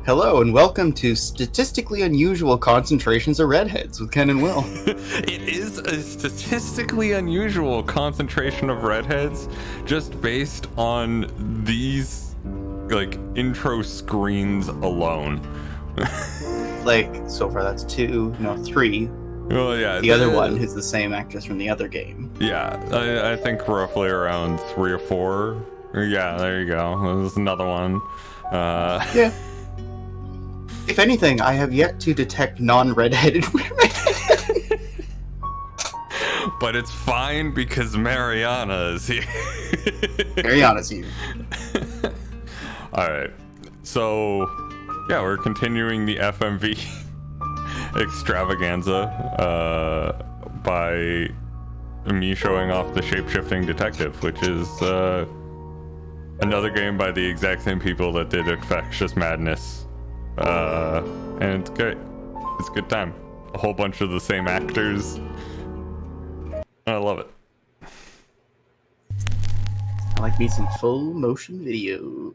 Hello and welcome to Statistically Unusual Concentrations of Redheads with Ken and Will. It is a statistically unusual concentration of redheads just based on these, intro screens alone. So far that's three. Well, yeah. The other one is the same actress from the other game. Yeah, I think roughly around 3 or 4. Yeah, there you go. There's another one. Yeah. If anything, I have yet to detect non-redheaded women. But it's fine because Mariana is here. Mariana's here. Alright, so yeah, we're continuing the FMV extravaganza by me showing off the Shapeshifting Detective, which is another game by the exact same people that did Infectious Madness. And it's great. It's a good time. A whole bunch of the same actors. I love it. I like me some full motion video.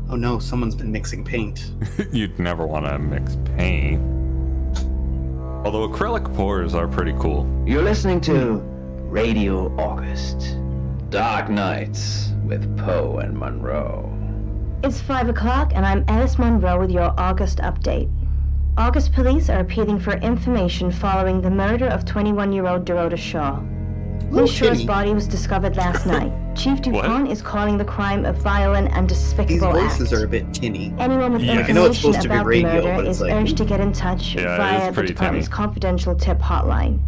Oh no, someone's been mixing paint. You'd never want to mix paint. Although acrylic pours are pretty cool. You're listening to Radio August. Dark Nights with Poe and Monroe. It's 5 o'clock, and I'm Alice Monroe with your August update. August police are appealing for information following the murder of 21-year-old Dorota Shaw. Ms. Shaw's body was discovered last night. Chief Dupont is calling the crime a violent and despicable act. These voices act. are a bit tinny. Anyone with I know it's information supposed to be about radio, the but murder it's is like, urged to get in touch via the department's confidential tip hotline.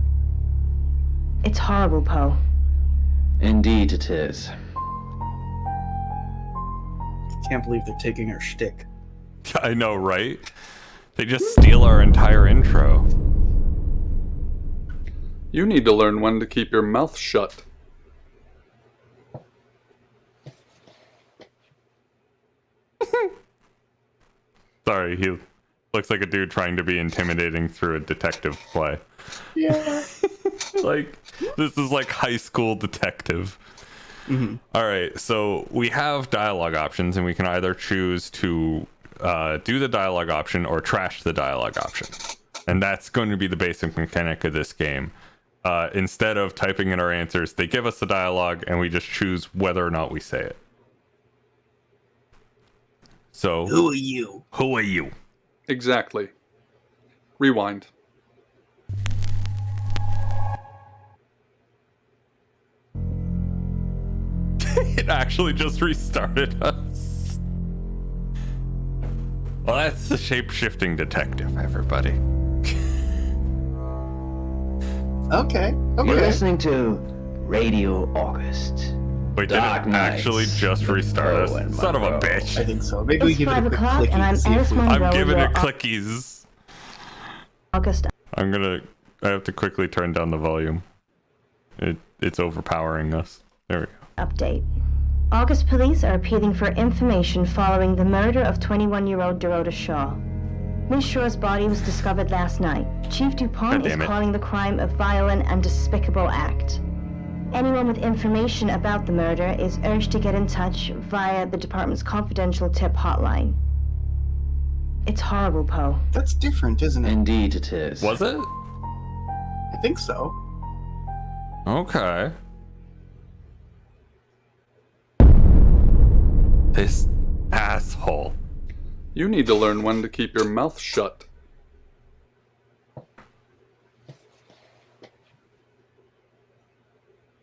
It's horrible, Poe. Indeed it is. Can't believe they're taking our shtick. I know, right? They just steal our entire intro. You need to learn when to keep your mouth shut. Sorry, he looks like a dude trying to be intimidating through a detective play. Yeah. This is like high school detective. Mm-hmm. All right, so we have dialogue options, and we can either choose to do the dialogue option or trash the dialogue option. And that's going to be the basic mechanic of this game. Instead of typing in our answers, they give us the dialogue, and we just choose whether or not we say it. So, who are you? Who are you? Exactly. Rewind. It actually just restarted us. Well, that's the Shape-Shifting Detective, everybody. Okay. You're listening to Radio August. Wait, did it actually just restart us? Son of a bitch. I think so. Maybe we give it a quick clicky and to see if we... I'm giving it clickies. August. I have to quickly turn down the volume. It's overpowering us. There we go. Update. August police are appealing for information following the murder of 21-year-old Dorota Shaw. Ms. Shaw's body was discovered last night. Chief Dupont is calling the crime a violent and despicable act. Anyone with information about the murder is urged to get in touch via the department's confidential tip hotline. It's horrible, Poe. That's different, isn't it? Indeed it is. Was it? I think so. Okay. This asshole. You need to learn when to keep your mouth shut.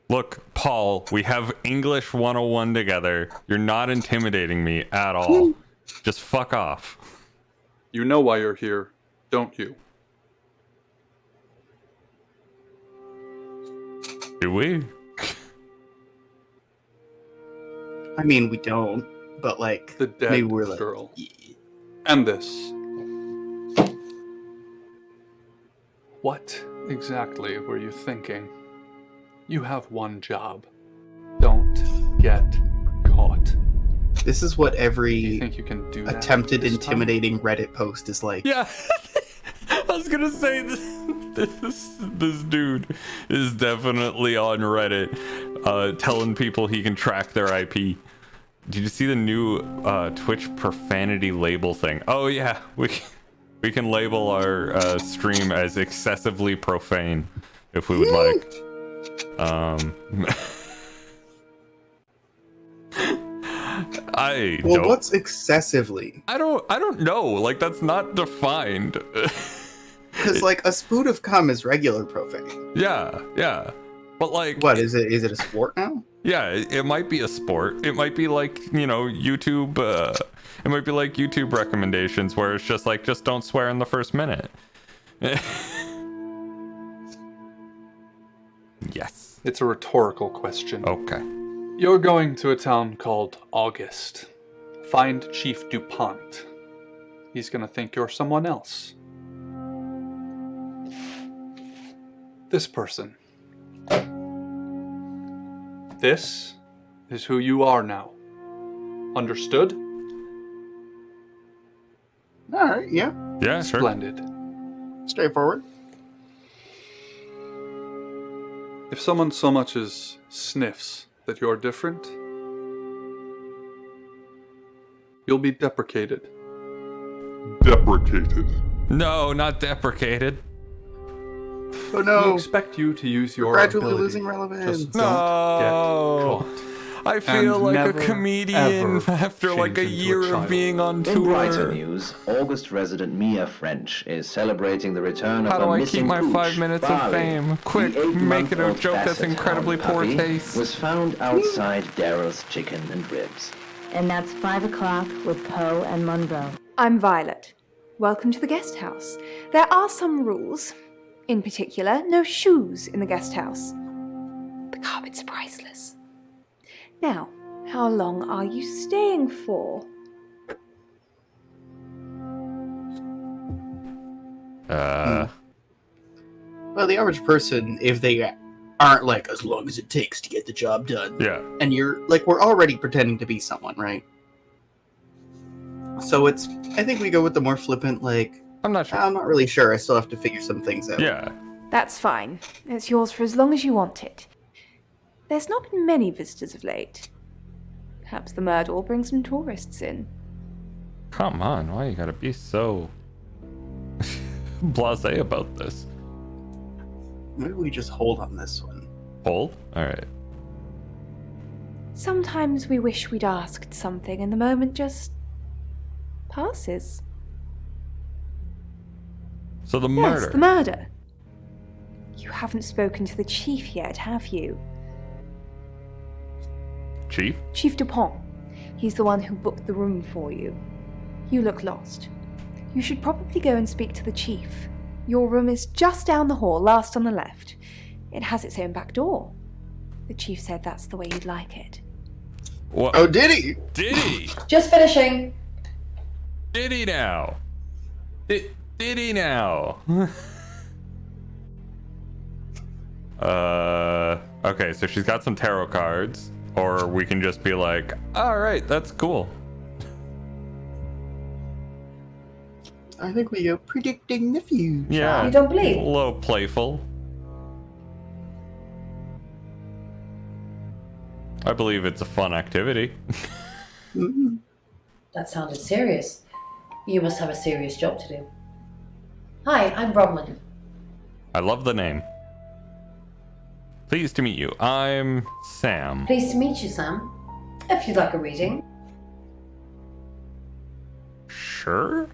Look, Paul, we have English 101 together. You're not intimidating me at all. Just fuck off. You know why you're here, don't you? Do we? I mean, we don't, but the dead maybe we're like, girl. yeah. And this. What exactly were you thinking? You have one job. Don't get caught. This is what every You think you can do that attempted this intimidating Reddit post is like. Yeah. I was gonna say this. This dude is definitely on Reddit, telling people he can track their IP. Did you see the new Twitch profanity label thing? Oh yeah, we can label our stream as excessively profane if we would like. What's excessively? I don't know. Like, that's not defined. Because like a spoon of cum is regular profane. Yeah. But like, what is it? Is it a sport now? Yeah, it might be a sport. It might be like, YouTube. It might be like YouTube recommendations where it's just like, just don't swear in the first minute. Yes. It's a rhetorical question. Okay. You're going to a town called August. Find Chief DuPont. He's gonna think you're someone else. This person. This is who you are now. Understood? Alright, yeah. Yeah, sure. Splendid. Straightforward. If someone so much as sniffs that you're different, you'll be deprecated. Deprecated. No, not deprecated. Oh We no. expect you to use your Gradually ability. losing relevance. Just No. don't get caught. I feel And like a never, comedian ever after like a change into a year of child. being on In brighter tour. news, August resident Mia French is celebrating the return How of do a I missing keep my pooch, 5 minutes of Bali. fame? Quick, The make it a 8-month-old joke that's basset incredibly hound poor puppy taste. was found outside Daryl's Chicken and Ribs. And that's 5 o'clock with Poe and Monroe. I'm Violet. Welcome to the guest house. There are some rules. In particular, no shoes in the guest house. The carpet's priceless. Now, how long are you staying for? Well, the average person, if they aren't like as long as it takes to get the job done, Yeah. and you're like, we're already pretending to be someone, right? So I think we go with the more flippant, like, I'm not sure. I'm not really sure. I still have to figure some things out. Yeah. That's fine. It's yours for as long as you want it. There's not been many visitors of late. Perhaps the murder will bring some tourists in. Come on, why you gotta be so blasé about this? Maybe we just hold on this one. Hold? Alright. Sometimes we wish we'd asked something and the moment just passes. So the murder. Yes, the murder. You haven't spoken to the chief yet, have you? Chief? Chief DuPont. He's the one who booked the room for you. You look lost. You should probably go and speak to the chief. Your room is just down the hall, last on the left. It has its own back door. The chief said that's the way you'd like it. What? Oh, did he? Did he? Just finishing. Did he now? Did he now? Okay, so she's got some tarot cards. Or we can just be like, alright, that's cool. I think we go predicting the future. Yeah. You don't believe? A little playful. I believe it's a fun activity. That sounded serious. You must have a serious job to do. Hi, I'm Bronwyn. I love the name. Pleased to meet you. I'm Sam. Pleased to meet you, Sam. If you'd like a reading. Sure?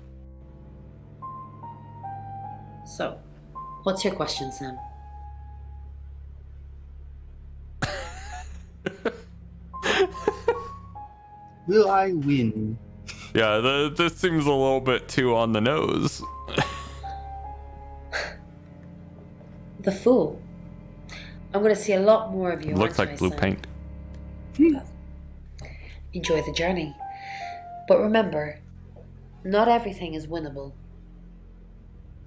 So, what's your question, Sam? Will I win? Yeah, this seems a little bit too on the nose. The Fool. I'm going to see a lot more of you. Looks aren't like I, blue Sam? paint. Enjoy the journey. But remember, not everything is winnable.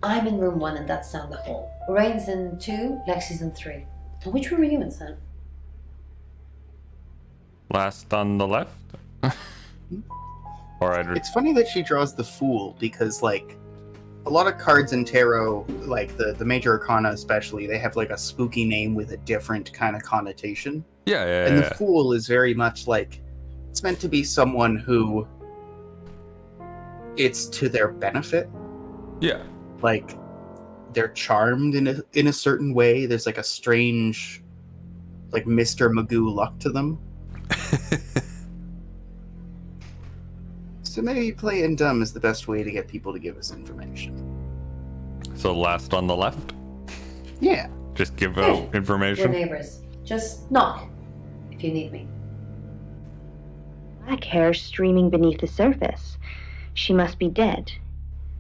I'm in room 1 and that's down the hall. Lorraine's in 2, Lexi's in 3. And which room are you in, Sam? Last on the left? Or I'd... It's funny that she draws the Fool because, like, a lot of cards in tarot, like the major arcana especially, they have like a spooky name with a different kind of connotation. Yeah. And the Fool is very much like, it's meant to be someone who it's to their benefit. Yeah. Like, they're charmed in a certain way. There's like a strange, like Mr. Magoo luck to them. So maybe playing dumb is the best way to get people to give us information. So last on the left? Yeah. Just give Hey, out information? We're neighbors. Just knock if you need me. Black hair streaming beneath the surface. She must be dead.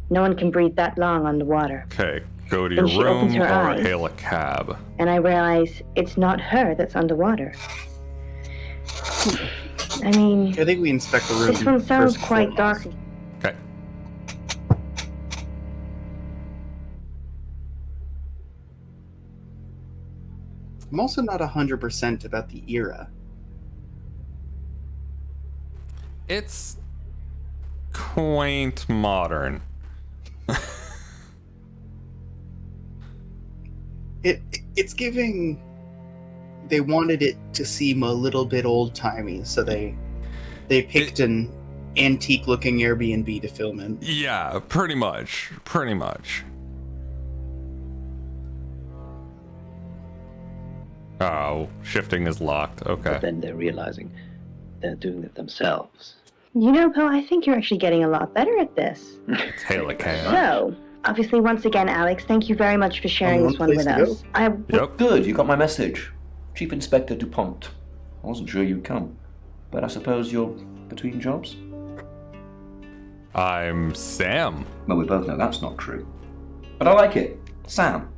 No one can breathe that long underwater. Okay, go to Then your she opens room her or eyes. hail a cab. And I realize it's not her that's underwater. I mean, I think we inspect the room. this one sounds first and quite dark. foremost. Okay. I'm also not 100% about the era. It's quaint modern. It's giving. They wanted it to seem a little bit old timey, so they picked an antique looking Airbnb to film in. Yeah, pretty much. Pretty much. Oh, shifting is locked. But Okay. then they're realizing they're doing it themselves. You know, Poe, I think you're actually getting a lot better at this. Let's hail a cab. So, obviously, once again, Alex, thank you very much for sharing Only this one one with place to us. Yep. Good, you got my message. Chief Inspector DuPont. I wasn't sure you'd come, but I suppose you're between jobs? I'm Sam. Well, we both know that's not true. But I like it. Sam.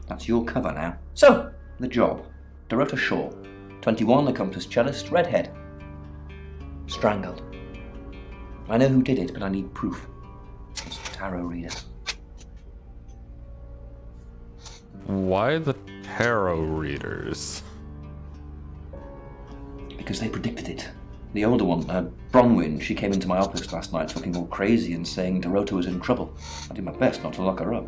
That's your cover now. So, the job. Dorota Shaw. 21, accomplished cellist, redhead. Strangled. I know who did it, but I need proof. It's a tarot reader. Why the tarot readers? Because they predicted it. The older one, Bronwyn, she came into my office last night looking all crazy and saying Dorota was in trouble. I did my best not to lock her up.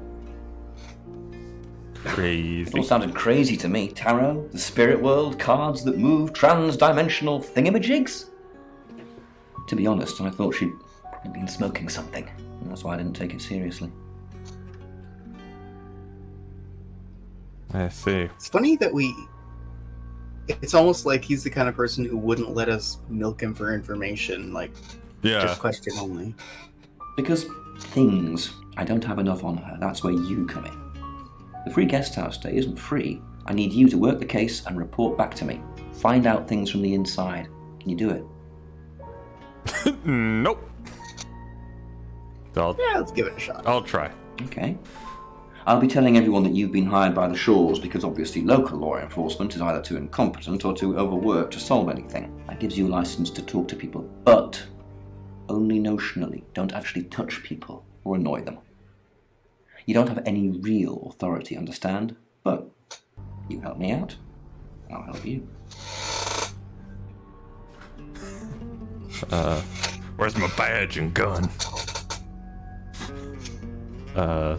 It all Crazy. sounded crazy to me. Tarot, the spirit world, cards that move, trans-dimensional thingamajigs. To be honest, I thought she'd probably been smoking something. And that's why I didn't take it seriously. I see. It's funny that it's almost like he's the kind of person who wouldn't let us milk him for information, like Yeah. just question only. Because things, I don't have enough on her. That's where you come in. The free guest house stay isn't free. I need you to work the case and report back to me. Find out things from the inside. Can you do it? Nope. Yeah, let's give it a shot. I'll try. Okay. I'll be telling everyone that you've been hired by the Shaws because obviously local law enforcement is either too incompetent or too overworked to solve anything. That gives you a license to talk to people, but only notionally. Don't actually touch people or annoy them. You don't have any real authority, understand? But you help me out, I'll help you. Where's my badge and gun?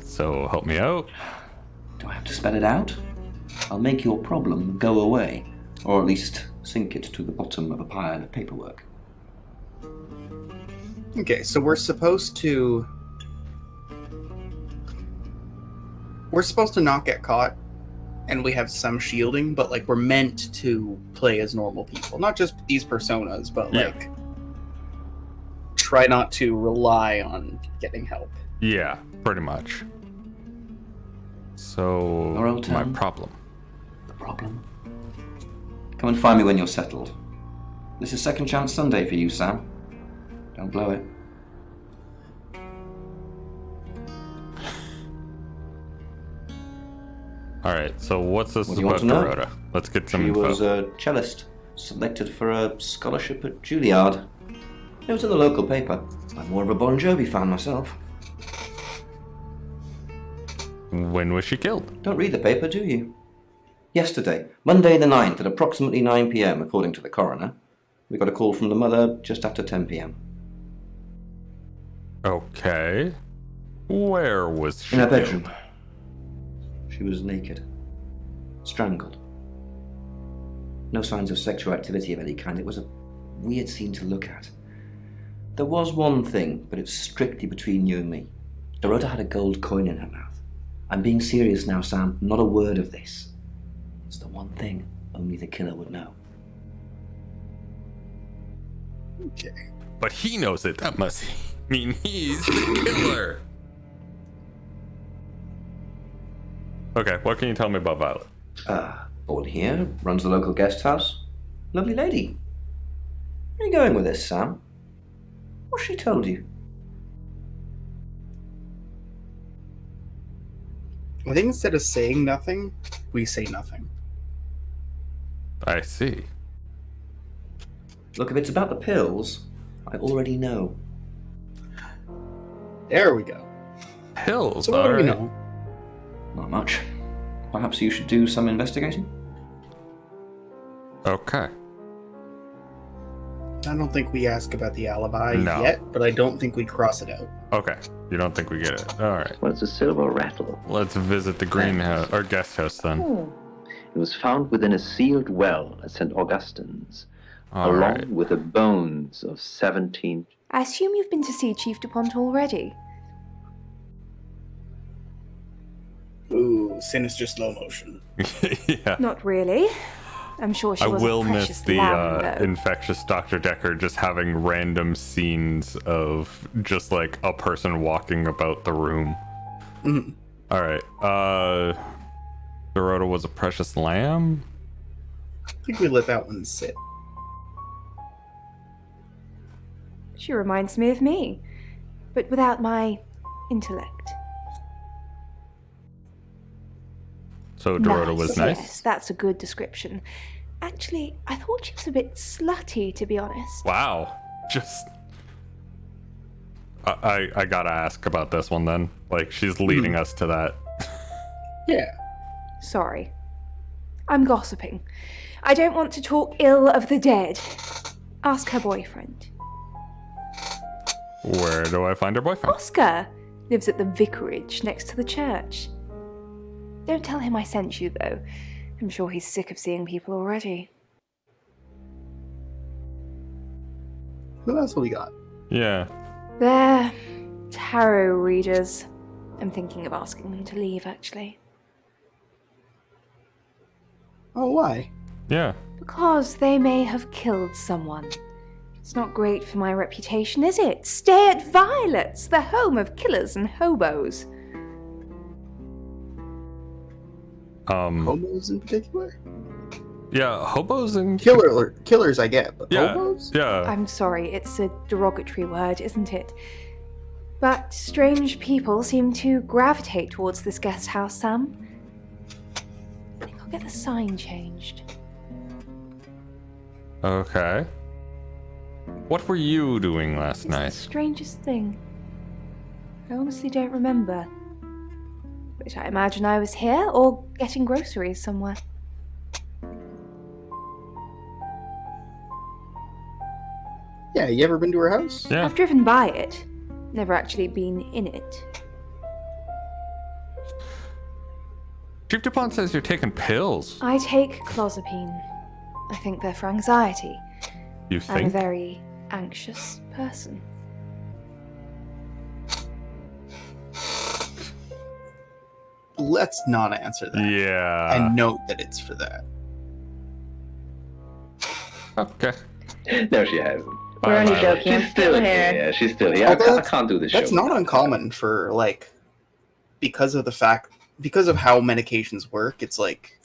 So help me out. Do I have to spell it out? I'll make your problem go away, or at least sink it to the bottom of a pile of paperwork. Okay, so we're supposed to not get caught, and we have some shielding, but like we're meant to play as normal people, not just these personas, but Yeah. like try not to rely on getting help. Yeah, pretty much. So, Our old my town. problem. The problem? Come and find me when you're settled. This is Second Chance Sunday for you, Sam. Don't blow it. Alright, so what's this What do you about want to know? Dorota? Let's get some She info. was a cellist, selected for a scholarship at Juilliard. It was in the local paper. I'm more of a Bon Jovi fan myself. When was she killed? Don't read the paper, do you? Yesterday, Monday the 9th at approximately 9 p.m, according to the coroner. We got a call from the mother just after 10 p.m. Okay. Where was she? In her killed? bedroom. She was naked. Strangled. No signs of sexual activity of any kind. It was a weird scene to look at. There was one thing, but it's strictly between you and me. Dorota had a gold coin in her mouth. I'm being serious now, Sam. Not a word of this. It's the one thing only the killer would know. Okay. But he knows it. That must mean he's the killer. Okay, what can you tell me about Violet? Born here, runs the local guest house. Lovely lady. Where are you going with this, Sam? What's she told you? I think instead of saying nothing, we say nothing. I see. Look, if it's about the pills, I already know. There we go. Pills, So what do we alright. know? Not much. Perhaps you should do some investigating? Okay. I don't think we ask about the alibi No. yet, but I don't think we cross it out. Okay. You don't think we get it? Alright. What's a silver rattle? Let's visit the greenhouse or guest house then. It was found within a sealed well at St. Augustine's, Alright. along with the bones of 17... I assume you've been to see Chief DuPont already. Ooh, sinister slow motion. Yeah. Not really. I'm sure she I was will a miss precious the lamb, though. infectious Dr. Decker just having random scenes of just like a person walking about the room. Mhm. Alright. Dorota was a precious lamb? I think we let that one sit. She reminds me of me, but without my intellect. So Dorota was nice? Yes, that's a good description. Actually, I thought she was a bit slutty, to be honest. Wow. Just I gotta ask about this one then. Like she's leading us to that. Yeah. Sorry. I'm gossiping. I don't want to talk ill of the dead. Ask her boyfriend. Where do I find her boyfriend? Oscar lives at the vicarage next to the church. Don't tell him I sent you, though. I'm sure he's sick of seeing people already. What else have we got? Yeah. They're tarot readers. I'm thinking of asking them to leave, actually. Oh, why? Yeah. Because they may have killed someone. It's not great for my reputation, is it? Stay at Violet's, the home of killers and hobos. Hobos in particular? Yeah, hobos and Killers I get, but yeah, hobos? yeah. I'm sorry, it's a derogatory word, isn't it? But strange people seem to gravitate towards this guest house, Sam. I think I'll get the sign changed. Okay. What were you doing last It's the night? strangest thing. I honestly don't remember. But I imagine I was here or getting groceries somewhere. Yeah, you ever been to her house? Yeah. I've driven by it, never actually been in it. Chief DuPont says you're taking pills. I take clozapine. I think they're for anxiety. You I'm a think? very anxious person. Let's not answer that. Yeah. And note that it's for that. Okay. No, she hasn't. We're only joking. She's still here. Yeah, she's still here. Although I can't do this show. That's not uncommon for, like, because of how medications work, it's like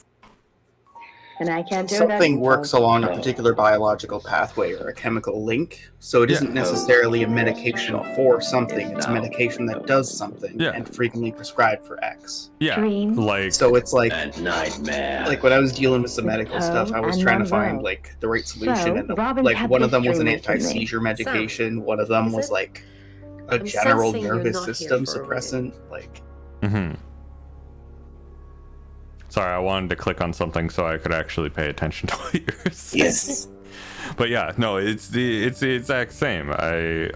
And I can't do it. something works along a particular biological pathway or a chemical link, so it isn't necessarily a medication for something, it's a medication that does something and frequently prescribed for X. Yeah. Dreams. Like So it's like nightmare. like when I was dealing with some medical stuff, I was and trying to Monroe. find like the right solution, So, and Robin like had one of this them was an dream recently. anti-seizure medication, one of them Is was it? like a I'm general sensing you're nervous not here system for a suppressant. Like mm-hmm. Sorry, I wanted to click on something so I could actually pay attention to what you're saying. yes, But yeah, no, it's the exact same. I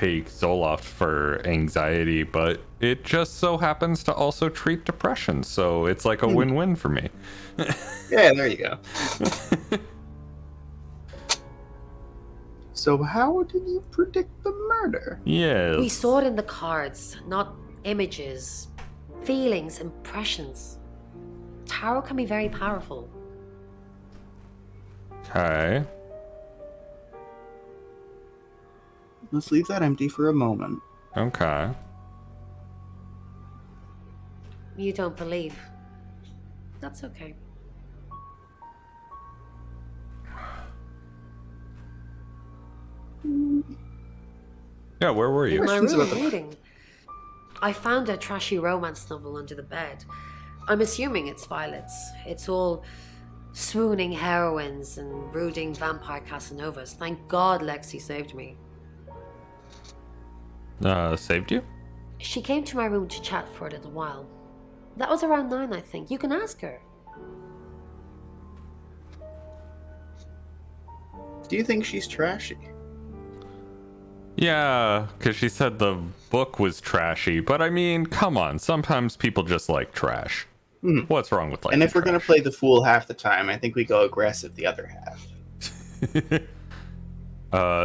take Zoloft for anxiety, but it just so happens to also treat depression, so it's like a win-win for me. Yeah, there you go. So how did you predict the murder? Yes. We saw it in the cards, not images. Feelings, impressions. Tarot can be very powerful. Okay. Let's leave that empty for a moment. Okay. You don't believe. That's okay. Yeah, where were you? In my Questions room, about the- reading. I found a trashy romance novel under the bed. I'm assuming it's Violet's. It's all swooning heroines and brooding vampire Casanovas. Thank God Lexi saved me. Saved you? She came to my room to chat for a little while. That was around 9, I think. You can ask her. Do you think she's trashy? Yeah, because she said the book was trashy, but I mean, come on, sometimes people just like trash. What's wrong with liking And if we're going to trash? play the fool half the time, I think we go aggressive the other half.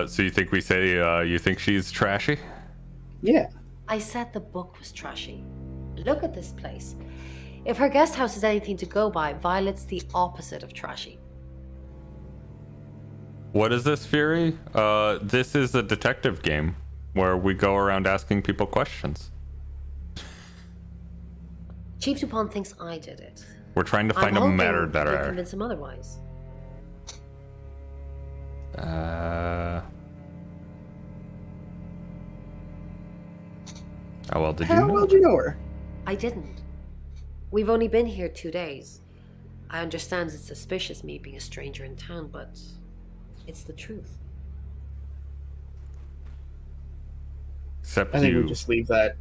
So you think we say you think she's trashy? Yeah. I said the book was trashy. Look at this place. If her guest house is anything to go by, Violet's the opposite of trashy. What is this, Fury? This is a detective game where we go around asking people questions. Chief Dupont thinks I did it. We're trying to find I'm a hoping matter you'll that convince him otherwise. How well did you How know? well do you know her? I didn't. We've only been here 2 days. I understand it's suspicious me being a stranger in town, but it's the truth. Except I think you. we just leave that.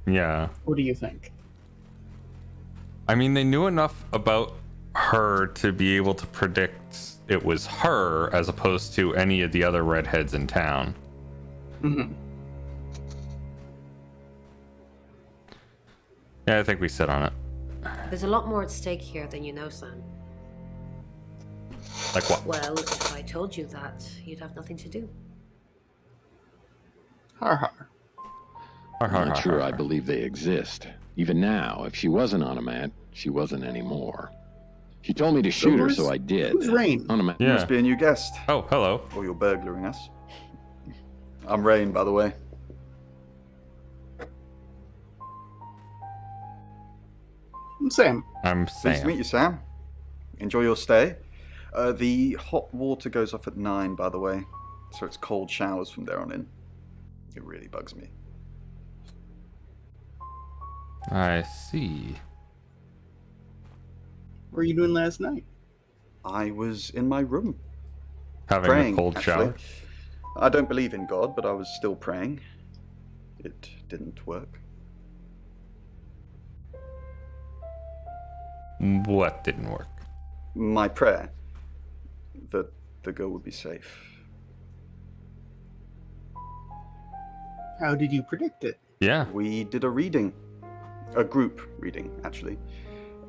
Yeah. What do you think? I mean, they knew enough about her to be able to predict it was her as opposed to any of the other redheads in town. Mm-hmm. Yeah, I think we sit on it. There's a lot more at stake here than you know, Sam. Like what? Well, if I told you that, you'd have nothing to do. Har har. Har, har, I'm not har, sure har, I har. believe they exist. Even now, if she wasn't Onomat, she wasn't anymore. She told me to shoot her, so I did. Who's Rain? Onomat. Yeah. Must be a new guest. Oh, hello. Or you're burglaring us. I'm Rain, by the way. Sam. I'm Pleased to Sam. meet you, Sam. Enjoy your stay. The hot water goes off at 9, by the way, so it's cold showers from there on in. It really bugs me. I see. What were you doing last night? I was in my room. Having praying, a cold actually. shower. I don't believe in God, but I was still praying. It didn't work. What didn't work? My prayer that the girl would be safe. How did you predict it? Yeah. We did a reading. A group reading, actually.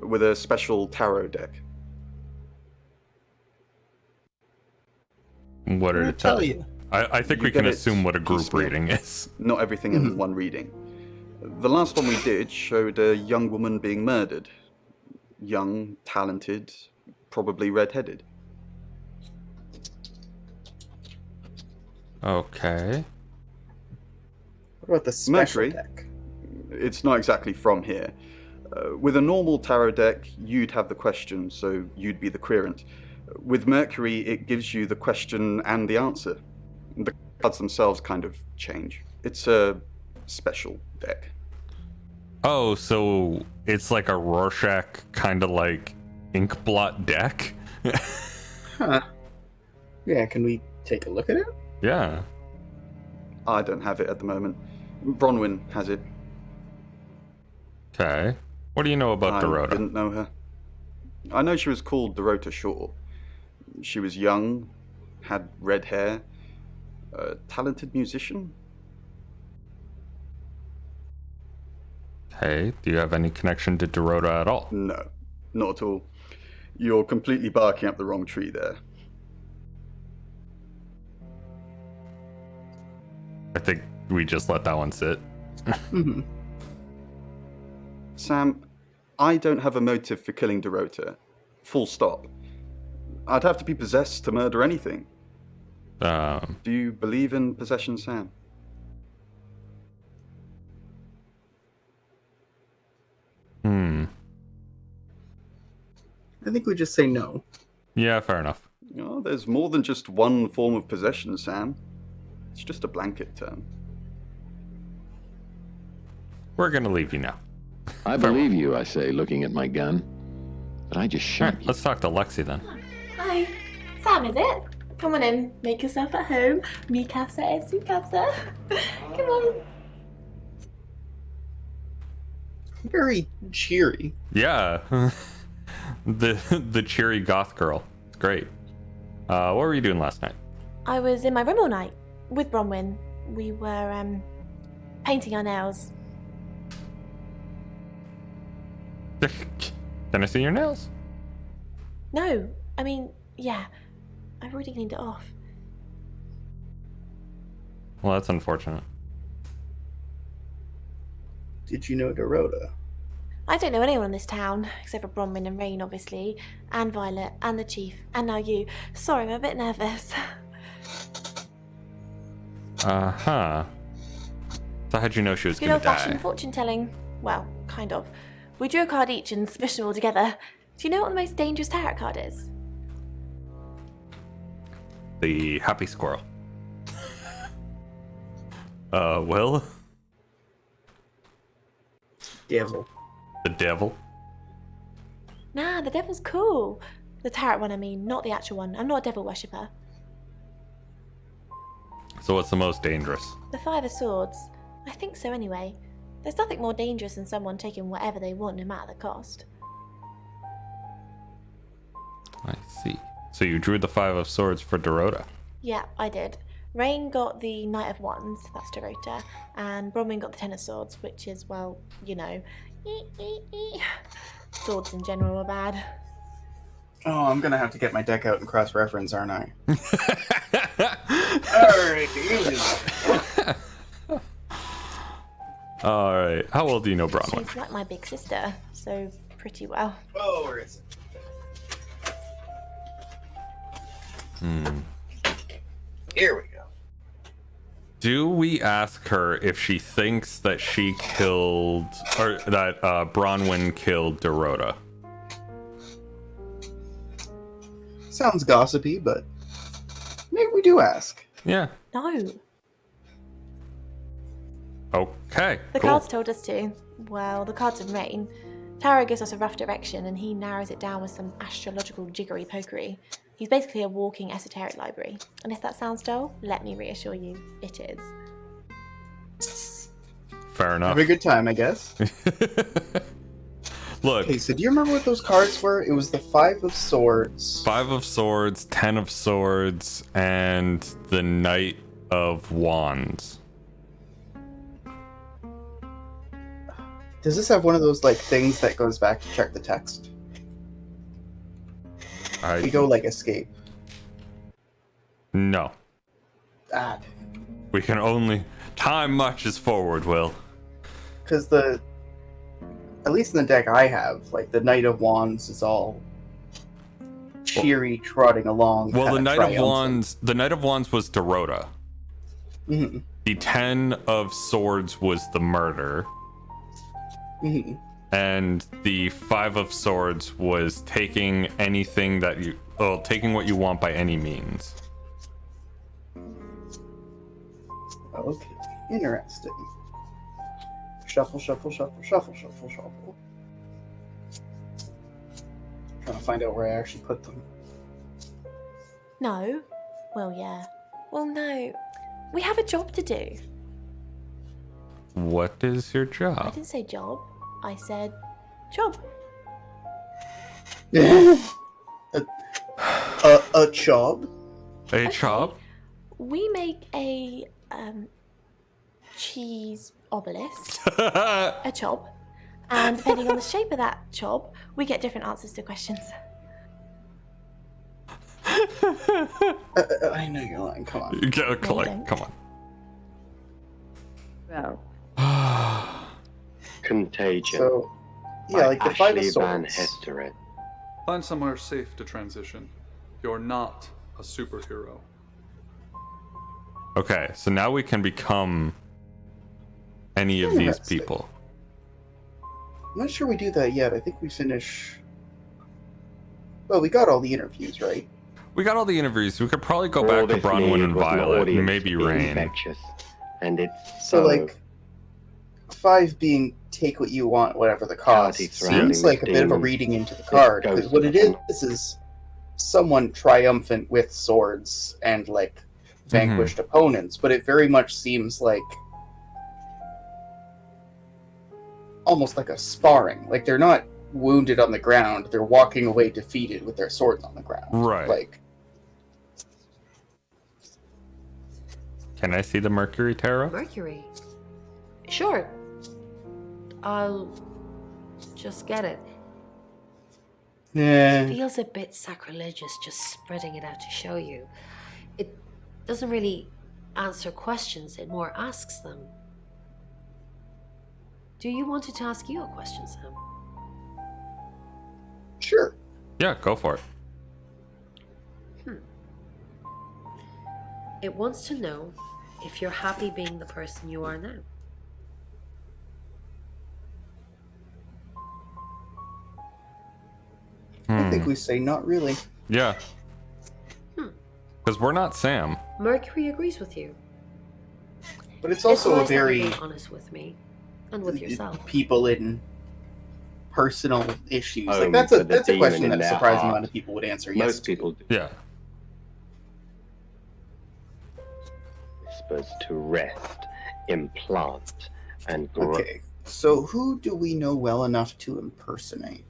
With a special tarot deck. What did I'll it tell tell you? you. I think You we can get it assume what a group piecemeal. reading is. Not everything in one reading. The last one we did showed a young woman being murdered. Young, talented, probably redheaded. Okay. What about the special Mercury? deck? It's not exactly from here. With a normal tarot deck, you'd have the question, so you'd be the querent. With Mercury, it gives you the question and the answer. The cards themselves kind of change. It's a special deck. Oh, so it's like a Rorschach kind of like ink blot deck? Huh. Yeah, can we take a look at it? Yeah. I don't have it at the moment. Bronwyn has it. Okay. What do you know about I Dorota? didn't know her. I know she was called Dorota Shaw. She was young, had red hair, a talented musician. Hey, do you have any connection to Dorota at all? No, not at all. You're completely barking up the wrong tree there. I think we just let that one sit. Mm-hmm. Sam, I don't have a motive for killing Dorota. Full stop. I'd have to be possessed to murder anything. Do you believe in possession, Sam? I think we just say no. Yeah, fair enough. Oh, there's more than just one form of possession, Sam. It's just a blanket term. We're gonna leave you now. I believe you, I say, looking at my gun. But I just shot you. Let's talk to Lexi then. Hi. Sam, is it? Come on in. Make yourself at home. Mi casa es su casa. Come on. Very cheery. Yeah. the cheery goth girl. It's great. What were you doing last night? I was in my room all night with Bronwyn. We were painting our nails. Can I see your nails? No, I mean, yeah. I've already cleaned it off. Well, that's unfortunate. Did you know Dorota? I don't know anyone in this town, except for Bronwyn and Rain, obviously, and Violet, and the Chief, and now you. Sorry, I'm a bit nervous. Uh-huh. So how'd you know she was Good gonna old-fashioned die? fortune-telling. Well, kind of. We drew a card each and smushed them all together. Do you know what the most dangerous tarot card is? The happy squirrel. Will? Devil. The devil? Nah, the devil's cool. The tarot one, I mean, not the actual one. I'm not a devil worshipper. So what's the most dangerous? The Five of Swords. I think so anyway. There's nothing more dangerous than someone taking whatever they want, no matter the cost. I see. So you drew the Five of Swords for Dorota. Yeah, I did. Rain got the Knight of Wands, that's Dorota, and Bronwyn got the Ten of Swords, which is, well, you know, swords in general are bad. Oh, I'm gonna have to get my deck out and cross-reference, aren't I? Alright. Alright. How well do you know Bronwyn? She's like my big sister, so pretty well. Oh, where is it? Here we go. Do we ask her if she thinks that she killed, or that Bronwyn killed Dorota? Sounds gossipy, but maybe we do ask. Yeah. No. Okay. The cool. cards told us to. Well, the cards in Rain. Tarot gives us a rough direction and he narrows it down with some astrological jiggery pokery. He's basically a walking esoteric library. And if that sounds dull, let me reassure you, it is. Fair enough. Have a good time, I guess. Look. Okay, so do you remember what those cards were? It was the Five of Swords. Five of Swords, Ten of Swords, and the Knight of Wands. Does this have one of those, like, things that goes back to check the text? We go, like, escape. No. Ah. We can only... Time marches forward, Will. Because at least in the deck I have, like, the Knight of Wands is all cheery, trotting along. Well, the Knight of Wands was Dorota. Mm-hmm. The Ten of Swords was the murder. Mm-hmm. And the Five of Swords was taking anything that you... Oh, taking what you want by any means. Okay, interesting. Shuffle, shuffle, shuffle, shuffle, shuffle, shuffle. Trying to find out where I actually put them. No? Well, yeah. Well, no. We have a job to do. What is your I job? didn't say job. I said job. A job? A job? We make a cheese obelisk, a chop, And depending on the shape of that job, we get different answers to questions. I know you're lying. Come on. Come on. Contagion. So, yeah, like the Five of Ashley Van Swords. Hesteret. Find somewhere safe to transition. You're not a superhero. Okay, so now we can become any of these people. I'm not sure we do that yet. I think we finish. Well, we got all the interviews, right? We got all the interviews. We could probably go back to Bronwyn and Violet, and maybe Rain. And it's So, like, 5 being take what you want, whatever the cost, seems like a bit of a reading into the card. Because what it is someone triumphant with swords and, like, vanquished opponents. But it very much seems like almost like a sparring. Like, they're not wounded on the ground, they're walking away defeated with their swords on the ground. Right. Like, can I see the Mercury Tarot? Mercury? Sure. I'll just get it. yeah. It feels a bit sacrilegious just spreading it out to show you. It doesn't really answer questions, it more asks them. Do you want it to ask you a question, Sam? Sure. Yeah, go for it. It wants to know if you're happy being the person you are now. I think we say not really. Yeah. Because we're not Sam. Mercury agrees with you. But it's also a nice that you're very being honest with me and with yourself. people in personal issues. Like that's a question that a surprising amount of people would answer yes. Most people do. Yeah. Supposed to rest, implant, and grow. Okay. So who do we know well enough to impersonate?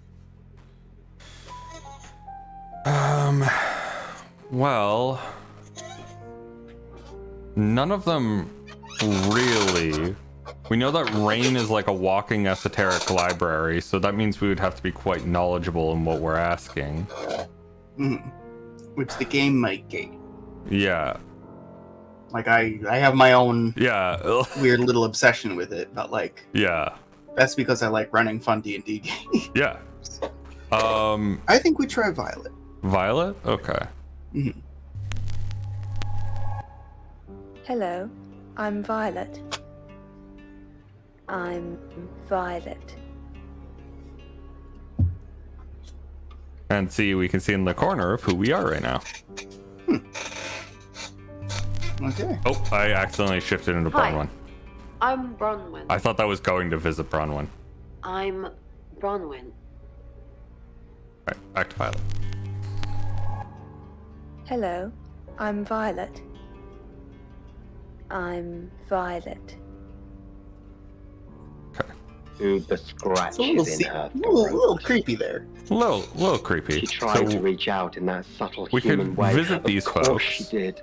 Well, none of them really. We know that Rain is like a walking esoteric library, so that means we would have to be quite knowledgeable in what we're asking. Which the game might gate. Yeah. Like I have my own weird little obsession with it, but like that's because I like running fun D&D games. Yeah. I think we try Violet. Violet? Okay. Hello, I'm Violet. I'm Violet. And see, we can see in the corner of who we are right now. Okay. Oh, I accidentally shifted into Hi. Bronwyn. I'm Bronwyn. I thought that was going to visit Bronwyn. I'm Bronwyn. Right, back to Violet. Hello, I'm Violet. I'm Violet. To the scratches in her a little creepy there. A little creepy. She tried to reach out in that subtle we human could way. visit these Of course folks. she did.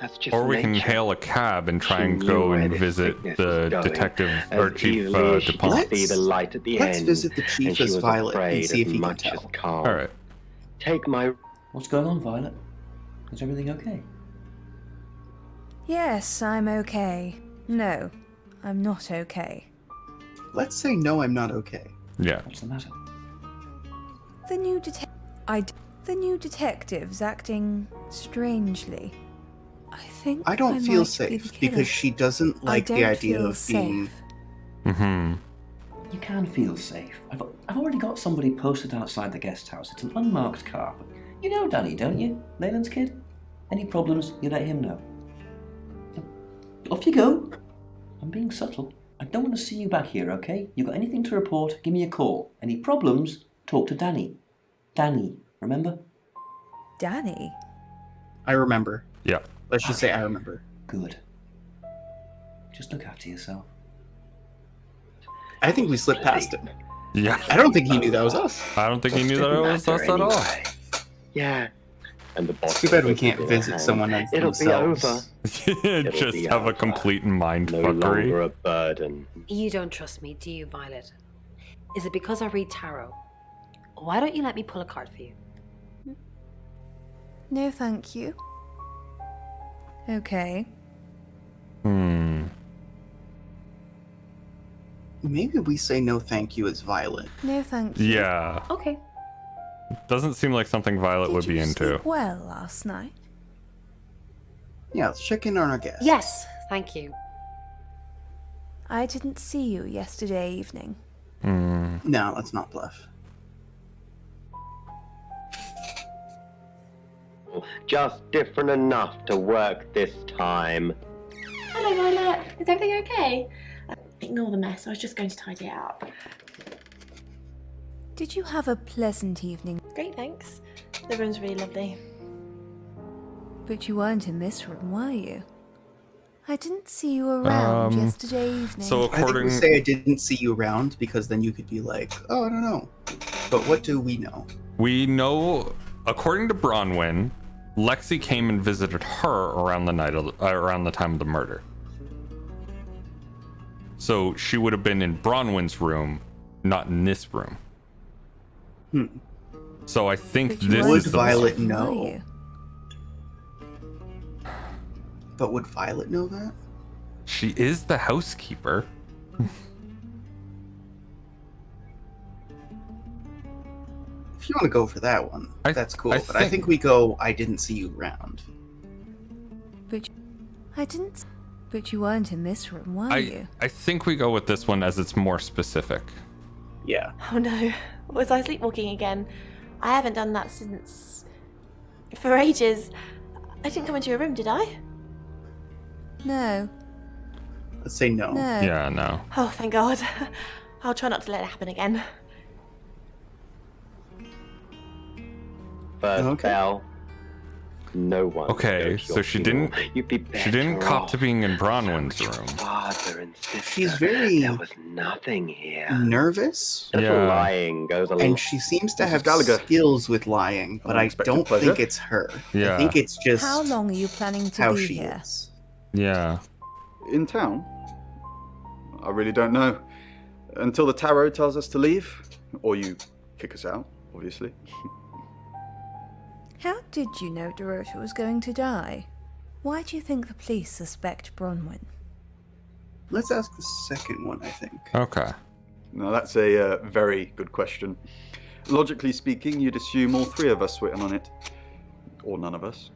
That's just Or we can nature. hail a cab and try She and knew go where and this visit sickness the was going, detective as or Chief easily as she could DuPont. see the light at the Let's end, visit the and chief she as was Violet and afraid see if as he can much tell. as calm. All right. Take my. What's going on, Violet? Is everything okay? Yes, I'm okay. No, I'm not okay. Let's say no, I'm not okay. Yeah. What's the matter? The new detective's acting strangely. I think I don't feel might be safe the because killer. she doesn't like I the don't idea feel of being. safe. You can feel safe. I've already got somebody posted outside the guest house. It's an unmarked car. You know Danny, don't you? Leyland's kid? Any problems, you let him know. So, off you go. I'm being subtle. I don't want to see you back here, okay? You got anything to report, give me a call. Any problems, talk to Danny. Danny, remember? Danny? I remember. Yeah. Let's just say I remember. Good. Just look after yourself. I think we slipped past it. Yeah. I don't think he knew that was us. I don't think he knew that it was us at all. Yeah. And the boss. Too bad we can't visit someone else It'll themselves. be over. Just have a complete mind No fuckery. longer a burden. You don't trust me, do you, Violet? Is it because I read tarot? Why don't you let me pull a card for you? No, thank you. Okay. Maybe we say no thank you as Violet. No, thank you. Yeah. Okay. Doesn't seem like something Violet would be Did you into. sleep well last night? Yeah, let's check in on our guest. Yes, thank you. I didn't see you yesterday evening. No, let's not bluff. Just different enough to work this time. Hello, Violet. Is everything okay? Ignore the mess. I was just going to tidy it up. Did you have a pleasant evening? Great, thanks. The room's really lovely. But you weren't in this room, were you? I didn't see you around yesterday evening. So I think we say I didn't see you around because then you could be like, oh, I don't know. But what do we know? We know, according to Bronwyn, Lexi came and visited her around the time of the murder. So she would have been in Bronwyn's room, not in this room. So I think this would is the Violet know? But would Violet know that? She is the housekeeper. If you want to go for that one, that's cool. But I think we go, I didn't see you around. But you weren't in this room, were you? I think we go with this one as it's more specific. Yeah. Oh no. Was I sleepwalking again? I haven't done that since... for ages. I didn't come into your room, did I? No. Let's say no. Yeah, no. Oh, thank God. I'll try not to let it happen again. First bell. No one. Okay, so she didn't cop to being in Bronwyn's room. Father and sister. She's very There was nothing here. nervous. A little lying goes a long. And she seems to have Gallagher. skills with lying, but I don't pleasure. think it's her. Yeah. I think it's just How long are you planning to how be she here? is. Yeah. In town? I really don't know. Until the tarot tells us to leave, or you kick us out, obviously. How did you know Dorota was going to die? Why do you think the police suspect Bronwyn? Let's ask the second one, I think. Okay. Now that's a very good question. Logically speaking, you'd assume all three of us were in on it. Or none of us.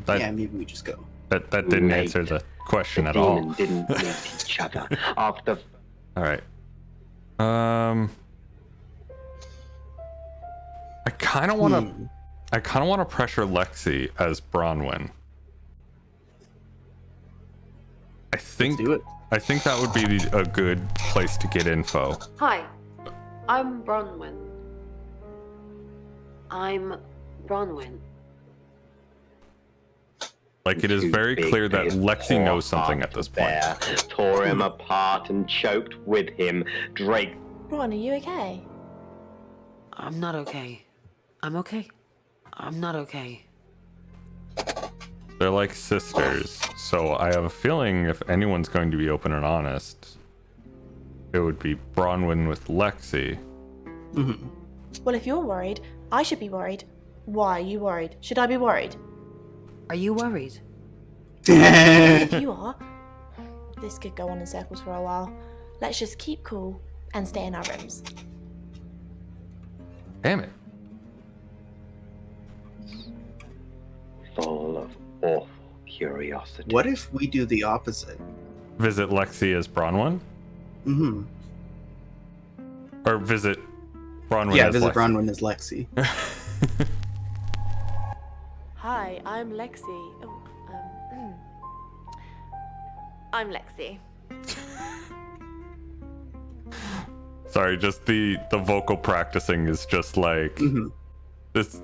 Yeah, maybe we just go. That didn't answer the question at all. Didn't meet each other after. All right. I kind of want to pressure Lexi as Bronwyn. I think do it. I think that would be a good place to get info. Hi, I'm Bronwyn. Like, it is very clear that Lexi knows something at this point. Tore him apart and choked with him. Drake. Ron, are you okay? I'm not okay. I'm okay. I'm not okay. They're like sisters, so I have a feeling if anyone's going to be open and honest, it would be Bronwyn with Lexi. Mm-hmm. Well, if you're worried, I should be worried. Why are you worried? Should I be worried? Are you worried? If you are, this could go on in circles for a while. Let's just keep cool and stay in our rooms. Damn it. Full of awful curiosity. What if we do the opposite? Visit Lexi as Bronwyn? Mm-hmm. Or visit Bronwyn Yeah, as visit Lexi. Bronwyn as Lexi. Hi, I'm Lexi. I'm Lexi. Sorry, just the vocal practicing is just like this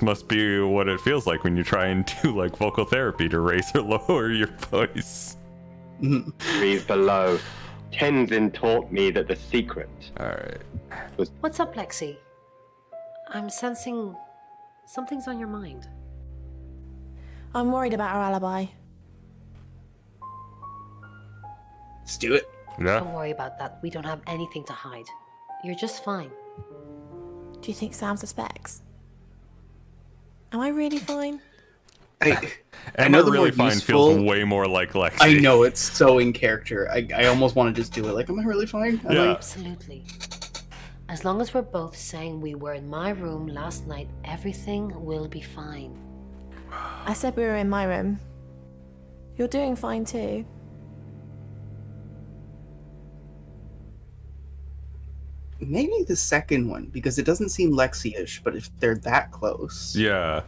must be what it feels like when you try and do like vocal therapy to raise or lower your voice. Breathe below. Tenzin taught me that the secret. Alright. What's up, Lexi? I'm sensing something's on your mind. I'm worried about our alibi. Let's do it. Yeah. Don't worry about that. We don't have anything to hide. You're just fine. Do you think Sam suspects? Am I really fine? I know the really more fine useful, feels way more like Lexi. I know, it's so in character. I almost want to just do it. Like, am I really fine? Yeah. Absolutely. As long as we're both saying we were in my room last night, everything will be fine. I said we were in my room. You're doing fine too. Maybe the second one, because it doesn't seem Lexi-ish, but if they're that close... Yeah.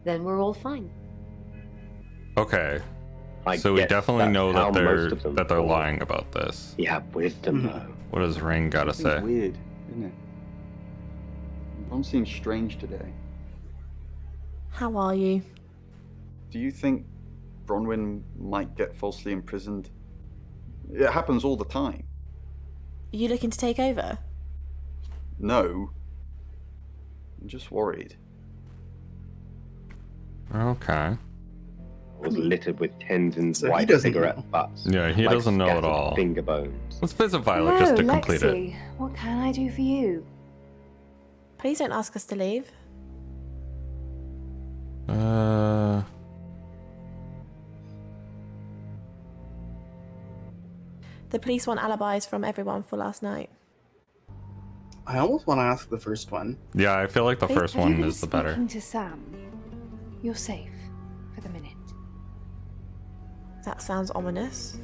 Then we're all fine. Okay. So we definitely know that they're lying about this. You have wisdom, though. What does Rain gotta say? It's weird, isn't it? Ron seems strange today. How are you? Do you think Bronwyn might get falsely imprisoned? It happens all the time. Are you looking to take over? No. I'm just worried. Okay. Was littered with Tenzin's So he white doesn't cigarette know. butts. Yeah, he like doesn't know at scattered all. Finger bones. Let's visit Violet Hello, just to complete Lexi. it. What can I do for you? Please don't ask us to leave. The police want alibis from everyone for last night. I almost want to ask the first one. Yeah, I feel like the first Have you one been is the better. speaking to Sam? You're safe for the minute. That sounds ominous.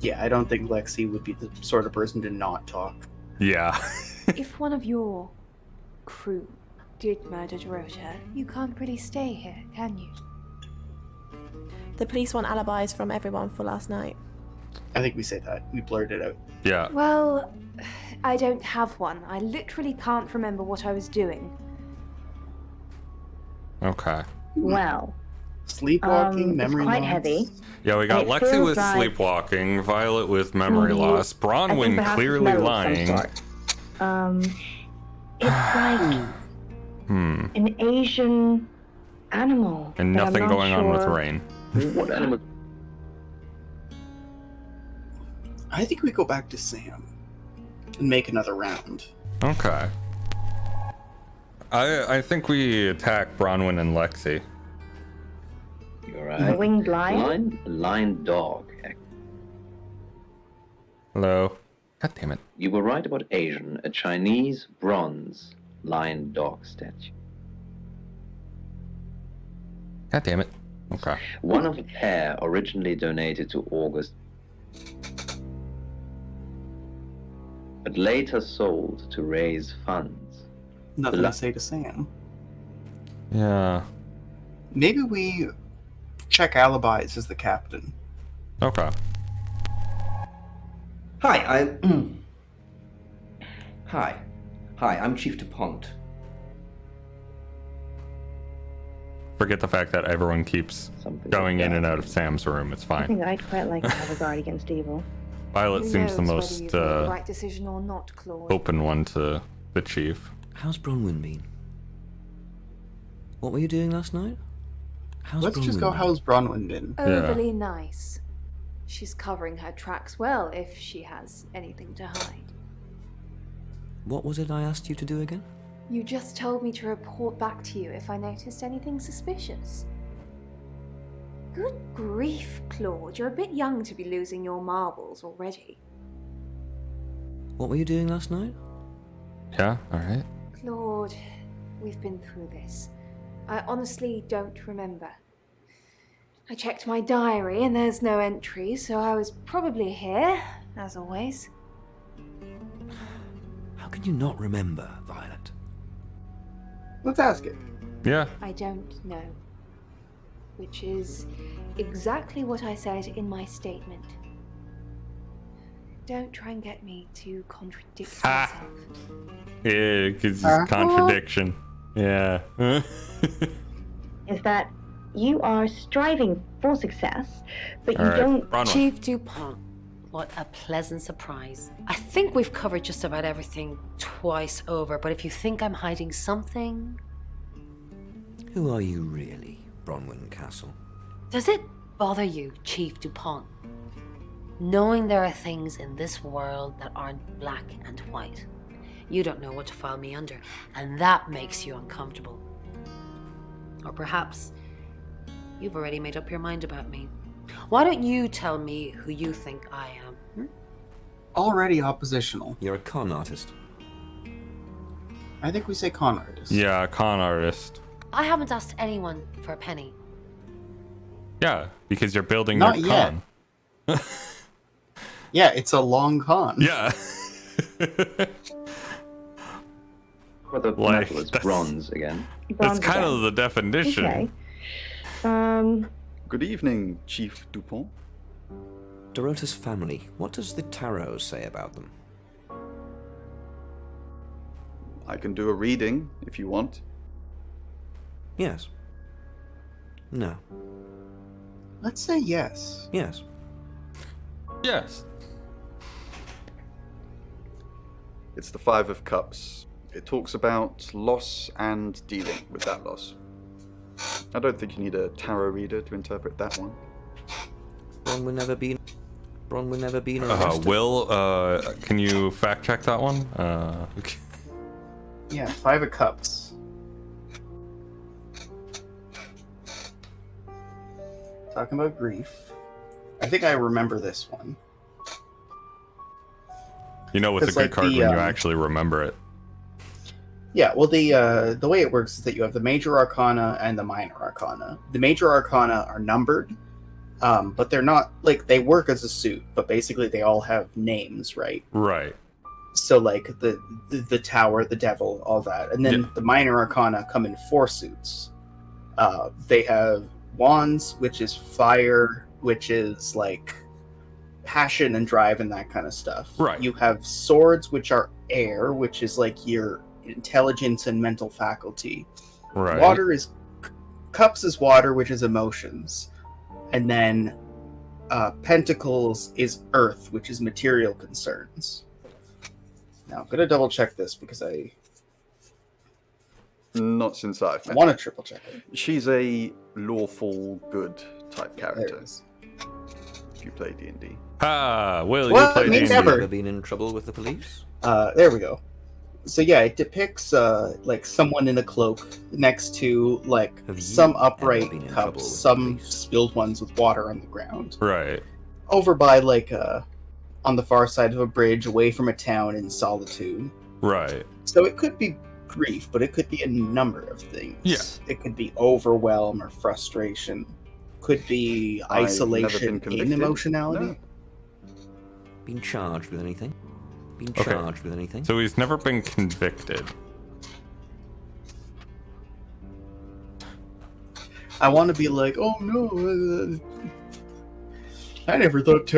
Yeah, I don't think Lexi would be the sort of person to not talk. Yeah. If one of your crew did murder Dorota, you can't really stay here, can you? The police want alibis from everyone for last night. I think we say that. We blurred it out. Yeah. Well, I don't have one. I literally can't remember what I was doing. Okay. Well, Sleepwalking, memory it's quite loss. heavy. Yeah, we got And it Lexi feels with like sleepwalking, Violet with memory maybe- loss, I think Bronwyn perhaps clearly smell of some lying. sort. It's like an Asian animal. And but I'm nothing not going on with sure Rain. What animal? I think we go back to Sam and make another round. Okay. I think we attack Bronwyn and Lexi. You're A right. winged lion? Lion dog. Hello. God damn it. You were right about Asian, a Chinese bronze lion dog statue. God damn it. Okay. One of a pair originally donated to August, but later sold to raise funds. Nothing to say to Sam. Yeah. Maybe we check alibis as the captain. Okay. Hi, Hi, I'm Chief DuPont. Forget the fact that everyone keeps going in and out of Sam's room. It's I fine. think I'd quite like to have a guard against evil. Violet Who seems the knows most whether you've made the right decision or not, Claude. open one to the chief. How's Bronwyn been? What were you doing last night? How's Let's just Bronwyn go, been? how's Bronwyn been? Overly nice. She's covering her tracks well if she has anything to hide. What was it I asked you to do again? You just told me to report back to you if I noticed anything suspicious. Good grief, Claude. You're a bit young to be losing your marbles already. What were you doing last night? Yeah, alright. Claude, we've been through this. I honestly don't remember. I checked my diary and there's no entry, so I was probably here, as always. How can you not remember, Violet? Let's ask it. Yeah. I don't know. Which is exactly what I said in my statement. Don't try and get me to contradict myself. Yeah, because it's contradiction. Yeah. Is that you are striving for success, but you All right, don't... Bronwyn. Chief DuPont, what a pleasant surprise. I think we've covered just about everything twice over, but if you think I'm hiding something... Who are you really, Bronwyn Castle? Does it bother you, Chief DuPont? Knowing there are things in this world that aren't black and white. You don't know what to file me under, and that makes you uncomfortable. Or perhaps you've already made up your mind about me. Why don't you tell me who you think I am? Already oppositional. You're a con artist. I think we say con artist. Yeah, con artist. I haven't asked anyone for a penny. Yeah, because you're building Not your yet. con. Yeah, it's a long con. Yeah. What the metal is bronze again. That's kind of the definition. Okay. Good evening, Chief DuPont. Dorota's family. What does the tarot say about them? I can do a reading if you want. Yes. No. Let's say yes. Yes. Yes. It's the Five of Cups. It talks about loss and dealing with that loss. I don't think you need a tarot reader to interpret that one. Bronwyn never been arrested. Will, can you fact check that one? Yeah, Five of Cups. Talking about grief. I think I remember this one. You know, it's a good card when you actually remember it. Yeah, well, the way it works is that you have the major arcana and the minor arcana. The major arcana are numbered, but they're not, like, they work as a suit, but basically they all have names, right? Right. So, like, the tower, the devil, all that. And then the minor arcana come in 4 suits. They have wands, which is fire, which is, like, passion and drive and that kind of stuff. Right. You have swords, which are air, which is, like, your intelligence and mental faculty. Right. Water is cups is water, which is emotions, and then pentacles is earth, which is material concerns. Now I'm gonna double check this because I Not since I've met want her. to triple check it. She's a lawful good type character. If you play D&D. Will, Well, you play me D&D. never. Ever been in trouble with the police? There we go. So yeah, it depicts like someone in a cloak next to like some upright cups, some spilled ones with water on the ground. Right. Over by like on the far side of a bridge, away from a town in solitude. Right. So it could be grief, but it could be a number of things. Yeah. It could be overwhelm or frustration. Could be isolation in emotionality. No. Been charged with anything? Been Okay. charged with anything? So he's never been convicted. I want to be like, oh no, I never thought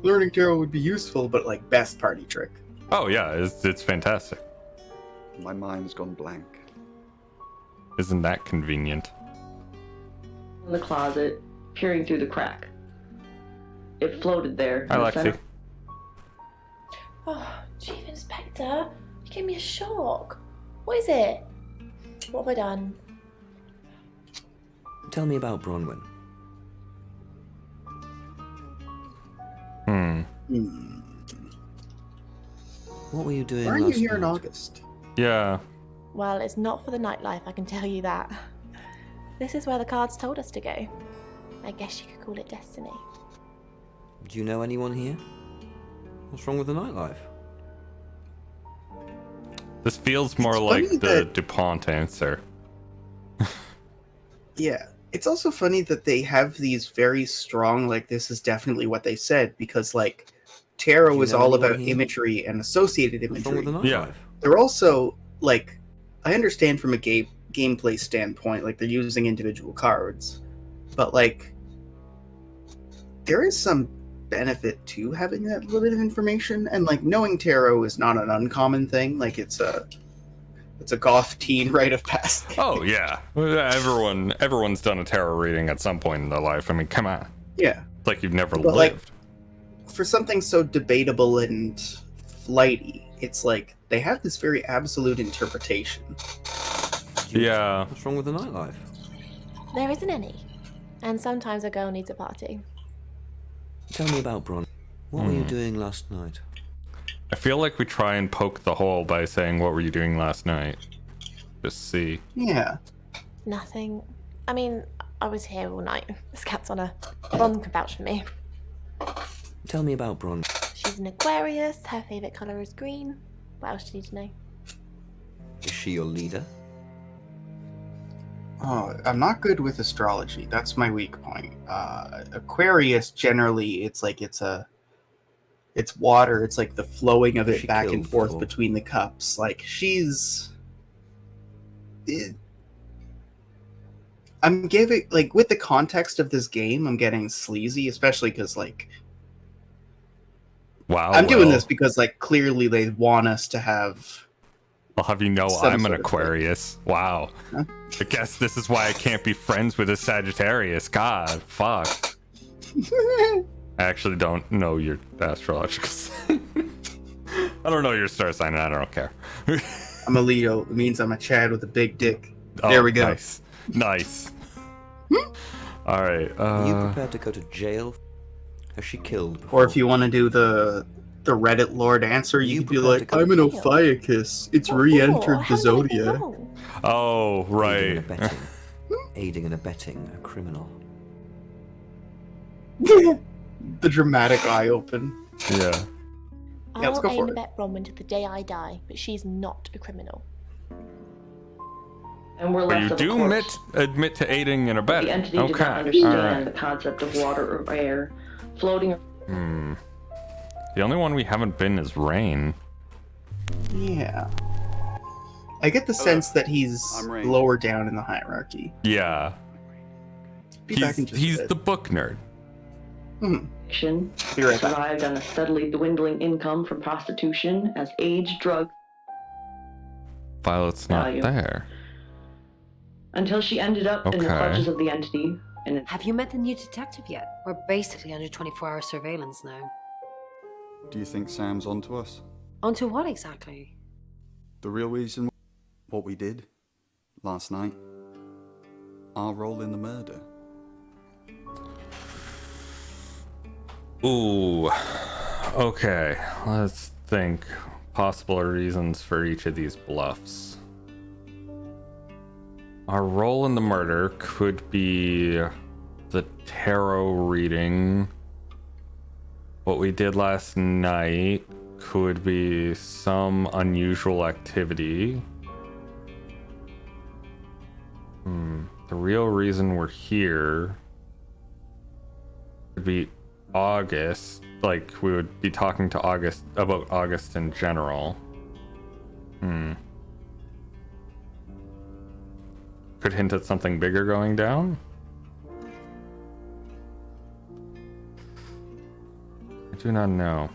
learning tarot would be useful, but like best party trick. Oh yeah, it's fantastic. My mind's gone blank. Isn't that convenient? In the closet, peering through the crack. It floated there. Hi, Lexi. Oh, Chief Inspector, you gave me a shock. What is it? What have I done? Tell me about Bronwyn. What were you doing Why are you last here in night? August? Yeah. Well, it's not for the nightlife, I can tell you that. This is where the cards told us to go. I guess you could call it destiny. Do you know anyone here? What's wrong with the nightlife? This feels more It's like funny the that- DuPont answer. Yeah. It's also funny that they have these very strong, like, this is definitely what they said, because, like, tarot is know all anyone about here? imagery and associated What's wrong imagery. with the nightlife? Yeah. They're also, like, I understand from a gameplay standpoint, like, they're using individual cards, but, like, there is some benefit to having that little bit of information, and, like, knowing tarot is not an uncommon thing. Like, it's a goth teen rite of passage. Oh yeah. Everyone's done a tarot reading at some point in their life. I mean, come on. Yeah. It's like you've never But, like, lived. for something so debatable and flighty, it's like they have this very absolute interpretation. Yeah. What's wrong with the nightlife? There isn't any. And sometimes a girl needs a party. Tell me about Bron. What were you doing last night? I feel like we try and poke the hole by saying, what were you doing last night? Just see. Yeah. Nothing. I mean, I was here all night. This cat's on a... Bron can vouch for me. Tell me about Bron. She's an Aquarius. Her favourite colour is green. What else do you need to know? Is she your leader? Oh, I'm not good with astrology. That's my weak point. Aquarius, generally, it's water. It's like the flowing of it back and forth between the cups. Like, I'm giving, like, with the context of this game, I'm getting sleazy, especially because, like, wow, I'm doing this because, like, clearly they want us to have... I'll have you know I'm an Aquarius. Wow. Huh? I guess this is why I can't be friends with a Sagittarius. God, fuck. I actually don't know your astrological sign. I don't know your star sign, and I don't care. I'm a Leo. It means I'm a Chad with a big dick. There we go. Nice. All right. Are you prepared to go to jail? Has she killed before? Or if you want to do the Reddit Lord answer, you could be like, I'm an Ophiuchus. It's re-entered the Zodiac. Oh, right. Aiding and abetting a criminal. The dramatic eye open. Yeah. I will aim to bet Bronwyn to the day I die, but she's not a criminal. And we're left you do admit to aiding and abetting. The entity did not understand the concept of water or air floating. The only one we haven't been is Rain. Yeah. I get the sense that he's lower down in the hierarchy. Yeah. He's the book nerd. Survived on a steadily dwindling income from prostitution as age, drugs. Violet's not there. Until she ended up in the clutches of the entity. Have you met the new detective yet? We're basically under 24-hour surveillance now. Do you think Sam's onto us? Onto what exactly? The real reason what we did last night. Our role in the murder. Ooh. Okay. Let's think. Possible reasons for each of these bluffs. Our role in the murder could be the tarot reading. What we did last night could be some unusual activity. The real reason we're here could be August. Like, we would be talking to August about August in general. Could hint at something bigger going down. I do not know.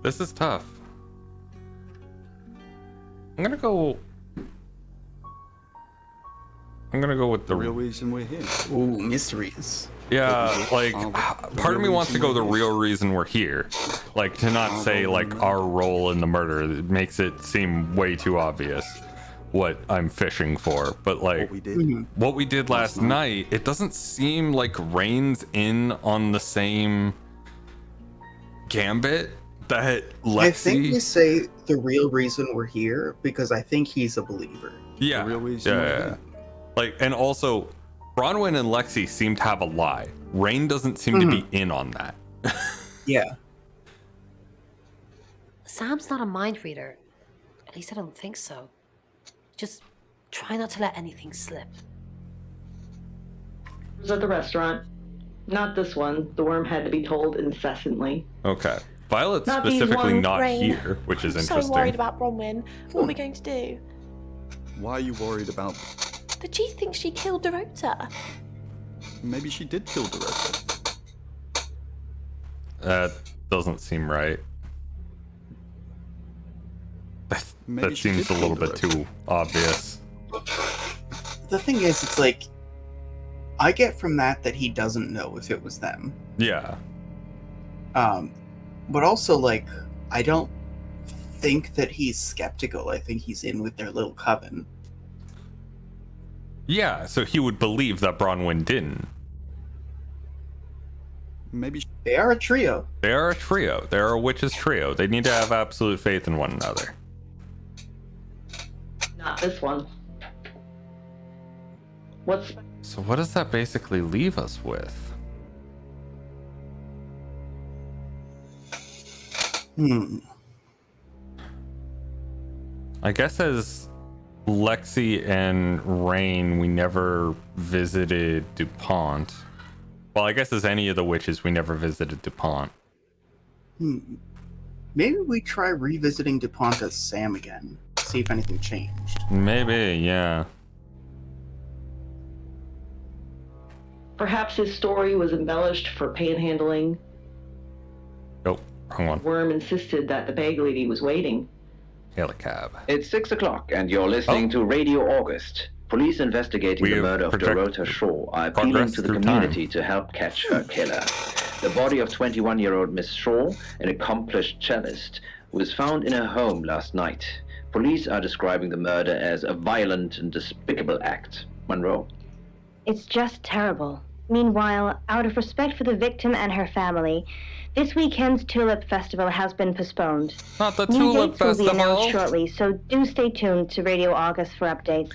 This is tough. I'm gonna go with the real reason we're here. Ooh, mysteries. Yeah, like, part of me wants to go the real reason we're here. Like, to not say, like, our role in the murder. It makes it seem way too obvious what I'm fishing for. But, like, what we did last night, it doesn't seem like Rain's in on the same gambit that Lexi... I think we say the real reason we're here because I think he's a believer. Yeah. The real reason we're here. Like, and also... Bronwyn and Lexi seem to have a lie. Rain doesn't seem to be in on that. Yeah. Sam's not a mind reader. At least I don't think so. Just try not to let anything slip. It was at the restaurant. Not this one. The worm had to be told incessantly. Okay. Violet's specifically not here, which is interesting. I'm so worried about Bronwyn. What are we going to do? Why are you worried about... The chief thinks she killed Dorota. Maybe she did kill Dorota. That doesn't seem right. That seems a little bit too obvious. The thing is, it's like, I get from that he doesn't know if it was them. Yeah. But also, like, I don't think that he's skeptical. I think he's in with their little coven. Yeah, so he would believe that Bronwyn didn't. Maybe they are a trio. They are a trio. They are a witches trio. They need to have absolute faith in one another. Not this one. So what does that basically leave us with? I guess as Lexi and Rain, we never visited DuPont. Well, I guess as any of the witches, we never visited DuPont. Maybe we try revisiting DuPont as Sam again. See if anything changed. Maybe, yeah. Perhaps his story was embellished for panhandling. Oh, wrong one. Worm insisted that the bag lady was waiting. Hail a cab. It's 6 o'clock, and you're listening to Radio August. Police investigating the murder of Dorota Shaw are appealing to the community to help catch her killer. The body of 21-year-old Miss Shaw, an accomplished cellist, was found in her home last night. Police are describing the murder as a violent and despicable act. Monroe. It's just terrible. Meanwhile, out of respect for the victim and her family, this weekend's Tulip Festival has been postponed. Not the New Tulip dates will be Festival. announced shortly, so do stay tuned to Radio August for updates.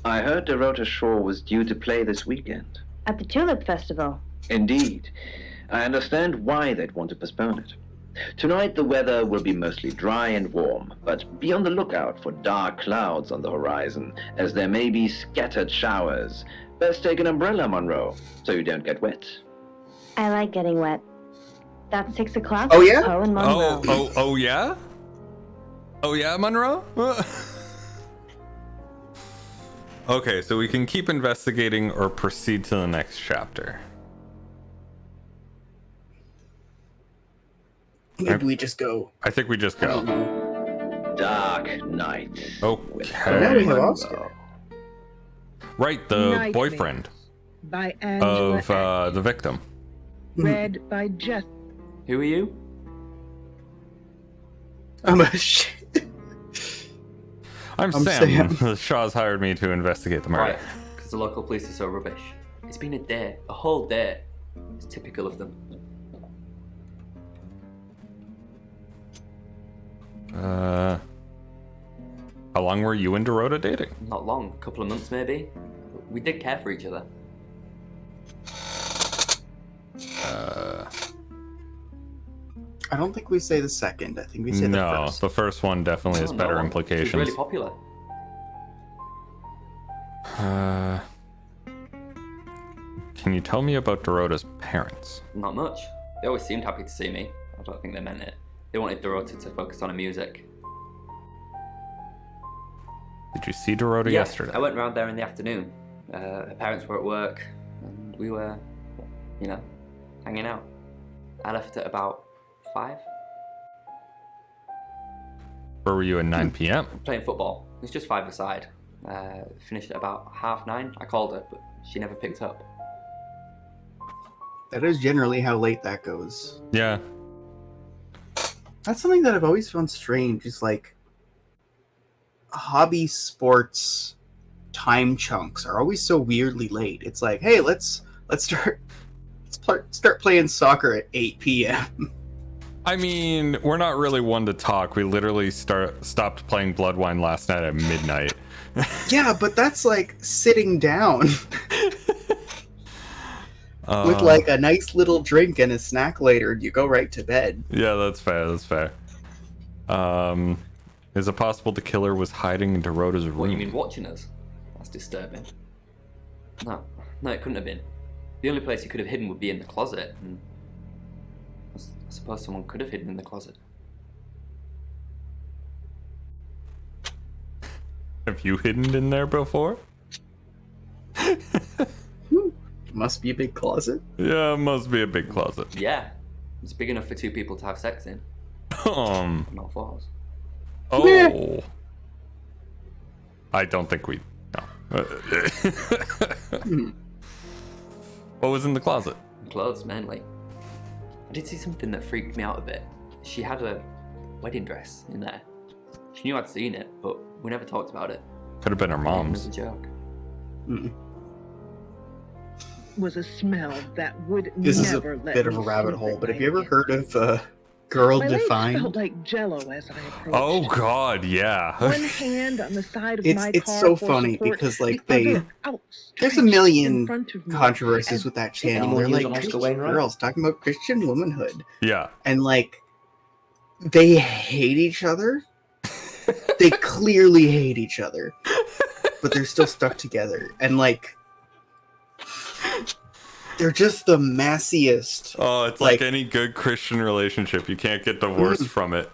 I heard Dorota Shaw was due to play this weekend. At the Tulip Festival? Indeed. I understand why they'd want to postpone it. Tonight the weather will be mostly dry and warm, but be on the lookout for dark clouds on the horizon, as there may be scattered showers. Best take an umbrella, Monroe, so you don't get wet. I like getting wet. That's 6 o'clock. Oh, yeah? Poe and Monroe. Oh yeah? Oh yeah, Monroe? Okay, so we can keep investigating or proceed to the next chapter. Maybe we just go. I think we just go. Dark Night. Okay. Now we have Oscar. Right, the boyfriend by Angela of the victim. Read by Jeff. Who are you? I'm a shit. I'm Sam. The Shaw's hired me to investigate the murder. Right, because the local police are so rubbish. It's been a day, a whole day. It's typical of them. How long were you and Dorota dating? Not long, a couple of months maybe. We did care for each other. I don't think we say the second. I think we say the first. No, the first one definitely has better implications. She's really popular. Can you tell me about Dorota's parents? Not much. They always seemed happy to see me. I don't think they meant it. They wanted Dorota to focus on her music. Did you see Dorota yesterday? I went round there in the afternoon. Her parents were at work, and we were, hanging out. I left at about 5. Where were you at 9 p.m.? Playing football. It was just 5-a-side. Finished at about 9:30. I called her, but she never picked up. That is generally how late that goes. Yeah. That's something that I've always found strange, is like hobby sports time chunks are always so weirdly late. It's like, hey, let's start playing soccer at 8 p.m. I mean, we're not really one to talk. We literally stopped playing Bloodwine last night at midnight. Yeah, but that's like sitting down with like a nice little drink and a snack later, and you go right to bed. Yeah, that's fair. That's fair. Is it possible the killer was hiding in Dorota's room? What, you mean watching us? That's disturbing. No, it couldn't have been. The only place he could have hidden would be in the closet. And I suppose someone could have hidden in the closet. Have you hidden in there before? Must be a big closet. Yeah, it must be a big closet. Yeah, it's big enough for 2 people to have sex in. Not for us. Oh. Yeah. I don't think we... No. What was in the closet? Clothes, mainly. I did see something that freaked me out a bit. She had a wedding dress in there. She knew I'd seen it, but we never talked about it. Could have been her mom's. It was a joke. Was a smell that would this never is a let bit of a rabbit hole, but have you ever heard of Girl My legs Defined? felt like jello as I approached. Oh God, yeah. One hand on the side of my It's car so for funny support, because like the they other there's a outstretched million in front of me. controversies with that channel. They're like Christian girls talking about Christian womanhood. Yeah. And like they hate each other. They clearly hate each other. But they're still stuck together. And like they're just the messiest. Oh, it's like any good Christian relationship. You can't get divorced from it.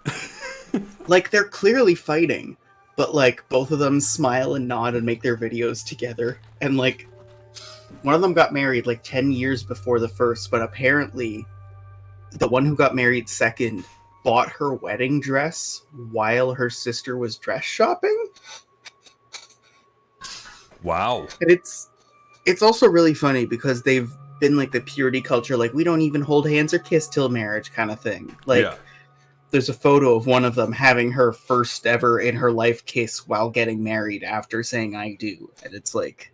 Like, they're clearly fighting, but, like, both of them smile and nod and make their videos together. And, like, one of them got married, like, 10 years before the first, but apparently the one who got married second bought her wedding dress while her sister was dress shopping. Wow. And it's also really funny because they've been like the purity culture, like we don't even hold hands or kiss till marriage kind of thing. Like there's a photo of one of them having her first ever in her life kiss while getting married after saying I do. And it's like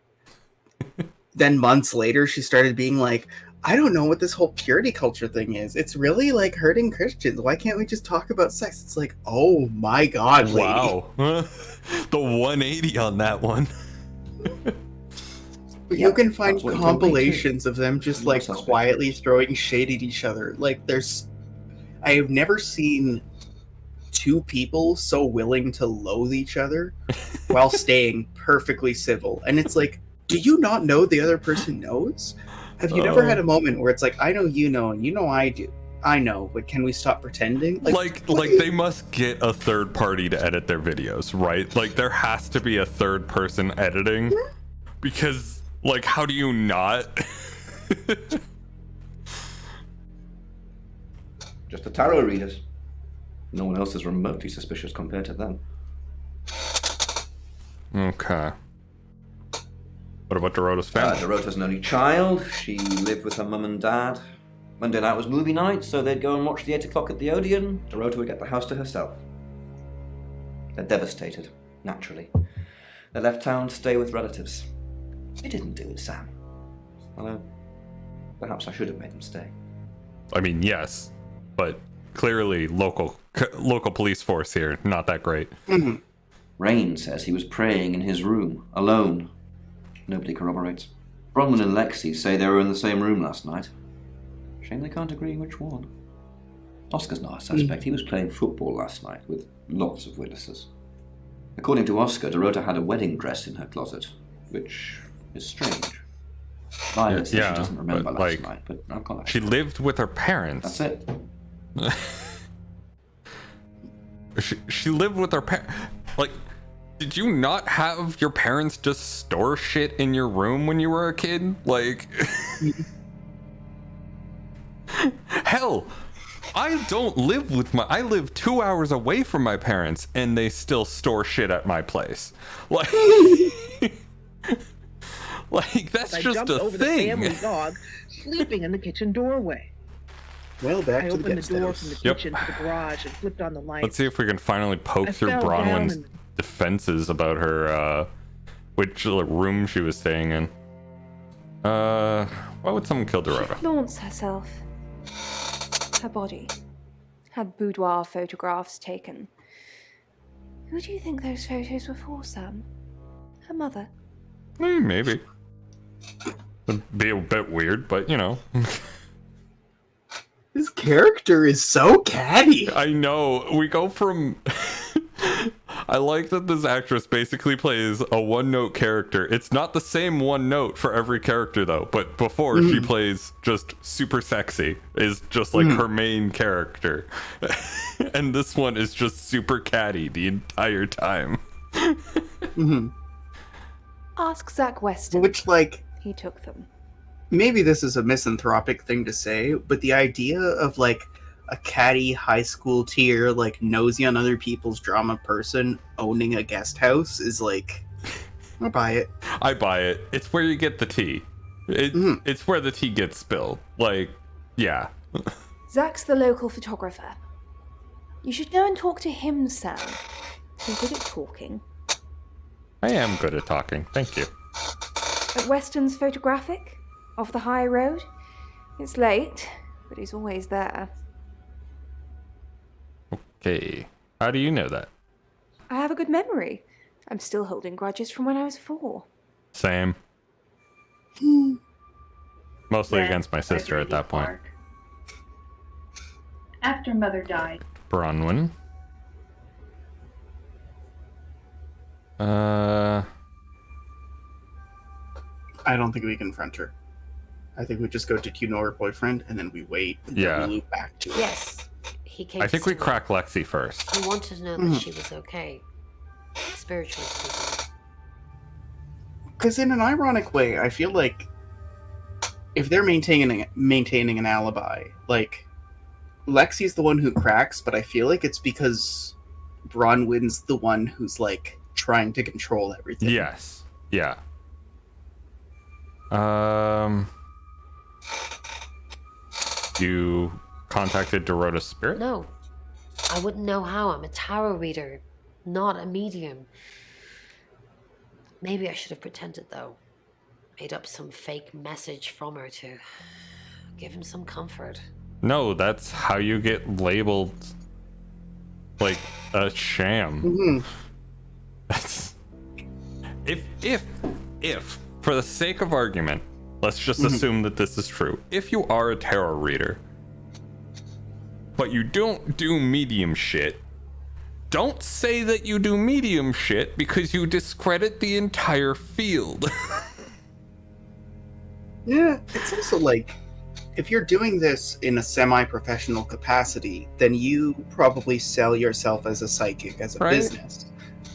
then months later she started being like, I don't know what this whole purity culture thing is. It's really like hurting Christians. Why can't we just talk about sex? It's like, oh my God, lady. Wow. The 180 on that one. But you can find compilations of them just like quietly throwing shade at each other. Like I have never seen two people so willing to loathe each other while staying perfectly civil. And it's like, do you not know the other person knows? Have you never had a moment where it's like, I know you know, and you know I do. I know, but can we stop pretending? Like they must get a third party to edit their videos, right? Like there has to be a third person editing because like how do you not? Just the tarot readers. No one else is remotely suspicious compared to them. Okay. What about Dorota's family? Dorota's an only child. She lived with her mum and dad. Monday night was movie night, so they'd go and watch the 8 o'clock at the Odeon. Dorota would get the house to herself. They're devastated, naturally. They left town to stay with relatives. They didn't do it, Sam. Although, perhaps I should have made them stay. I mean, yes, but clearly local police force here, not that great. Mm-hmm. Rain says he was praying in his room, alone. Nobody corroborates. Bronwyn and Lexi say they were in the same room last night. Shame they can't agree which one. Oscar's not a suspect. He was playing football last night with lots of witnesses. According to Oscar, Dorota had a wedding dress in her closet, which is strange. Violet says she doesn't remember last night, but I've got that. She lived with her parents. That's it. She lived with her parents. Like, did you not have your parents just store shit in your room when you were a kid? Like, hell, I don't live with I live 2 hours away from my parents and they still store shit at my place. Like, like that's just a over thing. The family dog sleeping in the kitchen doorway. Well, back I to opened the door house. from the kitchen to the garage and flipped on the light. Let's see if we can finally poke through fell Bronwyn's down defenses about her, which room she was staying in. Why would someone kill Dorota? She flaunts herself. Her body. Had boudoir photographs taken. Who do you think those photos were for, Sam? Her mother? Maybe. It'd be a bit weird, but you know. His character is so catty. I know. We go from... I like that this actress basically plays a one-note character. It's not the same one note for every character, though. But before, she plays just super sexy. Is just like her main character. And this one is just super catty the entire time. Ask Zach Weston. Which, like... He took them. Maybe this is a misanthropic thing to say, but the idea of, like, a catty high school tier, like, nosy on other people's drama person owning a guest house is, like... I buy it. I buy it. It's where you get the tea. It's where the tea gets spilled. Like, yeah. Zach's the local photographer. You should go and talk to him, Sam. You're good at talking. I am good at talking, thank you. At Weston's Photographic? Off the high road? It's late, but he's always there. Okay. How do you know that? I have a good memory. I'm still holding grudges from when I was 4. Same. Mostly against my sister at that point. After Mother died. Bronwyn. I don't think we confront her. I think we just go to "Do you know her boyfriend?" and then we wait and then we loop back to it. Yes, he came. I think we crack Lexi first. He wanted to know that she was okay, spiritually speaking. Because in an ironic way, I feel like if they're maintaining an alibi, like Lexi's the one who cracks, but I feel like it's because Bronwyn's the one who's like trying to control everything. Yes. Yeah. You contacted Dorota's spirit? No. I wouldn't know how. I'm a tarot reader, not a medium. Maybe I should have pretended, though. Made up some fake message from her to give him some comfort. No, that's how you get labeled like a sham. Mm-hmm. That's if for the sake of argument, let's just assume that this is true. If you are a tarot reader, but you don't do medium shit, don't say that you do medium shit because you discredit the entire field. Yeah, it's also like, if you're doing this in a semi-professional capacity, then you probably sell yourself as a psychic, as a business,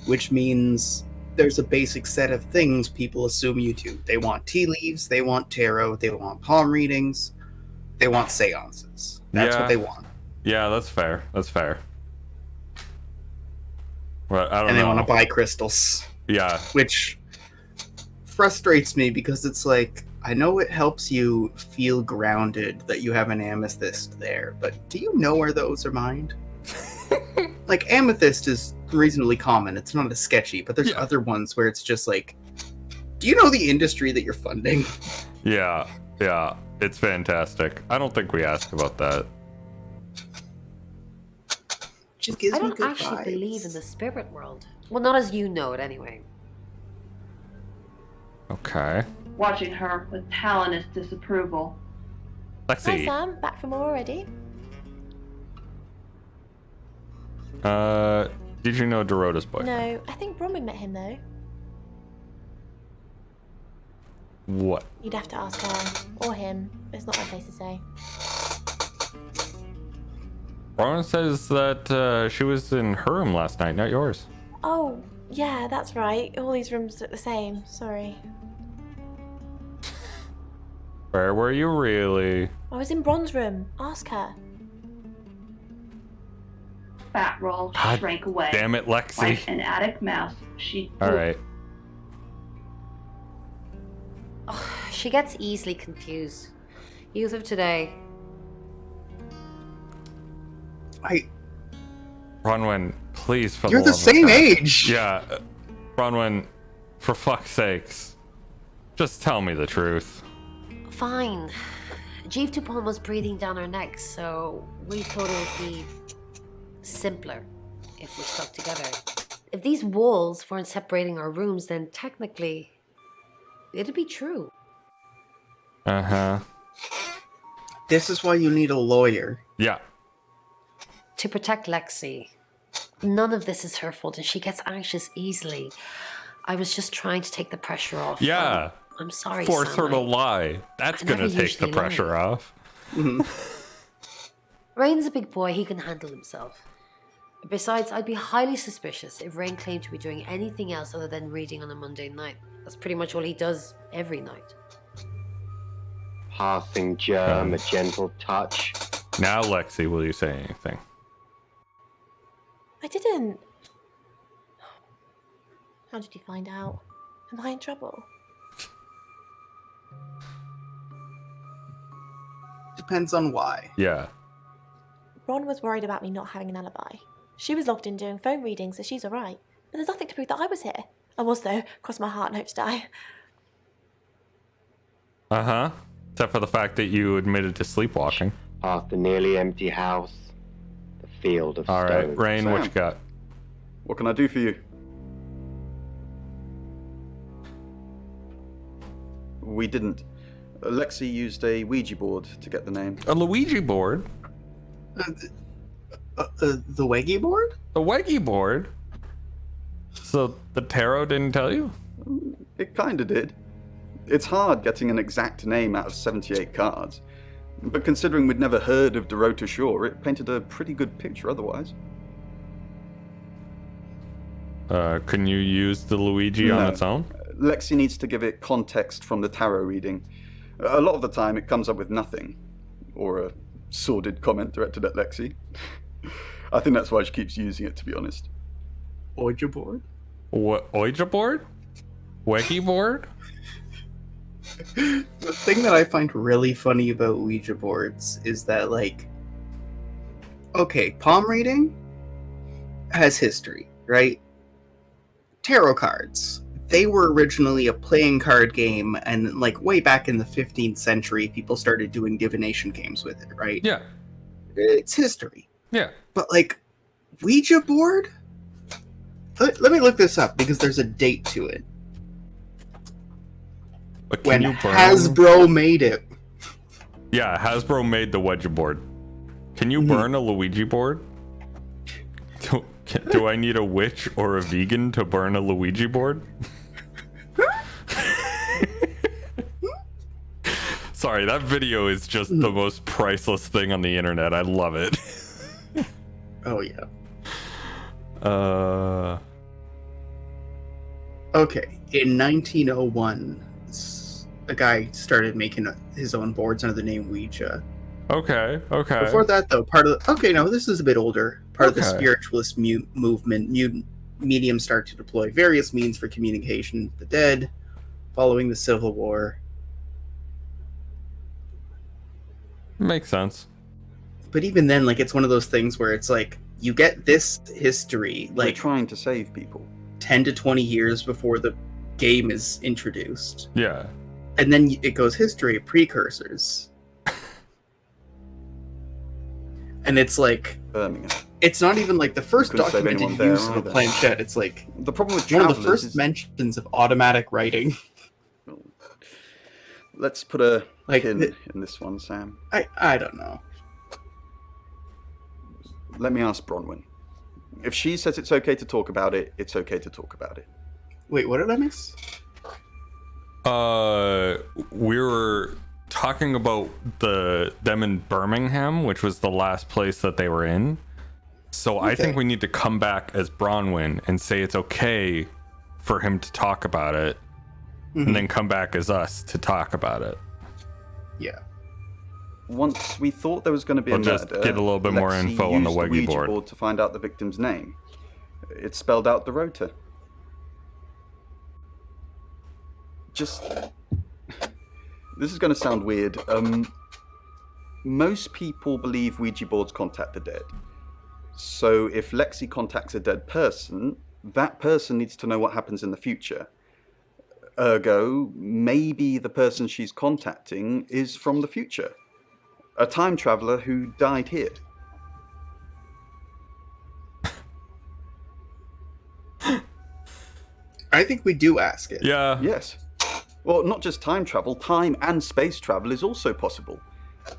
which means there's a basic set of things people assume you do. They want tea leaves, they want tarot, they want palm readings, they want seances. That's what they want. Yeah, that's fair. That's fair. But I don't know. And they want to buy crystals. Yeah. Which frustrates me because it's like, I know it helps you feel grounded that you have an amethyst there, but do you know where those are mined? Like, amethyst is reasonably common. It's not as sketchy, but there's other ones where it's just like, do you know the industry that you're funding? Yeah, it's fantastic. I don't think we asked about that. Just gives I me don't good actually vibes. believe in the spirit world. Well, not as you know it, anyway. Okay. Watching her with Palinist disapproval. Let's Hi see. Sam, back from war already? Did you know Dorota's boyfriend? No, I think Bronwyn met him though. What? You'd have to ask her, or him. It's not my place to say. Bronwyn says that she was in her room last night, not yours. Oh, yeah, that's right. All these rooms look the same. Sorry. Where were you really? I was in Bron's room. Ask her. Fat roll God shrank away. damn it, Lexi. Like an attic mouse, she... Alright. Oh, she gets easily confused. Youth of today. Bronwyn, please, for You're the the love of same God. age. Yeah, Bronwyn, for fuck's sakes, just tell me the truth. Fine. Jeeve Dupont was breathing down her neck, so we thought it would be simpler if we stuck together. If these walls weren't separating our rooms, then technically it'd be true. Uh-huh. This is why you need a lawyer. Yeah. To protect Lexi. None of this is her fault, and she gets anxious easily. I was just trying to take the pressure off. Yeah. I'm sorry, Force Sam. her to lie. That's I gonna never take the usually pressure lie. off. Rain's a big boy, he can handle himself. Besides, I'd be highly suspicious if Rain claimed to be doing anything else other than reading on a Monday night. That's pretty much all he does every night. Passing germ, a gentle touch. Now, Lexi, will you say anything? I didn't. How did you find out? Am I in trouble? Depends on why. Yeah. Ron was worried about me not having an alibi. She was logged in doing phone readings, so she's alright. But there's nothing to prove that I was here. I was, though. Cross my heart and hope to die. Uh-huh. Except for the fact that you admitted to sleepwalking. Past the nearly empty house. The field of All right, stone. Rain, what you got? What can I do for you? We didn't. Lexi used a Ouija board to get the name. A Luigi board? The Weggy board? The Weggy board? So the tarot didn't tell you? It kinda did. It's hard getting an exact name out of 78 cards. But considering we'd never heard of Dorota Shaw, it painted a pretty good picture otherwise. Can you use the Luigi on its own? Lexi needs to give it context from the tarot reading. A lot of the time it comes up with nothing. Or a sordid comment directed at Lexi. I think that's why she keeps using it, to be honest. Ouija board? What? Ouija board? Weggy board? The thing that I find really funny about Ouija boards is that, like, okay, palm reading has history, right? Tarot cards. They were originally a playing card game, and, like, way back in the 15th century, people started doing divination games with it, right? Yeah. It's history. Yeah. But, like, Ouija board? Let me look this up, because there's a date to it. When Hasbro made it. Yeah, Hasbro made the Ouija board. Can you burn a Luigi board? Do I need a witch or a vegan to burn a Luigi board? Sorry, that video is just the most priceless thing on the internet. I love it. Oh, yeah. Okay, in 1901, a guy started making his own boards under the name Ouija. Okay. Before that, though, this is a bit older. Part of the spiritualist movement, mediums start to deploy various means for communication with the dead following the Civil War. Makes sense. But even then, like, it's one of those things where it's like, you get this history, like, they're trying to save people 10 to 20 years before the game is introduced. Yeah. And then it goes history, precursors. And it's like, Birmingham. It's not even like the first documented use of a planchette. It's like the problem with one of the first mentions of automatic writing. Let's put a pin in this one, Sam. I don't know. Let me ask Bronwyn. If she says it's okay to talk about it, it's okay to talk about it. Wait, what did I miss? We were talking about them in Birmingham, which was the last place that they were in. So I think we need to come back as Bronwyn and say it's okay for him to talk about it, and then come back as us to talk about it. Yeah. Once we thought there was going to be a murder, just get a little bit more info on the Ouija board to find out the victim's name. It spelled out Dorota. Just, this is going to sound weird. Most people believe Ouija boards contact the dead. So if Lexi contacts a dead person, that person needs to know what happens in the future. Ergo, maybe the person she's contacting is from the future. A time traveler who died here. I think we do ask it. Yeah. Yes. Well, not just time travel, time and space travel is also possible.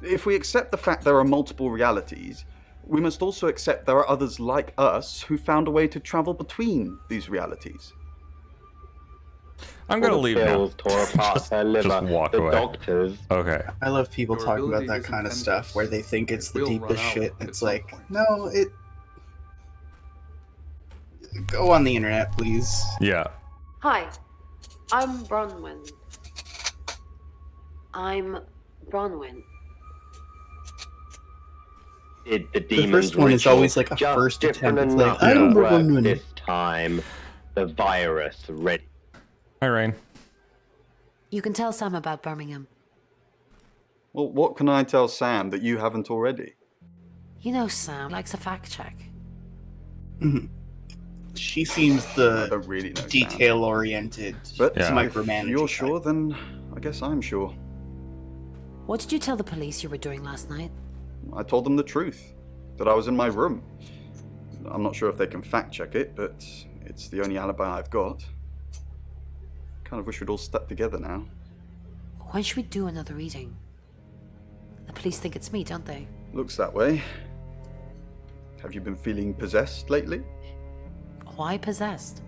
If we accept the fact there are multiple realities, we must also accept there are others like us who found a way to travel between these realities. I'm gonna leave now. Tore apart her liver. Just walk away. Doctors. Okay. I love people talking about that kind of stuff where they think it's the deepest shit. It's like, no, it... Go on the internet, please. Yeah. Hi, I'm Bronwyn. Did the The first one is always like a first attempt. It's like, I'm Bronwyn. This time, the virus ready. Hi, Rain. You can tell Sam about Birmingham. Well, what can I tell Sam that you haven't already? You know Sam likes a fact check. Mm-hmm. She seems the I don't really know detail-oriented, but micromanaging. If you're sure, then I guess I'm sure. What did you tell the police you were doing last night? I told them the truth, that I was in my room. I'm not sure if they can fact check it, but it's the only alibi I've got. Kind of wish we'd all stuck together now. When should we do another reading? The police think it's me, don't they? Looks that way. Have you been feeling possessed lately? Why possessed?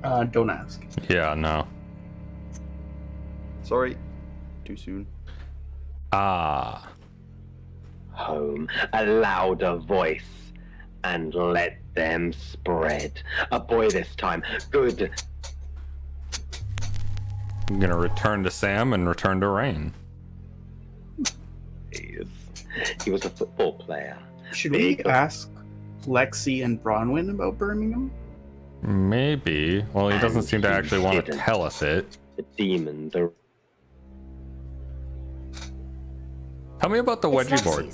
Don't ask. Yeah, no. Sorry. Too soon. Home. A louder voice. And let them spread. A boy this time. Good. I'm gonna return to Sam and return to Rain. He was a football player. Should we ask Lexi and Bronwyn about Birmingham? Maybe. Well, he doesn't seem to actually want to tell us it. The demons are... Tell me about the wedgie board.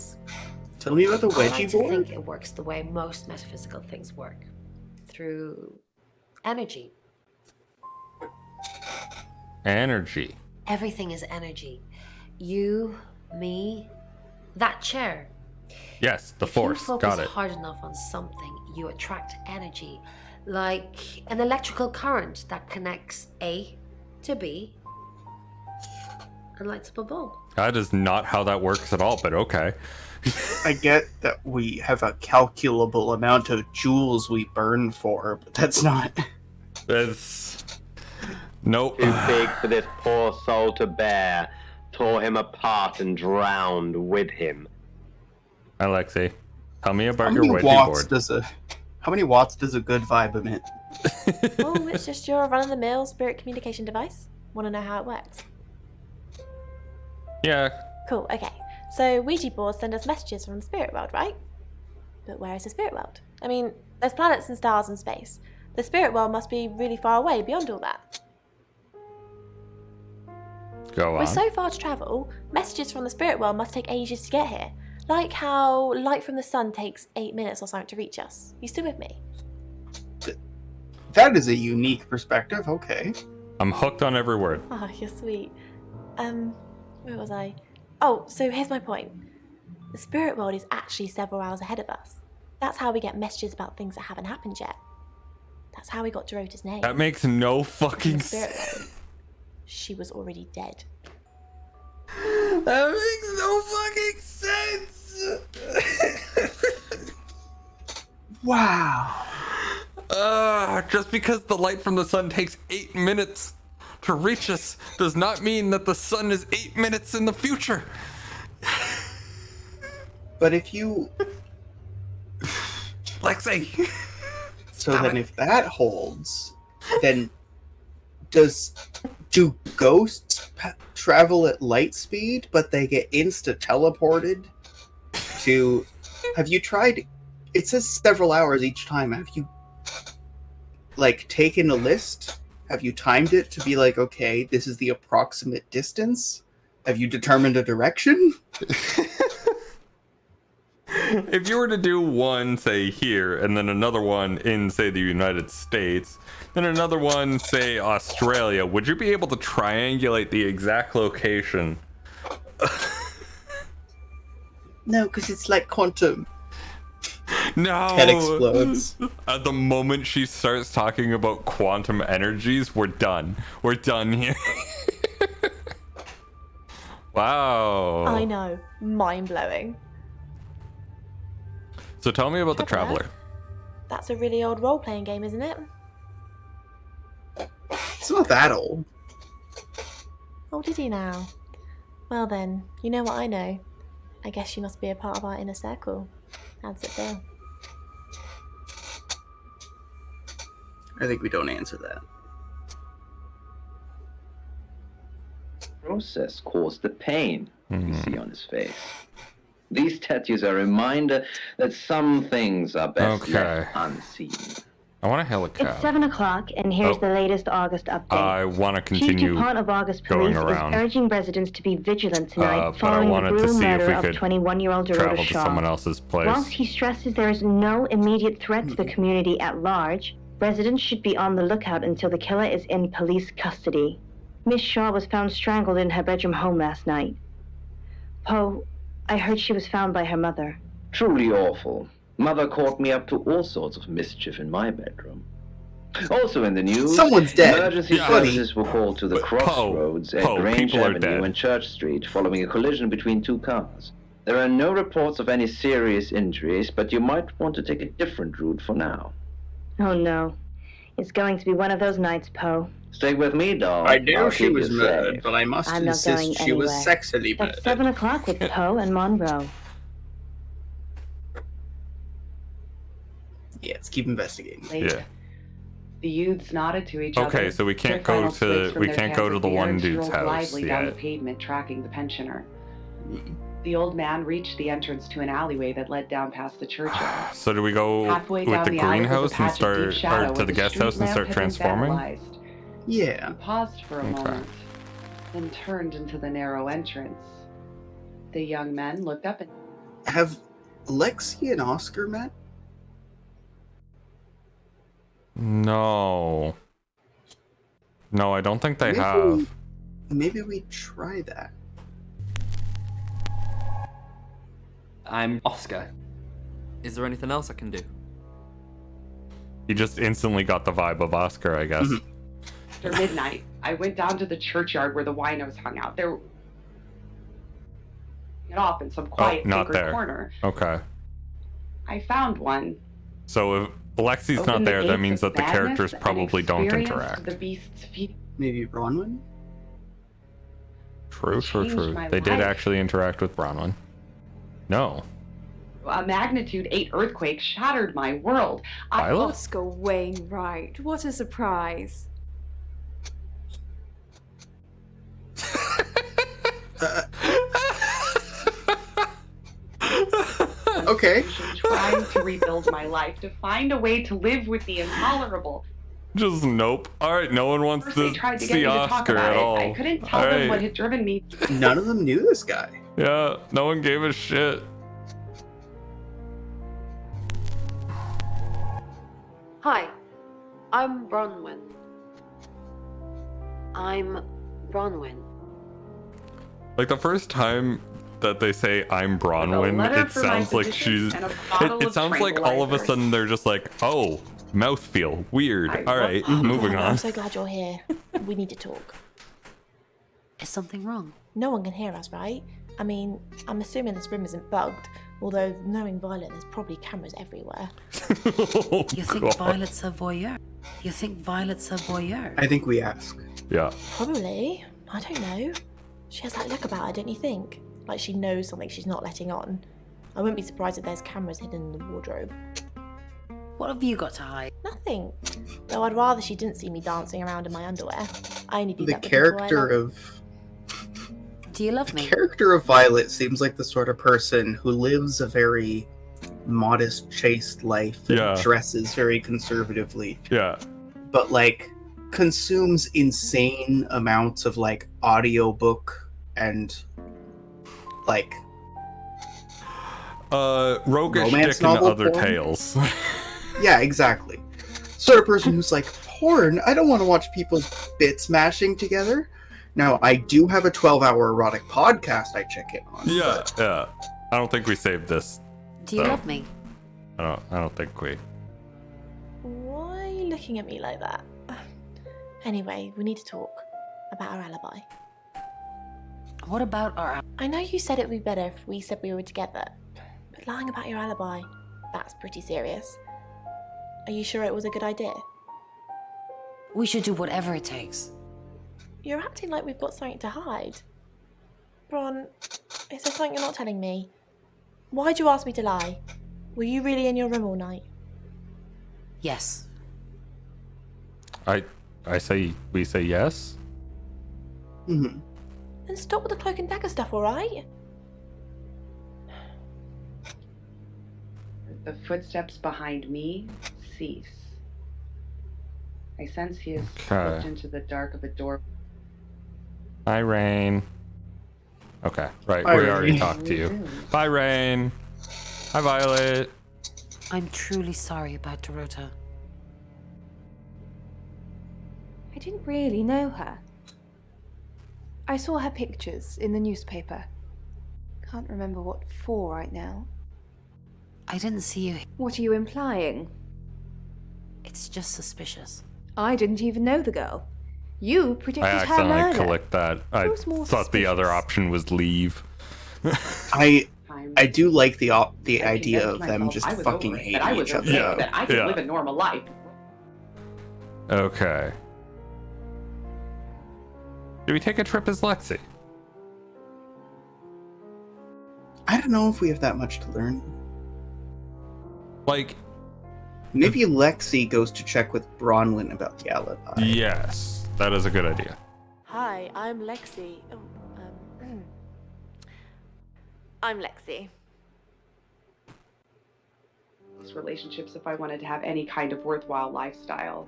Tell me about the wedgie I like to board. think it works the way most metaphysical things work. Through energy. Energy. Everything is energy. You, me, that chair. Yes, the If force. you focus Got it. hard enough on something, you attract energy. Like an electrical current that connects A to B and lights up a bulb. That is not how that works at all, but okay. I get that we have a calculable amount of joules we burn for, but that's not... It's... Nope. Too big for this poor soul to bear. Tore him apart and drowned with him. Alexei, tell me about How your many wedgie watts board. How many watts does a good vibe emit? Oh, it's just your run-of-the-mill spirit communication device. Want to know how it works? Yeah. Cool, okay. So Ouija boards send us messages from the spirit world, right? But where is the spirit world? I mean, there's planets and stars in space. The spirit world must be really far away beyond all that. Go on. We're so far to travel, messages from the spirit world must take ages to get here. Like how light from the sun takes 8 minutes or something to reach us. You still with me? That is a unique perspective, okay. I'm hooked on every word. Oh, you're sweet. Where was I? Oh, so here's my point. The spirit world is actually several hours ahead of us. That's how we get messages about things that haven't happened yet. That's how we got Dorota's name. That makes no fucking In the spirit sense. world, she was already dead. That makes no fucking sense. Wow. Just because the light from the sun takes 8 minutes to reach us does not mean that the sun is 8 minutes in the future. But if you... Lexi! So then if that holds, then do ghosts travel at light speed, but they get insta-teleported to... Have you tried... It says several hours each time. Have you, like, taken a list? Have you timed it to be like, okay, this is the approximate distance? Have you determined a direction? If you were to do one, say, here, and then another one in, say, the United States, then another one, say, Australia, would you be able to triangulate the exact location? No, because it's like quantum. No! Head explodes. At the moment she starts talking about quantum energies, we're done. We're done here. Wow. I know. Mind-blowing. So tell me about the Traveler. That's a really old role-playing game, isn't it? It's not that old. Oh, did he now? Well then, you know what I know. I guess you must be a part of our inner circle. Adds it down. I think we don't answer that. Process caused the pain you see on his face. These tattoos are a reminder that some things are best left unseen. I want to hail a cab. It's 7 o'clock, and here's the latest August update. I want to Chief continue DuPont of August going Police around. is urging residents to be vigilant tonight But I following the wanted to brutal see if murder we of could 21-year-old Dorota travel to Shaw. someone else's place. Whilst he stresses there is no immediate threat to the community at large, residents should be on the lookout until the killer is in police custody. Miss Shaw was found strangled in her bedroom home last night. Poe, I heard she was found by her mother. Truly awful. Mother caught me up to all sorts of mischief in my bedroom. Also in the news, someone's dead. Emergency services were called to the crossroads at Grange Avenue and Church Street following a collision between two cars. There are no reports of any serious injuries, but you might want to take a different route for now. Oh no. It's going to be one of those nights, Poe. Stay with me, doll. I know I'll she keep was you murdered, safe. but I must I'm not going insist she was anywhere. sexily murdered. It's 7 o'clock with Poe and Monroe. Yeah, let's keep investigating. Yeah. The youths nodded to each other. Okay, so we can't Their go final sprigs to from we their can't cans go to of the beer one and dude's strolled house blithely down the yet. pavement, tracking the pensioner. The old man reached the entrance to an alleyway that led down past the churchyard. So do we go Halfway with down the the alley was a greenhouse and patch of start, deep shadow or to where the the guest street house and lamp start had been transforming? vandalized. Yeah. He paused for a moment, then turned into the narrow entrance. The young men looked up and... Have Lexi and Oscar met? No. No, I don't think they have. Maybe we try that. I'm Oscar. Is there anything else I can do? You just instantly got the vibe of Oscar, I guess. After midnight, I went down to the churchyard where the winos hung out. There... Get off in some quiet, not sacred there. corner. Okay. I found one. So if Lexi's Open not the there, that gates means of that the madness characters and probably don't experienced interact. The beast's feet. Maybe Bronwyn? True. changed my They did life. actually interact with Bronwyn. No. A magnitude 8 earthquake shattered my world. Oscar Wainwright, what a surprise. Okay. Trying to rebuild my life, to find a way to live with the intolerable. Just nope. Alright, no one wants They to tried to get see me to talk Oscar about at it. all. I couldn't tell them what Alright. had driven me. None of them knew this guy. Yeah, no one gave a shit. Hi, I'm Bronwyn. Like the first time that they say I'm Bronwyn, letter it for my sounds like physician she's. and a bottle It of sounds like all of a tranquilizer. sudden they're just like, oh, mouthfeel, weird. All right, moving I'm on. so glad you're here. We need to talk. Is something wrong? No one can hear us, right? I mean, I'm assuming this room isn't bugged, although knowing Violet, there's probably cameras everywhere. You think Violet's a voyeur? You think Violet's a voyeur? I think we ask. Yeah. Probably. I don't know. She has that look about her, don't you think? Like she knows something she's not letting on. I wouldn't be surprised if there's cameras hidden in the wardrobe. What have you got to hide? Nothing. Though I'd rather she didn't see me dancing around in my underwear. I only do The that with people I character love. of Do you love me? character of Violet seems like the sort of person who lives a very modest, chaste life and Yeah. dresses very conservatively, Yeah. but like consumes insane amounts of like audiobook and like roguish romance dick and novel other porn. tales. Yeah, exactly. Sort of person who's like, porn? I don't want to watch people's bits mashing together. Now, I do have a 12-hour erotic podcast I check in on. Yeah, yeah. I don't think we saved this. Do you though. love me? I don't think we. Why are you looking at me like that? Anyway, we need to talk about our alibi. What about our... I know you said it would be better if we said we were together, but lying about your alibi, that's pretty serious. Are you sure it was a good idea? We should do whatever it takes. You're acting like we've got something to hide. Bron, is there something you're not telling me? Why'd you ask me to lie? Were you really in your room all night? Yes. We say yes. Mm-hmm. Then stop with the cloak and dagger stuff, alright? The footsteps behind me cease. I sense he has slipped into the dark of a door. Hi, Rain. Okay, right. Bye, We already Rain. talked to you. Bye, Rain. Hi, Violet. I'm truly sorry about Dorota. I didn't really know her. I saw her pictures in the newspaper. Can't remember what for right now. I didn't see you. What are you implying? It's just suspicious. I didn't even know the girl. You predicted I her accidentally murder. clicked that. I thought the other option was leave. I do like the idea of them just fucking hating each other. Yeah, that I could yeah. live a normal life. Okay. Do we take a trip as Lexi? I don't know if we have that much to learn. Like, maybe Lexi goes to check with Bronwyn about the alibi. Yes, that is a good idea. Hi, I'm Lexi. I'm Lexi. Relationships, if I wanted to have any kind of worthwhile lifestyle.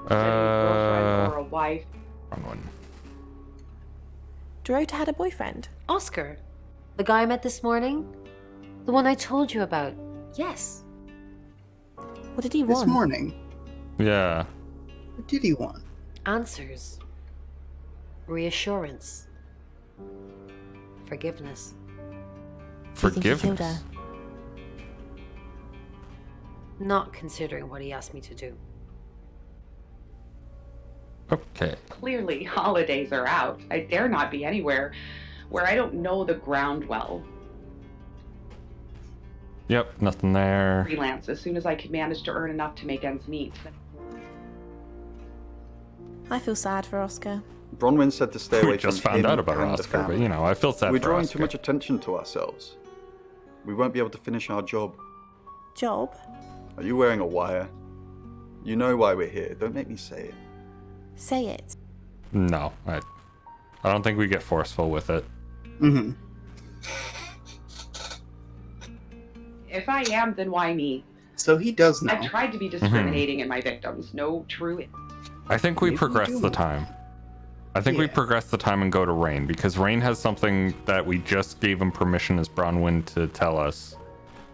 A girlfriend or a wife. Wrong one. Dorota had a boyfriend. Oscar. The guy I met this morning? The one I told you about. Yes. What did he want? This morning? Yeah. What did he want? Answers. Reassurance. Forgiveness. Forgiveness? Not considering what he asked me to do. Okay. Clearly, holidays are out. I dare not be anywhere where I don't know the ground well. Yep, nothing there. Freelance as soon as I can manage to earn enough to make ends meet. I feel sad for Oscar. Bronwyn said to stay away We just from found him out about and the Oscar, but family. you know, I feel sad We're for drawing Oscar. too much attention to ourselves. We won't be able to finish our job. Job? Are you wearing a wire? You know why we're here. Don't make me say it. Say it. No, I don't think we get forceful with it. Mm-hmm. If I am, then why me? So he does know. I've tried to be discriminating in my victims. No true. I think we progress the time. I think we progress the time and go to Rain, because Rain has something that we just gave him permission as Bronwyn to tell us.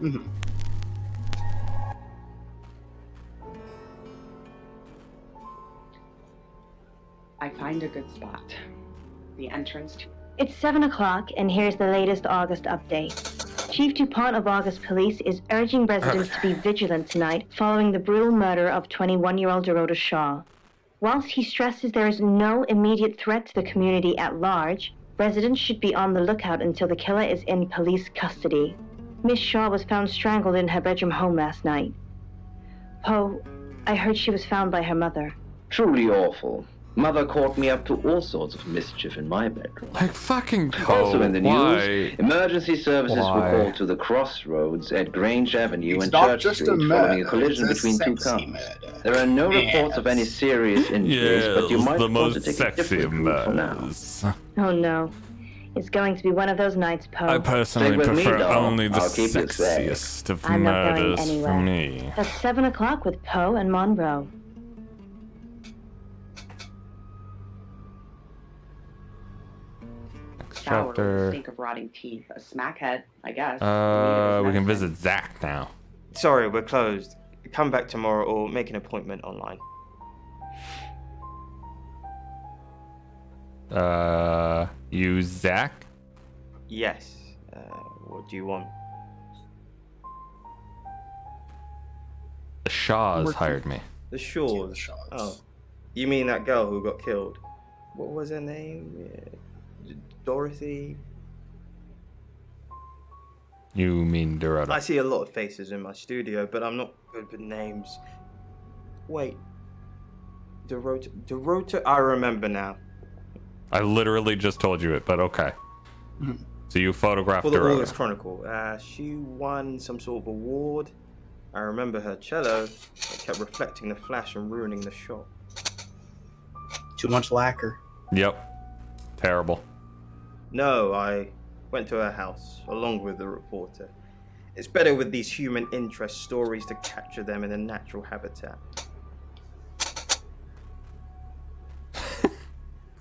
Mm-hmm. I find a good spot. The entrance to... It's 7 o'clock, and here's the latest August update. Chief DuPont of August Police is urging residents to be vigilant tonight following the brutal murder of 21-year-old Dorota Shaw. Whilst he stresses there is no immediate threat to the community at large, residents should be on the lookout until the killer is in police custody. Miss Shaw was found strangled in her bedroom home last night. Poe, I heard she was found by her mother. Truly awful. Mother caught me up to all sorts of mischief in my bedroom. Like fucking Poe. Also in the Why? news, emergency services Why? were called to the crossroads at Grange Avenue It's and not Church just a Street following a murder, collision it's a between two sexy cars. murder. There are no reports of any serious injuries, but you Yes, might the want to most take a sexy different route for now. murders. Oh no. It's going to be one of those nights, Poe. I personally Stay with me, prefer doll. only the I'll keep you safe. sexiest of I'm not going murders for anywhere. me. That's 7 o'clock with Poe and Monroe. Sour with Chapter. a stink of rotting teeth. A smackhead, I guess. We can visit Zach now. Sorry, we're closed. Come back tomorrow or make an appointment online. You Zach? Yes. What do you want? The Shaws hired me. The Shaws. Oh, you mean that girl who got killed? What was her name? Dorothy. You mean Dorota? I see a lot of faces in my studio, but I'm not good with names. Wait. Dorota. I remember now. I literally just told you it, but okay. So you photographed For the Dorota. August Chronicle. She won some sort of award. I remember her cello. It kept reflecting the flash and ruining the shot. Too much lacquer. Yep. Terrible. No, I went to her house along with the reporter. It's better with these human interest stories to capture them in a natural habitat.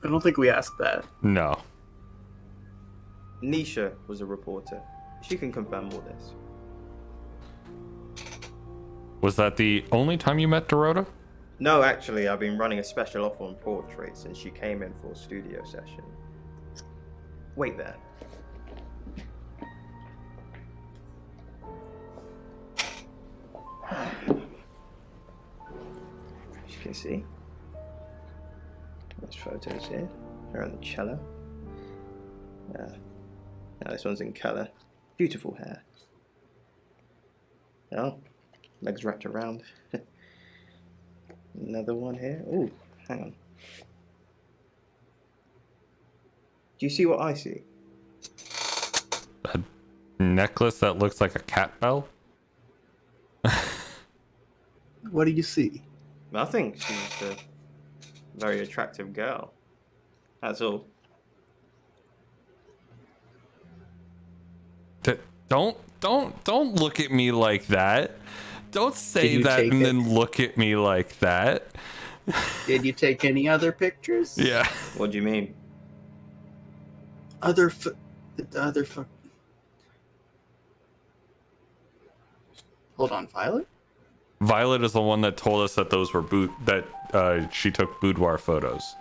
I don't think we asked that. No. Nisha was a reporter. She can confirm all this. Was that the only time you met Dorota? No, actually, I've been running a special offer on portraits since she came in for a studio session. Wait there. As you can see, there's photos here. Her on the cello. Now this one's in colour. Beautiful hair. Oh, legs wrapped around. Another one here. Ooh, hang on. Do you see what I see? A necklace that looks like a cat bell? What do you see? Nothing. She's a very attractive girl. That's all. Don't look at me like that. Don't say that and then look at me like that. Did you take any other pictures? Yeah. What do you mean? Other Hold on, Violet? Violet is the one that told us that those were she took boudoir photos.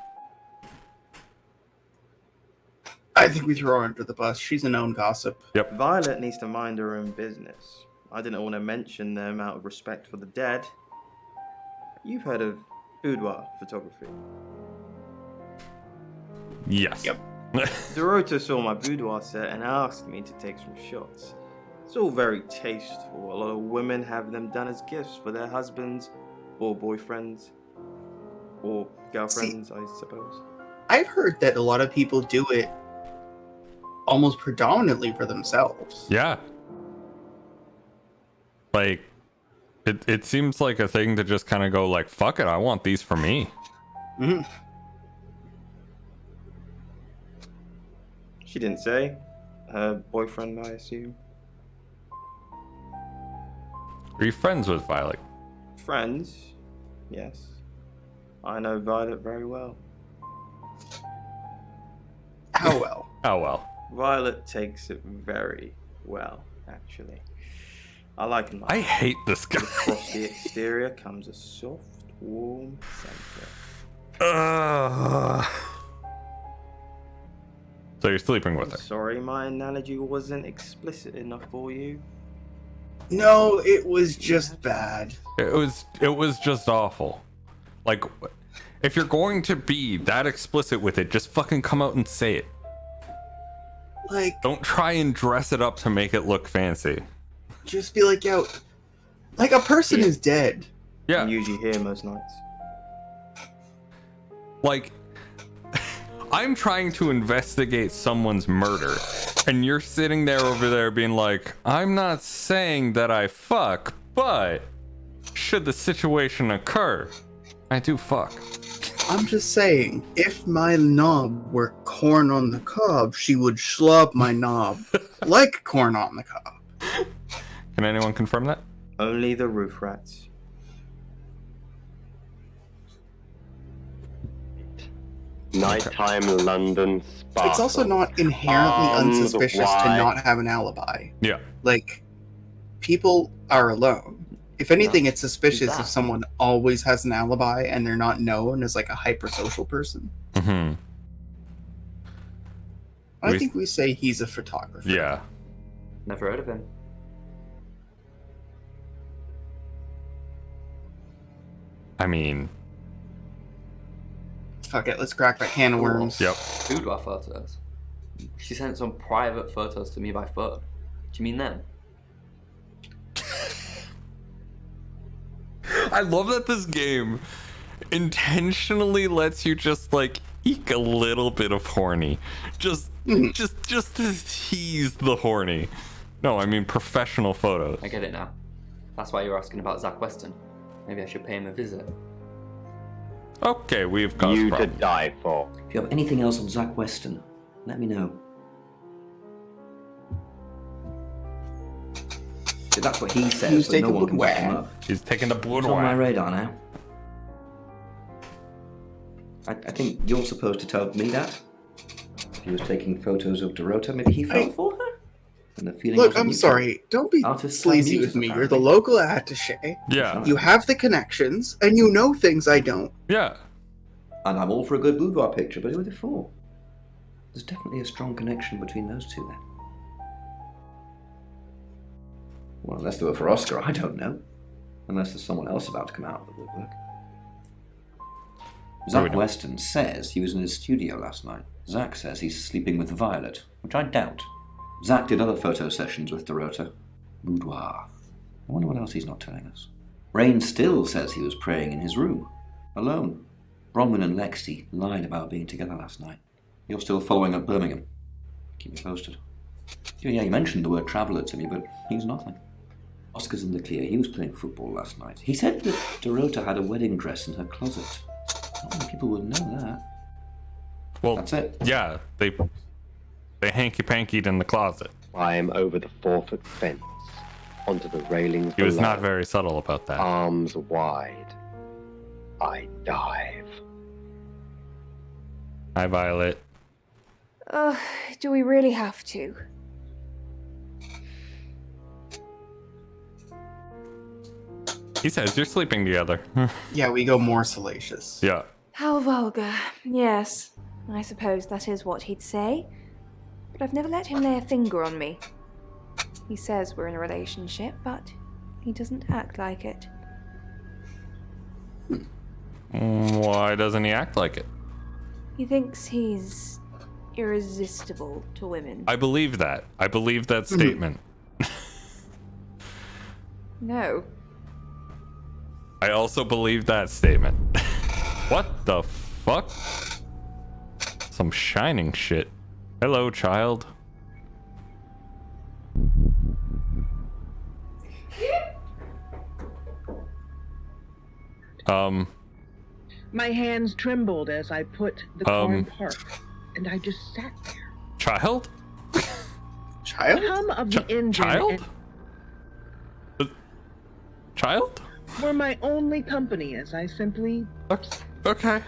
I think we throw her under the bus. She's a known gossip. Yep. Violet needs to mind her own business. I didn't want to mention them out of respect for the dead. You've heard of boudoir photography? Yes. Yep. Dorota saw my boudoir set and asked me to take some shots. It's all very tasteful. A lot of women have them done as gifts for their husbands or boyfriends or girlfriends, I suppose. I've heard that a lot of people do it almost predominantly for themselves. Yeah. Like, it seems like a thing to just kind of go like, fuck it, I want these for me. Mm-hmm. She didn't say. Her boyfriend, I assume. Are you friends with Violet? Friends? Yes. I know Violet very well. How well? How well? Violet takes it very well, actually. I like him. I hate this guy. Across the exterior comes a soft, warm center. So you're sleeping with her? Sorry, my analogy wasn't explicit enough for you. No, it was just bad. It was just awful. Like, if you're going to be that explicit with it, just fucking come out and say it. Like, don't try and dress it up to make it look fancy. Just be like, yo, like a person is dead. Yeah. I'm usually here most nights. Like, I'm trying to investigate someone's murder, and you're sitting there over there being like, I'm not saying that I fuck, but should the situation occur, I do fuck. I'm just saying, if my knob were corn on the cob, she would schlub my knob like corn on the cob. Can anyone confirm that? Only the roof rats. Nighttime London sparkle. It's also not inherently unsuspicious to not have an alibi. Yeah. Like, people are alone. If anything, it's suspicious if someone always has an alibi and they're not known as like a hypersocial person. Mm-hmm. I think we say he's a photographer. Yeah. Never heard of him. I mean, fuck it, let's crack that can of worms. Yep. Boudoir photos. She sent some private photos to me by phone. Do you mean them? I love that this game intentionally lets you just like eke a little bit of horny. Just to tease the horny. No, I mean professional photos. I get it now. That's why you're asking about Zach Weston. Maybe I should pay him a visit. Okay, we've caused you problems. to die for. If you have anything else on Zach Weston, let me know. So that's what he says, but no one can back him up. He's taking the It's boudoir. on my radar now. I think you're supposed to tell me that. If he was taking photos of Dorota, maybe he fell for her? And the feeling Look, I'm sorry. Don't be sleazy with me. You're the local attaché. Yeah. You have the connections, and you know things I don't. Yeah. And I'm all for a good boudoir picture, but who are they for? There's definitely a strong connection between those two then. Well, unless they were for Oscar, I don't know. Unless there's someone else about to come out of the woodwork. Zach Weston says he was in his studio last night. Zach says he's sleeping with Violet, which I doubt. Zach did other photo sessions with Dorota. Boudoir. I wonder what else he's not telling us. Rain still says he was praying in his room, alone. Bronwyn and Lexi lied about being together last night. You're still following up Birmingham. Keep me posted. Yeah, you mentioned the word traveller to me, but he's nothing. Oscar's in the clear. He was playing football last night. He said that Dorota had a wedding dress in her closet. Not many people would know that. Well, that's it. Yeah, they hanky-pankied in the closet. Climb over the 4-foot fence onto the railings. He was not very subtle about that. Arms wide. I dive. Hi, Violet. Do we really have to? He says you're sleeping together. Yeah, we go more salacious. Yeah. How vulgar. Yes, I suppose that is what he'd say. But I've never let him lay a finger on me. He says we're in a relationship, but he doesn't act like it. Why doesn't he act like it? He thinks he's irresistible to women. I believe that. I believe that statement. No. I also believe that statement. What the fuck? Some shining shit. Hello, child. My hands trembled as I put the car in park, and I just sat there. Child? Child? The hum of the engine Child? Child? were my only company as I simply... Okay.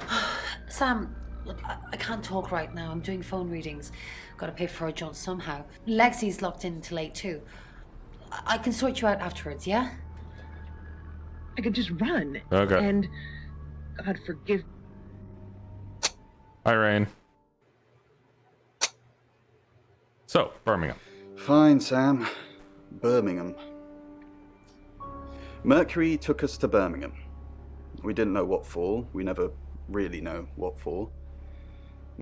Sam, look, I can't talk right now. I'm doing phone readings. Gotta pay for a job somehow. Lexi's locked in till 8 too. I can sort you out afterwards, yeah? I could just run. Okay. And God forgive. Hi, Rain. So, Birmingham. Fine, Sam. Birmingham. Mercury took us to Birmingham. We didn't know what for. We never really know what for.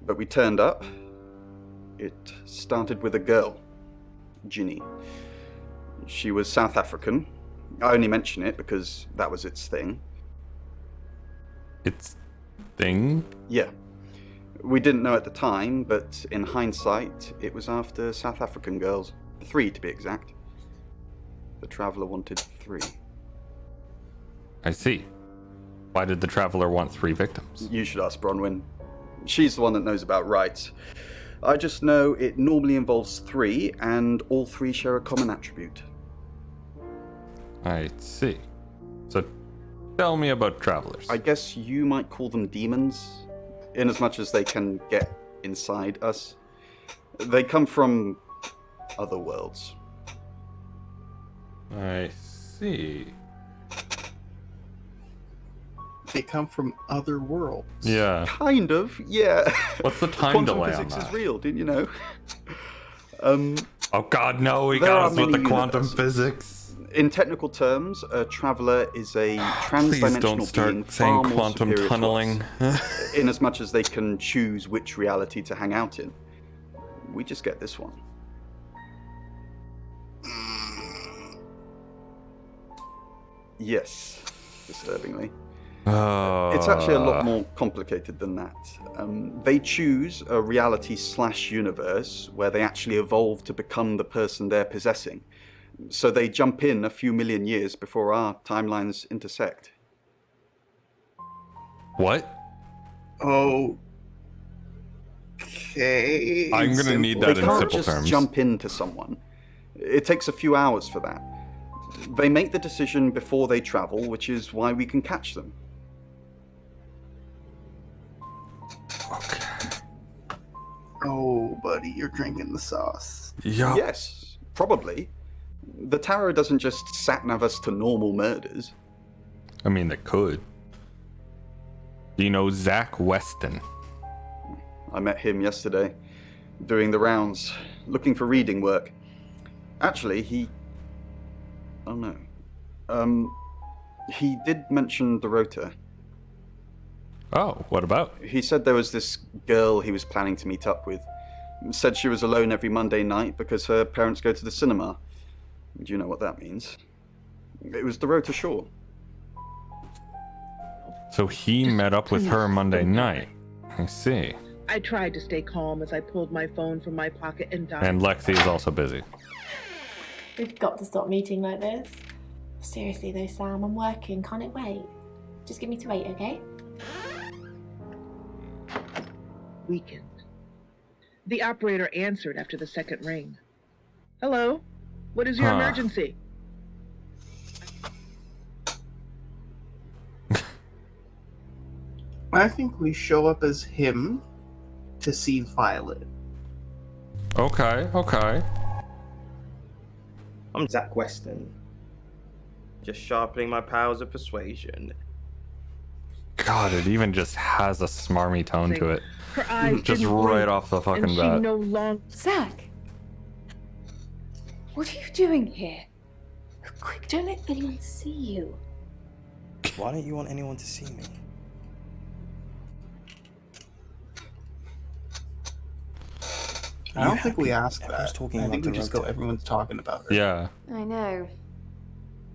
But we turned up. It started with a girl, Ginny. She was South African. I only mention it because that was its thing. Its thing? Yeah. We didn't know at the time, but in hindsight, it was after South African girls. 3 to be exact. The Traveller wanted 3. I see. Why did the Traveller want 3 victims? You should ask Bronwyn. She's the one that knows about rights. I just know it normally involves 3, and all 3 share a common attribute. I see. So, tell me about Travelers. I guess you might call them demons, in as much as they can get inside us. They come from other worlds. I see. They come from other worlds. Yeah. Kind of, yeah. What's the time delay on Quantum physics that? is real, didn't you know? Oh god, no, he There got are us with the many quantum universes. physics. In technical terms, a traveller is a Please transdimensional don't start being saying far more quantum superior to tunneling. us, in as much as they can choose which reality to hang out in. We just get this one. Yes, disturbingly. It's actually a lot more complicated than that. They choose a reality/universe where they actually evolve to become the person they're possessing. So they jump in a few million years before our timelines intersect. What? Okay. I'm gonna need that in They can't simple just terms. jump into someone. It takes a few hours for that. They make the decision before they travel, which is why we can catch them. Oh, buddy, you're drinking the sauce. Yup. Yes, probably. The tarot doesn't just sat-nav us to normal murders. I mean, they could. Do you know Zach Weston? I met him yesterday, doing the rounds, looking for reading work. Actually, oh no. He did mention Dorota. Oh, what about? He said there was this girl he was planning to meet up with. Said she was alone every Monday night because her parents go to the cinema. Do you know what that means? It was Dorota Shaw. So he met up with her Monday night. I see. I tried to stay calm as I pulled my phone from my pocket and dialed. And Lexi is also busy. We've got to stop meeting like this. Seriously though, Sam, I'm working. Can't it wait? Just give me to 8, okay? Weakened. The operator answered after the second ring. Hello? What is your emergency? I think we show up as him to see Violet. Okay. I'm Zach Weston. Just sharpening my powers of persuasion. God, it even just has a smarmy tone to it. Her eyes just didn't right blink, off the fucking and she bat. no longer... Zach! What are you doing here? Quick, don't let anyone see you. Why don't you want anyone to see me? I don't think we asked that. Talking I think we about just go, everyone's talking about her. Yeah. I know.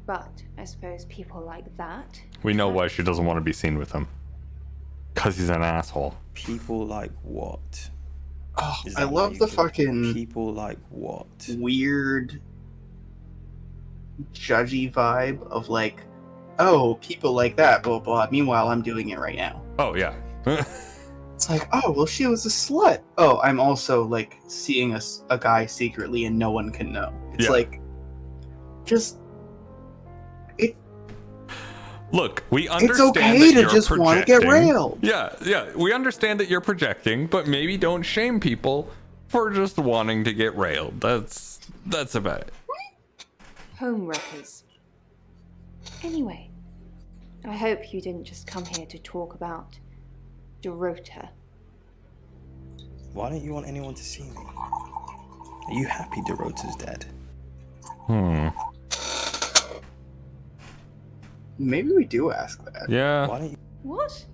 But I suppose people like that. We know why she doesn't want to be seen with him. Because he's an asshole. People like what? Oh, I love the fucking people like what? Weird judgy vibe of like, oh, people like that, blah blah. Meanwhile, I'm doing it right now. Oh yeah. It's like, oh well, she was a slut. Oh, I'm also like seeing a guy secretly and no one can know. It's like, just it. Look, we understand it's okay that to you're just want to get projecting. railed. Yeah, we understand that you're projecting, but maybe don't shame people for just wanting to get railed. That's about it. Homewreckers. Anyway, I hope you didn't just come here to talk about Dorota. Why don't you want anyone to see me? Are you happy Dorota's dead? Maybe we do ask that. Yeah. Why don't you... What?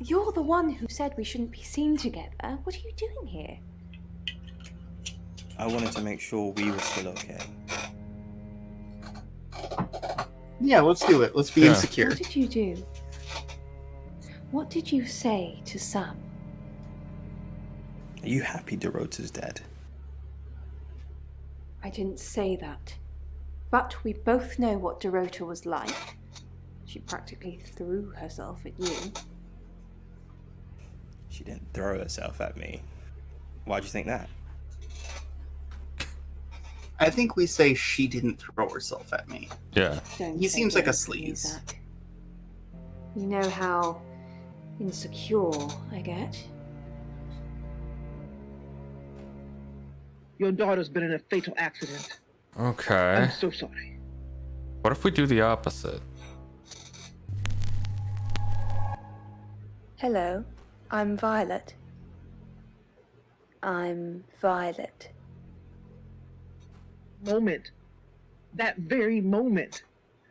You're the one who said we shouldn't be seen together. What are you doing here? I wanted to make sure we were still okay. Yeah, let's do it. Let's be insecure. What did you do? What did you say to Sam? Are you happy Dorota's dead? I didn't say that. But we both know what Dorota was like. She practically threw herself at you. She didn't throw herself at me. Why'd you think that? I think we say she didn't throw herself at me. Yeah. He seems like a sleaze. You know how insecure I get? Your daughter's been in a fatal accident. Okay. I'm so sorry. What if we do the opposite? Hello, I'm Violet. I'm Violet. Moment. That very moment.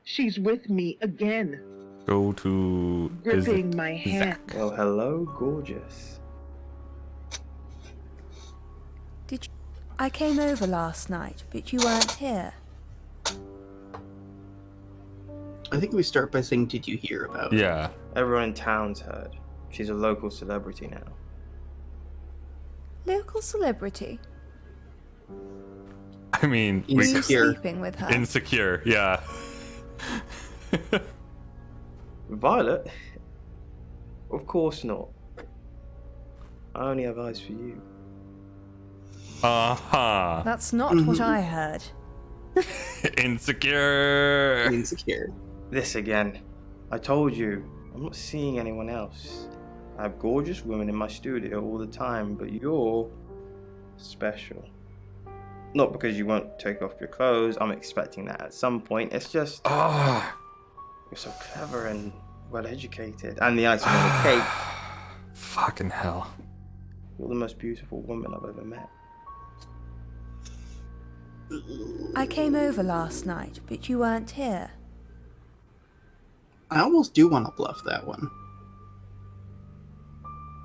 She's with me again. Go to... Gripping my hand. Well, hello, gorgeous. Did you... I came over last night, but you weren't here. I think we start by saying, did you hear about it? Yeah. Everyone in town's heard. She's a local celebrity now. Local celebrity? I mean... Were you sleeping with her? Insecure, yeah. Violet? Of course not. I only have eyes for you. Uh-huh. That's not what I heard. Insecure. Insecure. This again. I told you, I'm not seeing anyone else. I have gorgeous women in my studio all the time, but you're special. Not because you won't take off your clothes, I'm expecting that at some point. It's just... you're so clever and well-educated. And the icing on the cake... Fucking hell. You're the most beautiful woman I've ever met. I came over last night, but you weren't here. I almost do want to bluff that one.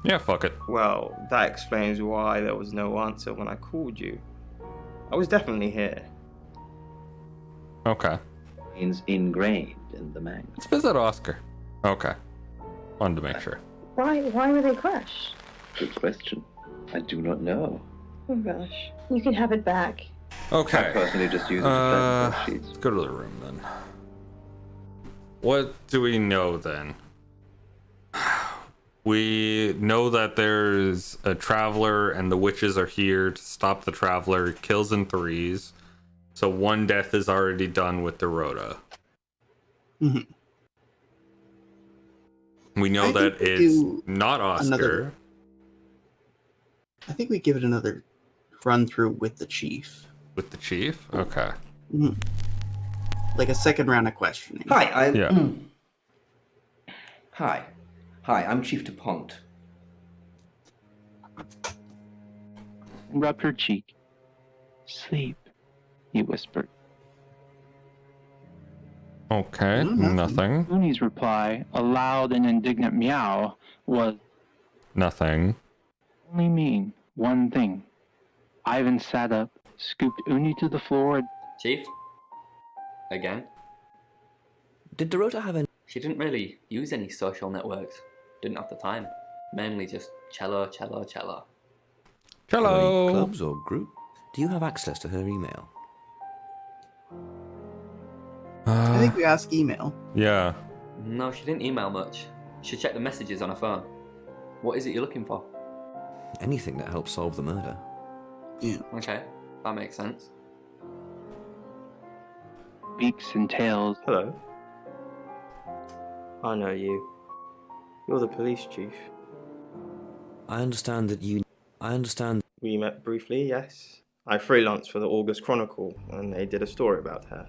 Yeah, fuck it. Well, that explains why there was no answer when I called you. I was definitely here. Okay. It's ingrained in the manga. Let's visit Oscar. Okay. Wanted to make sure. Why were they crushed? Good question. I do not know. Oh gosh. You can have it back. Okay. I personally just use it to play sheets. Let's go to the room then. What do we know then? We know that there's a traveler and the witches are here to stop the traveler. It kills in threes. So one death is already done with Dorota. Mm-hmm. We know that it's not Oscar. I think we give it another run through with the chief. With the chief? Okay. Mm-hmm. Like a second round of questioning. Hi, Hi, I'm Chief DuPont. Rub her cheek. Sleep, he whispered. Okay, nothing. Looney's reply, a loud and indignant meow, was nothing. Only mean one thing. Ivan sat up, scooped Uni to the floor. Chief? Again? Did Dorota have any... She didn't really use any social networks. Didn't have the time. Mainly just cello. Cello! Any clubs or group? Do you have access to her email? I think we asked email. Yeah. No, she didn't email much. She checked the messages on her phone. What is it you're looking for? Anything that helps solve the murder. Yeah. Okay, that makes sense. Beaks and tails. Hello. I know you. You're the police chief. I understand. We met briefly, yes. I freelanced for the August Chronicle, and they did a story about her.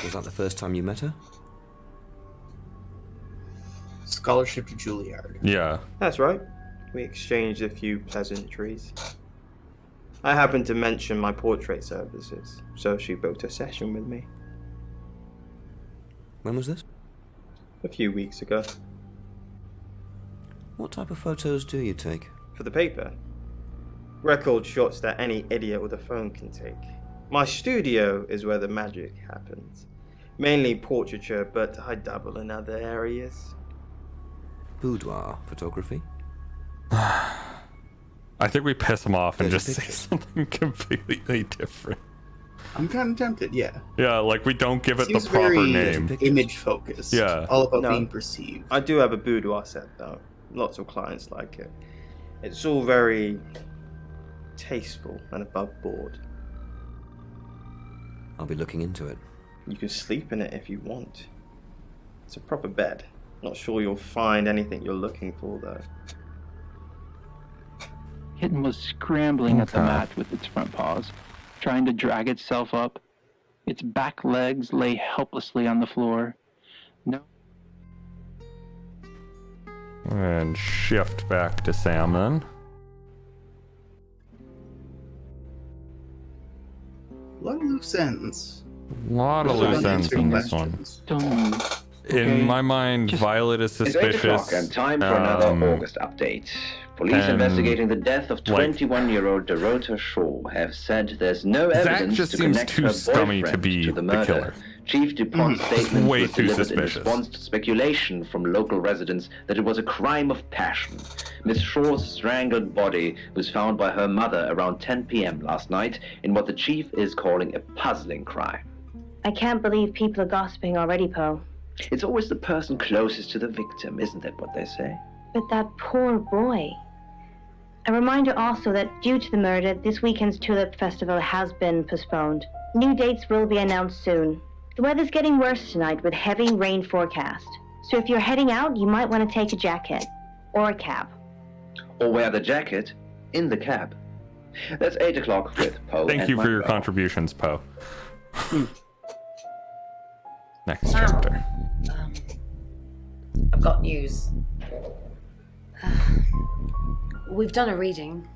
Was that the first time you met her? Scholarship to Juilliard. Yeah. That's right. We exchanged a few pleasantries. I happened to mention my portrait services, so she booked a session with me. When was this? A few weeks ago. What type of photos do you take? For the paper. Record shots that any idiot with a phone can take. My studio is where the magic happens. Mainly portraiture, but I dabble in other areas. Boudoir photography? I think we piss him off and just say something completely different. I'm kind of tempted, yeah. Yeah, like we don't give it the proper very name. Image focused. Yeah. All about being perceived. I do have a boudoir set though. Lots of clients like it. It's all very tasteful and above board. I'll be looking into it. You can sleep in it if you want. It's a proper bed. Not sure you'll find anything you're looking for though. Kitten was scrambling at the mat with its front paws, trying to drag itself up. Its back legs lay helplessly on the floor. No. And shift back to Sam then. A lot of loose ends. A lot of loose ends in this one. In my mind, Violet is suspicious. It's 8 o'clock and time for another August update. Police investigating the death of 21-year-old Dorota Shaw have said there's no evidence to connect her boyfriend to the murder. Chief DuPont's statement was delivered in response to speculation from local residents that it was a crime of passion. Miss Shaw's strangled body was found by her mother around 10 p.m. last night in what the chief is calling a puzzling crime. I can't believe people are gossiping already, Poe. It's always the person closest to the victim, isn't that what they say? But that poor boy. A reminder also that due to the murder, this weekend's Tulip Festival has been postponed. New dates will be announced soon. The weather's getting worse tonight with heavy rain forecast. So if you're heading out, you might want to take a jacket. Or a cab. Or wear the jacket in the cab. That's 8 o'clock with Poe. Thank and you for your Monroe. contributions, Poe. Next chapter. I've got news. We've done a reading.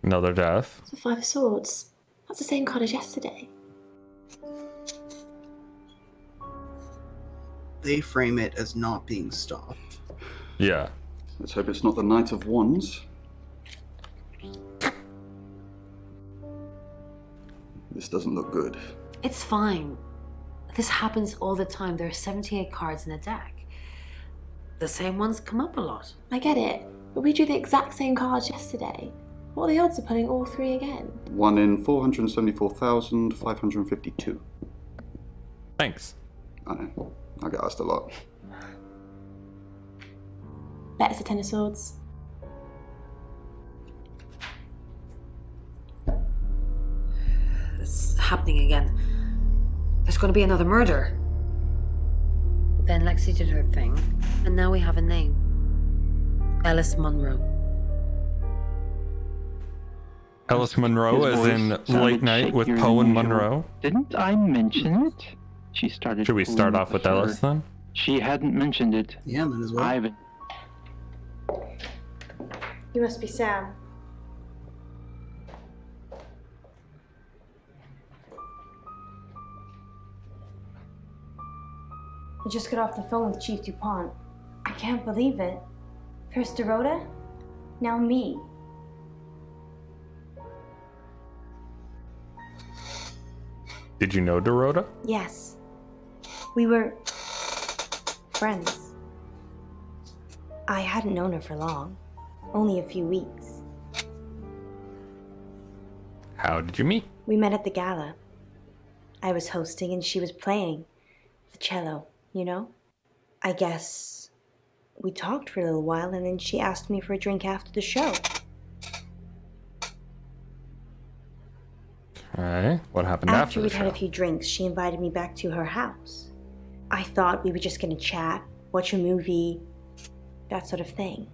Another death. The Five of Swords. That's the same card as yesterday. They frame it as not being stopped. Yeah. Let's hope it's not the Knight of Wands. This doesn't look good. It's fine. This happens all the time. There are 78 cards in a deck. The same ones come up a lot. I get it, but we drew the exact same cards yesterday. What are the odds of pulling all three again? 1 in 474,552. Thanks. I know. I get asked a lot. Bet it's a Ten of Swords. It's happening again. There's going to be another murder. Then Lexi did her thing, and now we have a name. Ellis Monroe. Ellis Monroe, as in Late Night with Poe and Monroe. Didn't I mention it? She started. Should we start off with Ellis then? She hadn't mentioned it. Yeah, might as well. Ivan. You must be Sam. I just got off the phone with Chief DuPont. I can't believe it. First Dorota, now me. Did you know Dorota? Yes. We were friends. I hadn't known her for long. Only a few weeks. How did you meet? We met at the gala. I was hosting and she was playing the cello, you know? I guess we talked for a little while and then she asked me for a drink after the show. Alright, what happened After after we'd the had show? a few drinks, she invited me back to her house. I thought we were just gonna chat, watch a movie, that sort of thing.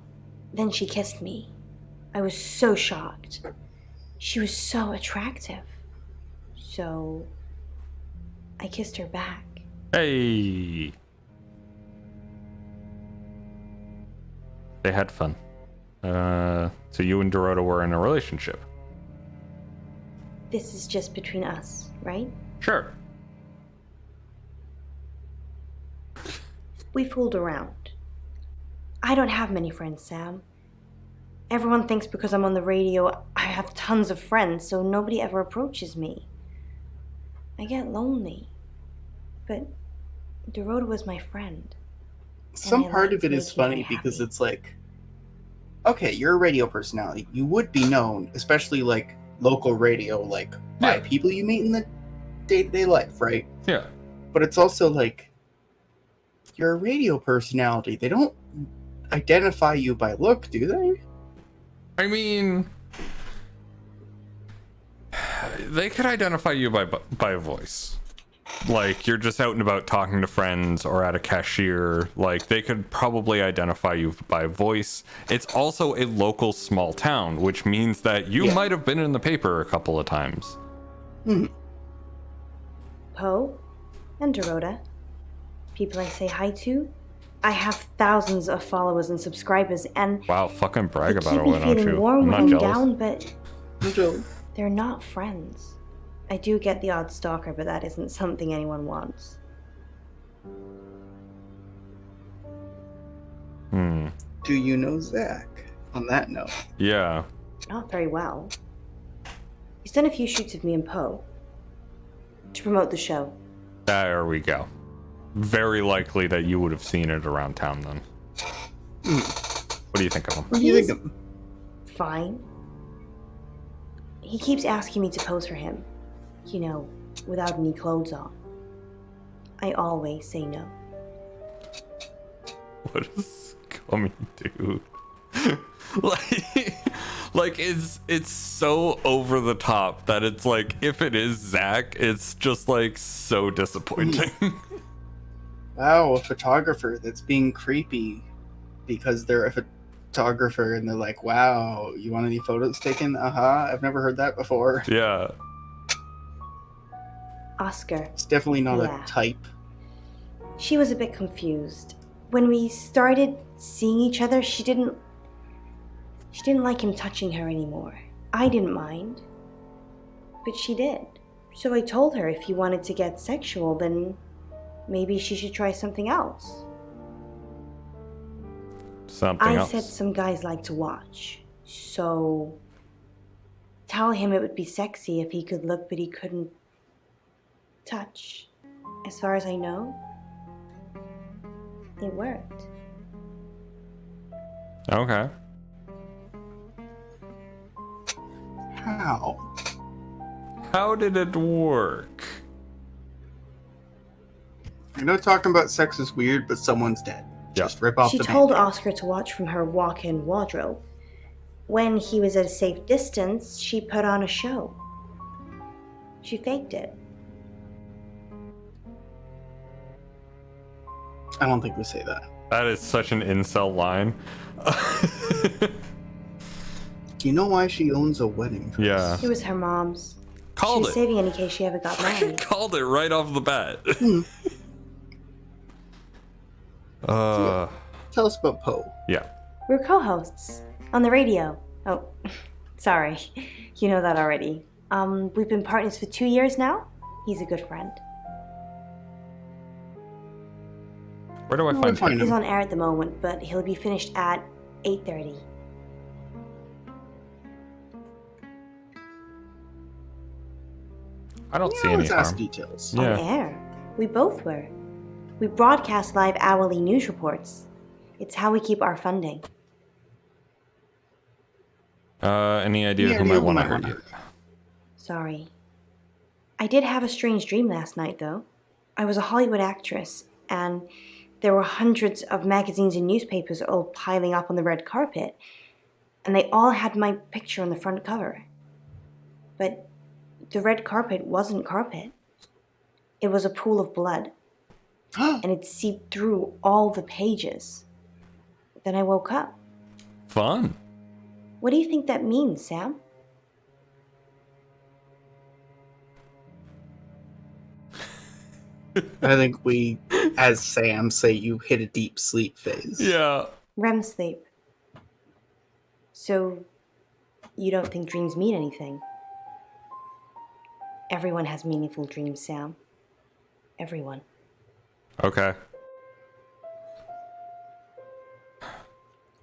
Then she kissed me. I was so shocked. She was so attractive. So I kissed her back. Hey! They had fun. So you and Dorota were in a relationship? This is just between us, right? Sure. We fooled around. I don't have many friends, Sam. Everyone thinks because I'm on the radio, I have tons of friends, so nobody ever approaches me. I get lonely. But Dorota was my friend. Some part of it is funny because it's like, okay, you're a radio personality. You would be known, especially like local radio, like by people you meet in the day-to-day life, right? Yeah. But it's also like, you're a radio personality. They don't identify you by look, do they? I mean, they could identify you by voice. Like, you're just out and about talking to friends or at a cashier. Like, they could probably identify you by voice. It's also a local small town, which means that you might have been in the paper a couple of times. Poe and Dorota, people I say hi to. I have thousands of followers and subscribers, and Wow, fucking brag they about keep it, me why don't feeling you? warm I'm not and jealous. down, but they're not friends. I do get the odd stalker, but that isn't something anyone wants. Do you know Zach? On that note. Yeah. Not very well. He's done a few shoots of me and Poe to promote the show. There we go. Very likely that you would have seen it around town then. What do you think of him? What do you think of him? Fine. He keeps asking me to pose for him. You know, without any clothes on. I always say no. What does scummy do? Like, it's so over the top that it's like, if it is Zach, it's just like so disappointing. Wow, a photographer that's being creepy because they're a photographer and they're like, wow, you want any photos taken? I've never heard that before. Yeah. Oscar. It's definitely not a type. She was a bit confused. When we started seeing each other, she didn't like him touching her anymore. I didn't mind, but she did. So I told her if he wanted to get sexual, then maybe she should try something else. Something else? I said some guys like to watch, so tell him it would be sexy if he could look but he couldn't touch. As far as I know, it worked. Okay. How? How did it work? I know talking about sex is weird, but someone's dead. Just rip off She the told Band-Aid. Oscar to watch from her walk-in wardrobe. When he was at a safe distance, she put on a show. She faked it. I don't think we say that. That is such an incel line. Do you know why she owns a wedding dress? Yeah. It was her mom's. Called she was it. saving it in case she ever got married. Called it right off the bat. Tell us about Poe. Yeah. We're co-hosts on the radio. Oh, sorry. You know that already. We've been partners for 2 years now. He's a good friend. Where do I find him? He's on air at the moment, but he'll be finished at 8:30. I don't see any let's ask harm. details. On air. We both were. We broadcast live hourly news reports. It's how we keep our funding. Any idea who might want to hurt you? Sorry. I did have a strange dream last night, though. I was a Hollywood actress, and there were hundreds of magazines and newspapers all piling up on the red carpet, and they all had my picture on the front cover. But the red carpet wasn't carpet. It was a pool of blood, and it seeped through all the pages. Then I woke up. Fun. What do you think that means, Sam? I think we, as Sam, say you hit a deep sleep phase. Yeah. REM sleep. So, you don't think dreams mean anything? Everyone has meaningful dreams, Sam. Everyone. Okay.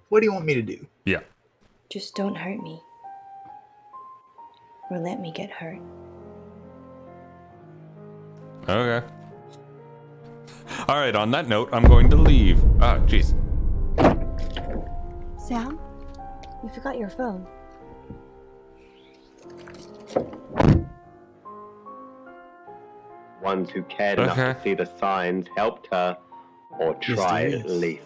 What do you want me to do? Yeah. Just don't hurt me. Or let me get hurt. Okay. All right, on that note, I'm going to leave. Ah, jeez. Sam, you forgot your phone. Ones who cared enough to see the signs helped her, or tried at least.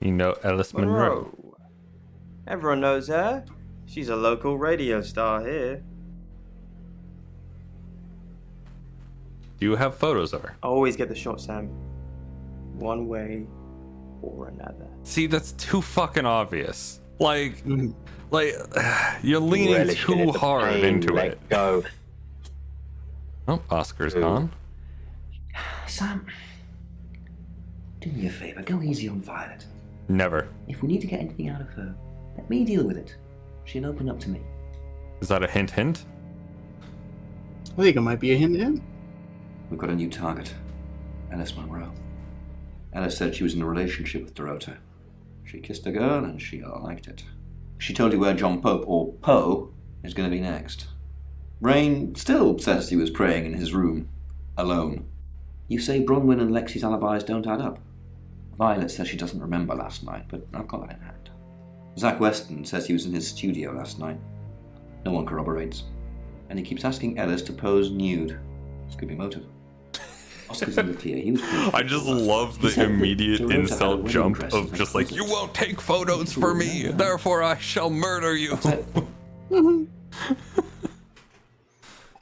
You know Alice Monroe. Everyone knows her. She's a local radio star here. Do you have photos of her? I always get the shot, Sam. One way or another. See, that's too fucking obvious. Like, you're leaning Relishing too the hard pain, into let it. Go. Oh, Oscar's gone. Sam, do me a favor, go easy on Violet. Never. If we need to get anything out of her, let me deal with it. She'll open up to me. Is that a hint, hint? I think it might be a hint to him. We've got a new target. Alice Monroe. Alice said she was in a relationship with Dorota. She kissed a girl and she liked it. She told you where John Pope, or Poe, is going to be next. Rain still says he was praying in his room, alone. You say Bronwyn and Lexi's alibis don't add up. Violet says she doesn't remember last night, but I've got that in hand. Zach Weston says he was in his studio last night. No one corroborates. And he keeps asking Ellis to pose nude. This could be motive. Oscar's in the clear. He was I just love the immediate insult jump of just like, you won't take photos for me, therefore I shall murder you.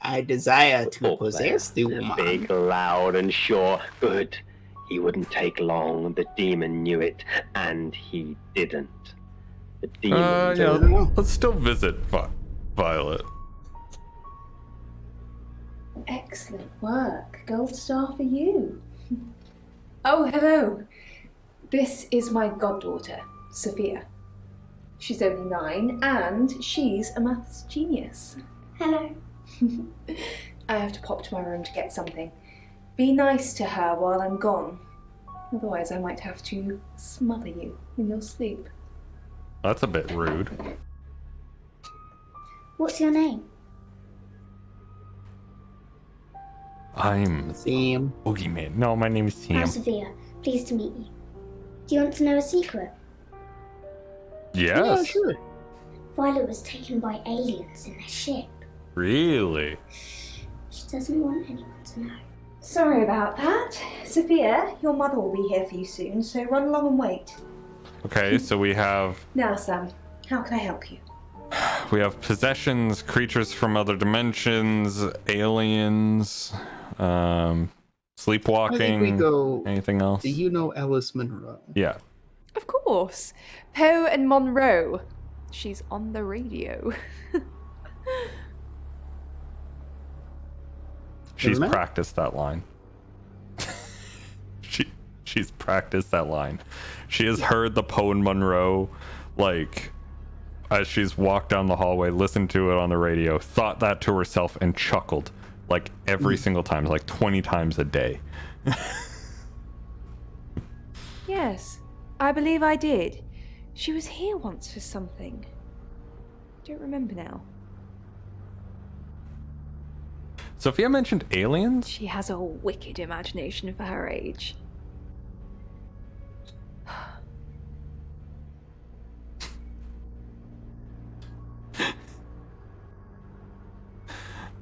I desire to possess the woman. Big, loud, and sure. Good. He wouldn't take long. The demon knew it, and he didn't. The demon. Yeah, let's still visit Violet. Excellent work. Gold star for you. Oh, hello. This is my goddaughter, Sophia. She's only 9, and she's a maths genius. Hello. I have to pop to my room to get something. Be nice to her while I'm gone. Otherwise, I might have to smother you in your sleep. That's a bit rude. What's your name? I'm Sam. Boogeyman. No, my name is Sam. I'm Sophia. Pleased to meet you. Do you want to know a secret? Yes. Yeah, sure. Violet was taken by aliens in their ship. Really? She doesn't want anyone to know. Sorry about that. Sophia, your mother will be here for you soon, so run along and wait. Okay, so we have Now, Sam, how can I help you? possessions, creatures from other dimensions, aliens, sleepwalking. I think we go. Anything else? Do you know Alice Monroe? Yeah. Of course. Poe and Monroe. She's on the radio. She's practiced that line. She's practiced that line. She has heard the Poe and Monroe, like, as she's walked down the hallway, listened to it on the radio, thought that to herself, and chuckled, like, every single time, like 20 times a day. Yes, I believe I did. She was here once for something. Don't remember now. Sophia mentioned aliens? She has a wicked imagination for her age.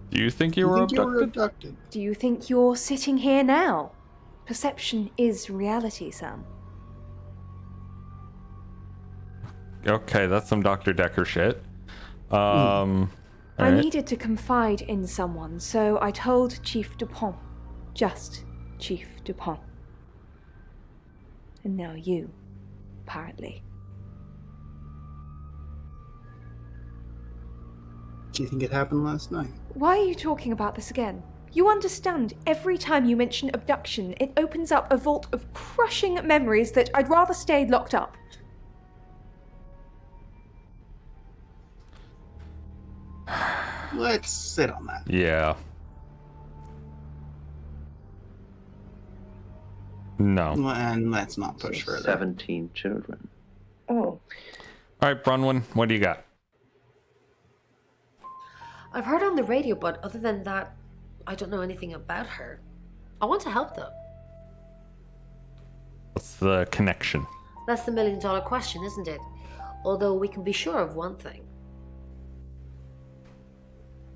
Do you think you were abducted? Do you think you're sitting here now? Perception is reality, Sam. Okay, that's some Dr. Decker shit. I needed to confide in someone, so I told Chief Dupont. Just Chief Dupont. And now you, apparently. Do you think it happened last night? Why are you talking about this again? You understand, every time you mention abduction, it opens up a vault of crushing memories that I'd rather stay locked up. Let's sit on that. Yeah. No. And let's not push further. 17 children. Oh. Alright, Bronwyn, what do you got? I've heard on the radio, but other than that, I don't know anything about her. I want to help them. What's the connection? That's the $1 million question, isn't it? Although we can be sure of one thing.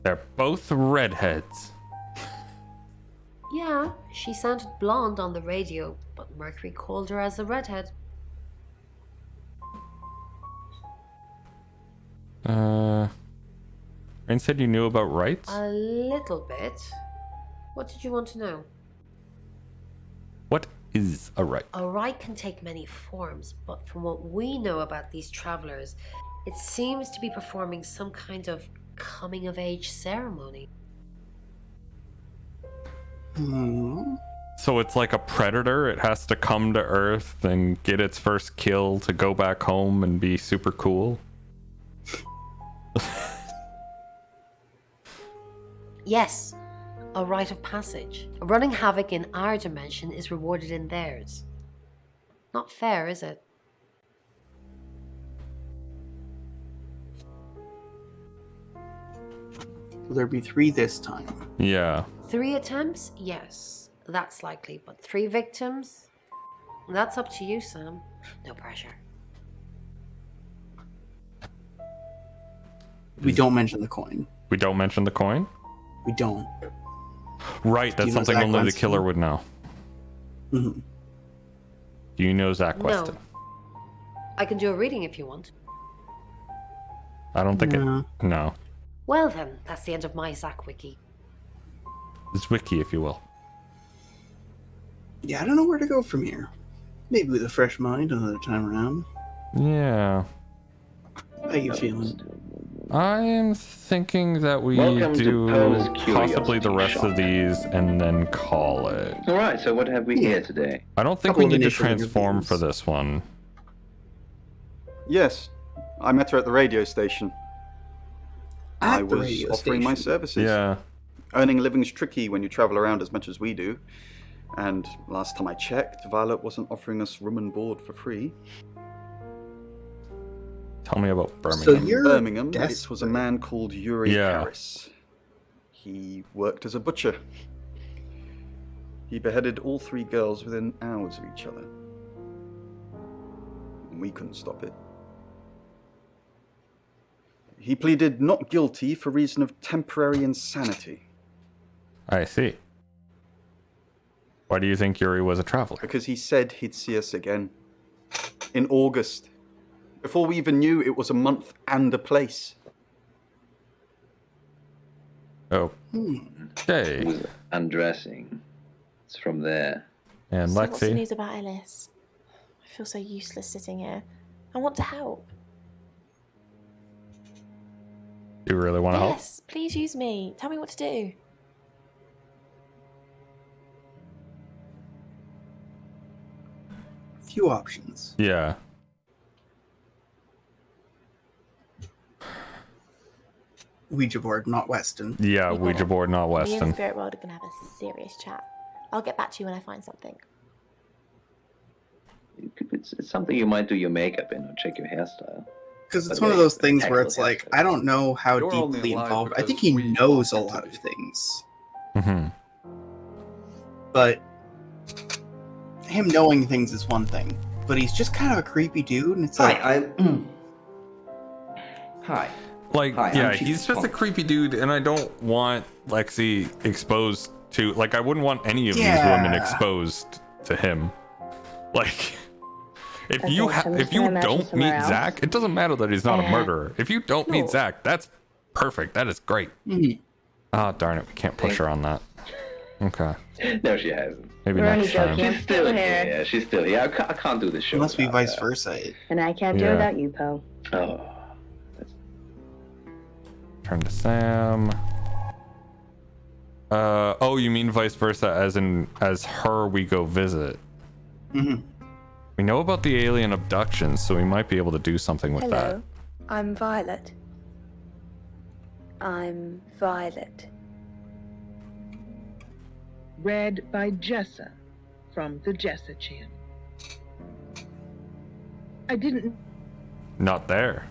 They're both redheads. Yeah, she sounded blonde on the radio, but Mercury called her as a redhead. Rain said you knew about rights? A little bit. What did you want to know? What is a right? A right can take many forms, but from what we know about these travelers, it seems to be performing some kind of coming-of-age ceremony. So it's like a predator. It has to come to Earth and get its first kill to go back home and be super cool. Yes, a rite of passage. Running havoc in our dimension is rewarded in theirs. Not fair, is it? Will there be 3 this time? Yeah. 3 attempts? Yes, that's likely. But 3 victims? That's up to you, Sam. No pressure. We don't mention the coin. We don't mention the coin? We don't. Right, that's something only the killer would know. Mm-hmm. Do you know Zach Weston? No. I can do a reading if you want. I don't think No. Well then, that's the end of my Zach wiki. It's wiki, if you will. Yeah, I don't know where to go from here. Maybe with a fresh mind another time around. Yeah. How you feeling? I am thinking that we Welcome do to Poe's possibly the Curiosity rest Shop. of these and then call it. All right, so what have we here today? I don't think we need to transform for this one. Yes, I met her at the radio station. I was offering my services. Yeah. Earning a living's tricky when you travel around as much as we do. And last time I checked, Violet wasn't offering us room and board for free. Tell me about Birmingham. So you're Birmingham, it was a man called Yuri Harris. He worked as a butcher. He beheaded all 3 girls within hours of each other. And we couldn't stop it. He pleaded not guilty for reason of temporary insanity. I see. Why do you think Yuri was a traveler? Because he said he'd see us again. In August. Before we even knew it was a month and a place. Oh. Okay. He was undressing. It's from there. And So what's the Lexi. news about Ellis? I feel so useless sitting here. I want to help. Do you really want to help? Yes, please use me. Tell me what to do. Few options. Yeah. Ouija board, not Weston. Yeah, Ouija board, not Me and the Weston. spirit world are going to have a serious chat. I'll get back to you when I find something. It's something you might do your makeup in or check your hairstyle. Because it's one of those things where it's like, I don't know how deeply involved. I think he knows a lot of things. Mm-hmm. But him knowing things is one thing. But he's just kind of a creepy dude, and it's like... Hi. Like, Hi, yeah, I'm Chief he's just a creepy dude, and I don't want Lexi exposed to... Like, I wouldn't want any of these women exposed to him. Like... If you don't meet Zach, it doesn't matter that he's not a murderer. If you don't meet Zach, that's perfect. That is great. Ah, darn it, we can't push her on that. Okay. No, she hasn't. Maybe next time. She's still here. Yeah, she's still here. I can't do this show. It must be without vice her. versa. And I can't do Yeah. without you, Poe. Oh. Turn to Sam. Oh, you mean vice versa, as her we go visit. Mm-hmm. We know about the alien abductions, so we might be able to do something with Hello, I'm Violet. I'm Violet. Read by Jessa from the Jessa channel. I didn't. that. Not there.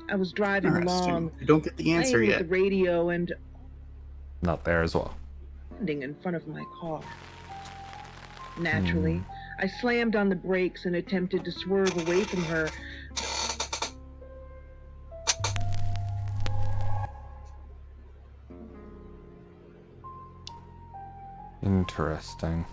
I was driving along. You don't get the answer playing yet. with the radio and Not there as well. standing in front of my car. Naturally, I slammed on the brakes and attempted to swerve away from her. Interesting.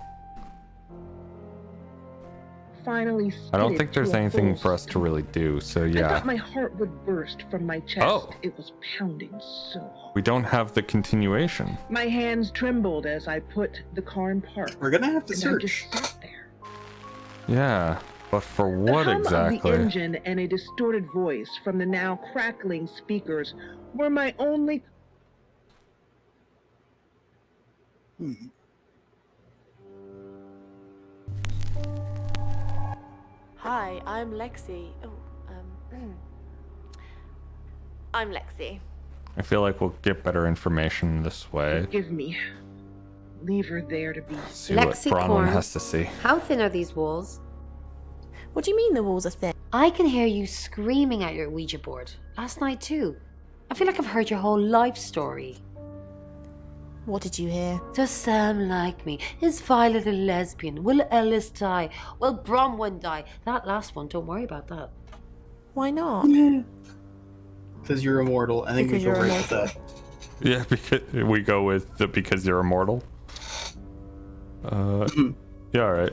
Finally, I don't skidded think there's to a anything full for us to really do, so I yeah. thought my heart would burst from my chest. Oh. It was pounding so hard. We don't have the continuation. My hands trembled as I put the car in park. We're gonna have to and search. I just sat there. Yeah, but for The what hum of exactly? the engine and a distorted voice from the now crackling speakers were my only. Hi, I'm Lexi. I'm Lexi. I feel like we'll get better information this way. Forgive me. Leave her there to be. See what Bronwyn has to see. How thin are these walls? What do you mean the walls are thin? I can hear you screaming at your Ouija board. Last night too. I feel like I've heard your whole life story. What did you hear? Does Sam like me? Is Violet a lesbian? Will Ellis die? Will Bronwyn die? That last one, don't worry about that. Why not? Because you're immortal. I think we Because go you're right with that. Yeah, because we go with because you're immortal. Yeah, alright.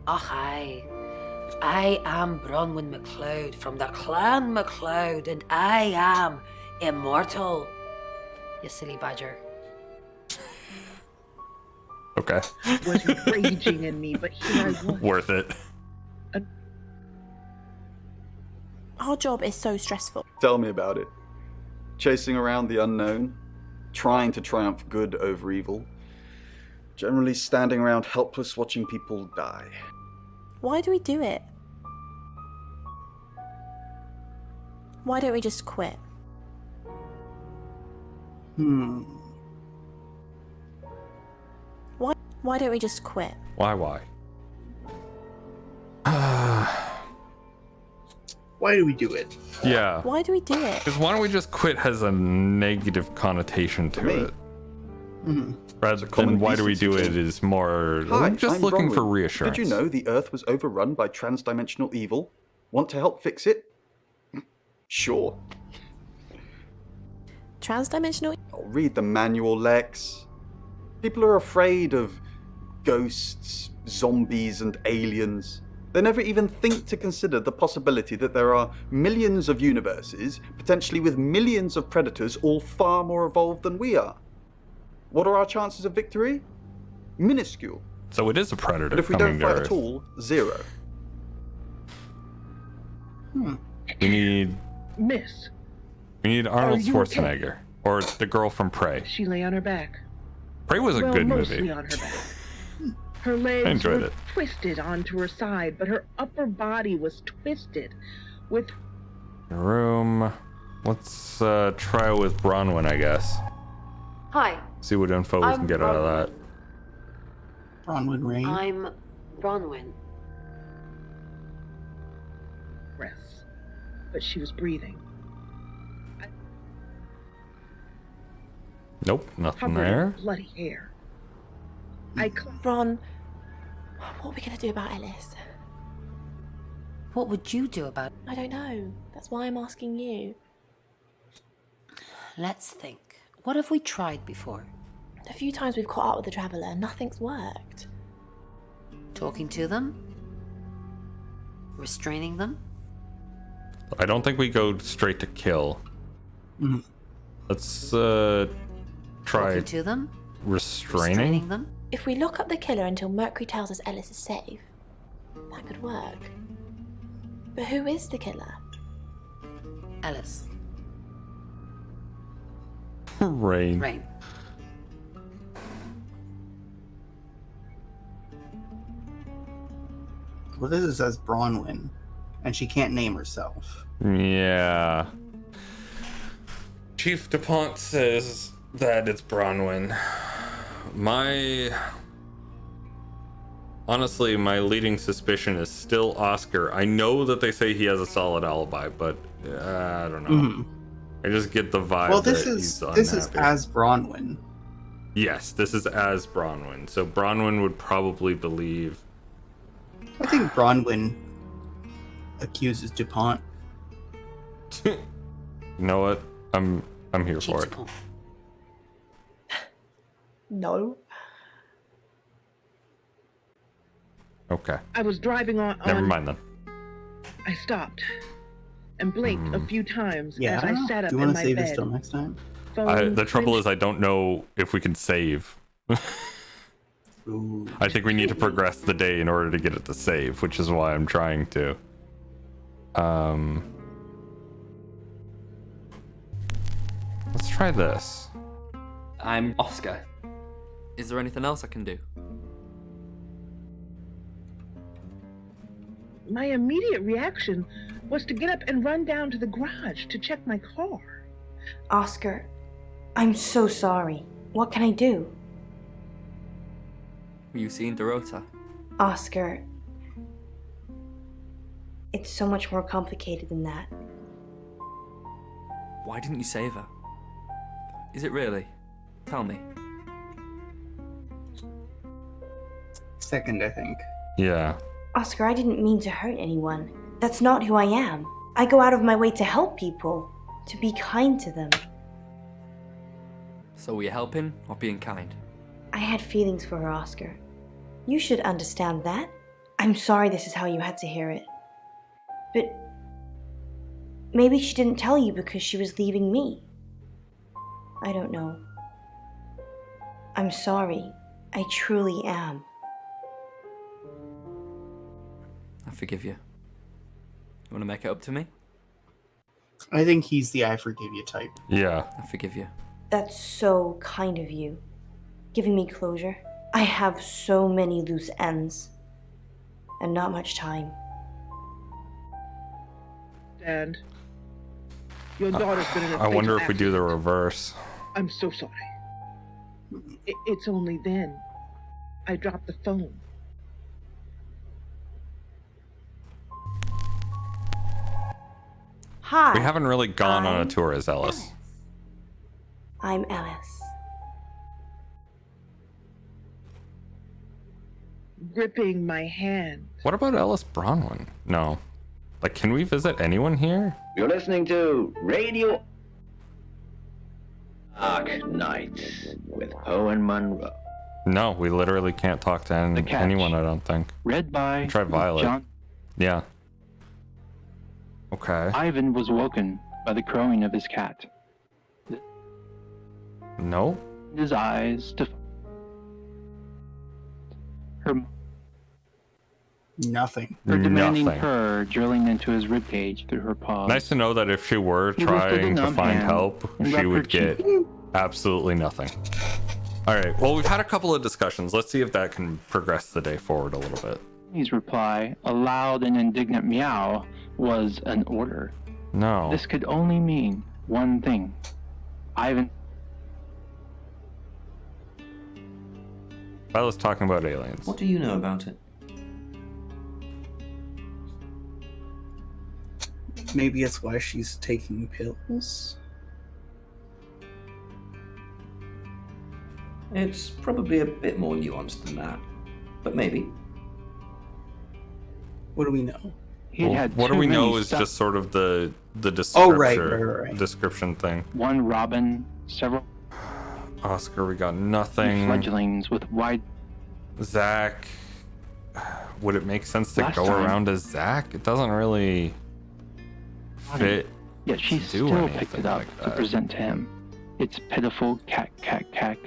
Oh, hi. I am Bronwyn MacLeod from the Clan MacLeod, and I am immortal. You silly badger. Okay. Was raging in me, but here I was. Worth it. Our job is so stressful. Tell me about it. Chasing around the unknown, trying to triumph good over evil, generally standing around helpless watching people die. Why do we do it? Why don't we just quit? Why don't we just quit? Why? Why do we do it? Yeah. Why do we do it? Because why don't we just quit has a negative connotation to it. Rather than why do we do it is more just I'm looking Bronwyn. for reassurance. Did you know the Earth was overrun by transdimensional evil? Want to help fix it? Sure. Transdimensional? I'll read the manual, Lex. People are afraid of ghosts, zombies, and aliens. They never even think to consider the possibility that there are millions of universes, potentially with millions of predators, all far more evolved than we are. What are our chances of victory? Minuscule. So it is a predator. But if we coming don't to fight Earth. at all, zero. We need Miss, Arnold you Schwarzenegger or the girl from Prey. she lay on her back. Prey was a Well, good mostly movie. on her back. Her legs enjoyed were it. twisted onto her side, but her upper body was twisted with Room. Let's try with Bronwyn, I guess. Hi. See what info we can get out of that. Bronwyn Rain. I'm Bronwyn. breaths, but she was breathing. Nope, nothing Covered in there. bloody hair. Ron, what are we going to do about Ellis? What would you do about it? I don't know. That's why I'm asking you. Let's think. What have we tried before? The few times we've caught up with the Traveller, nothing's worked. Talking to them? Restraining them? I don't think we go straight to kill. Let's try Talking to them? restraining them? If we lock up the killer until Mercury tells us Ellis is safe, that could work. But who is the killer? Ellis. Rain. Rain. Well, this is as Bronwyn, and she can't name herself. Yeah. Chief DuPont says that it's Bronwyn. Honestly, my leading suspicion is still Oscar. I know that they say he has a solid alibi, but I don't know. I just get the vibe. Well, this is as Bronwyn. Yes, this is as Bronwyn. So Bronwyn would probably believe. I think Bronwyn accuses DuPont. You know what? I'm here for it. No. Okay. I was driving on. Never mind then. I stopped and blinked a few times Yeah. as I sat up Do you in want my to save bed. this till next time? The trouble is I don't know if we can save. I think we need to progress the day in order to get it to save, which is why I'm trying to. Let's try this. I'm Oscar. Is there anything else I can do? My immediate reaction was to get up and run down to the garage to check my car. Oscar, I'm so sorry. What can I do? Were you seeing Dorota? Oscar, it's so much more complicated than that. Why didn't you save her? Is it really? Tell me. Second, I think. Yeah. Oscar, I didn't mean to hurt anyone. That's not who I am. I go out of my way to help people, to be kind to them. So were you helping or being kind? I had feelings for her, Oscar. You should understand that. I'm sorry this is how you had to hear it. But maybe she didn't tell you because she was leaving me. I don't know. I'm sorry. I truly am. I forgive you. You want to make it up to me? I think he's the I forgive you type. Yeah. I forgive you. That's so kind of you. Giving me closure. I have so many loose ends. And not much time. And your daughter's been in a I wonder if fatal we do the accident. reverse. I'm so sorry. It's only then I dropped the phone. Hi. We haven't really gone on a tour as Ellis. I'm Ellis. Gripping my hand. What about Ellis Bronwyn? No. Like, can we visit anyone here? You're listening to Radio Dark Nights with Poe and Monroe. No, we literally can't talk to anyone, I don't think. Read by Try Violet. John. Yeah. Okay. Ivan was woken by the crowing of his cat. No? His eyes to her Nothing. Her demanding Nothing. purr drilling into his ribcage through her paws. Nice to know that if she were He lifted trying a to numb find hand help, and she rubbed her would get cheek. absolutely nothing. Alright, well, we've had a couple of discussions. Let's see if that can progress the day forward a little bit. His reply, a loud and indignant meow, was an order. No. This could only mean one thing. Ivan. Violet's talking about aliens. What do you know about it? Maybe it's why she's taking pills. It's probably a bit more nuanced than that, but maybe. What do we know? What do we know is just sort of the description, Oh, right. description thing. One robin, several Oscar, we got nothing. fledglings with wide. Zach, would it make sense to Last go time- around as Zach? It doesn't really fit. Yet she to do still anything picked it up like to that. present to him. It's pitiful, cack, cack, cack.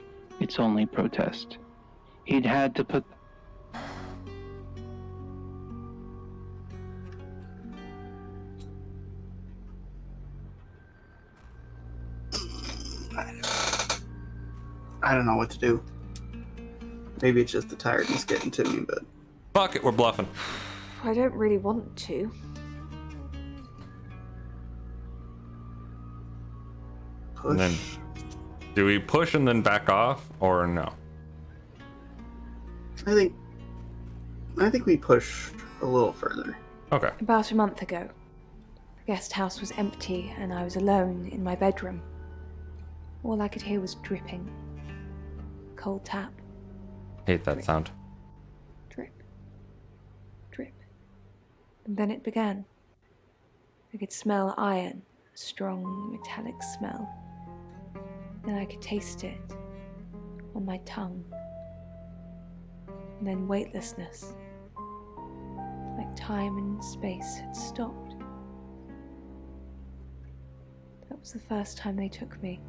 Its only protest. He'd had to put. I don't know what to do. Maybe it's just the tiredness getting to me, but... Fuck it, we're bluffing. I don't really want to. And then, do we push and then back off, or no? I think we push a little further. Okay. About a month ago, the guest house was empty and I was alone in my bedroom. All I could hear was dripping. Cold tap. Hate that sound. Drip. Drip. And then it began. I could smell iron, a strong metallic smell. Then I could taste it on my tongue. And then weightlessness. Like time and space had stopped. That was the first time they took me.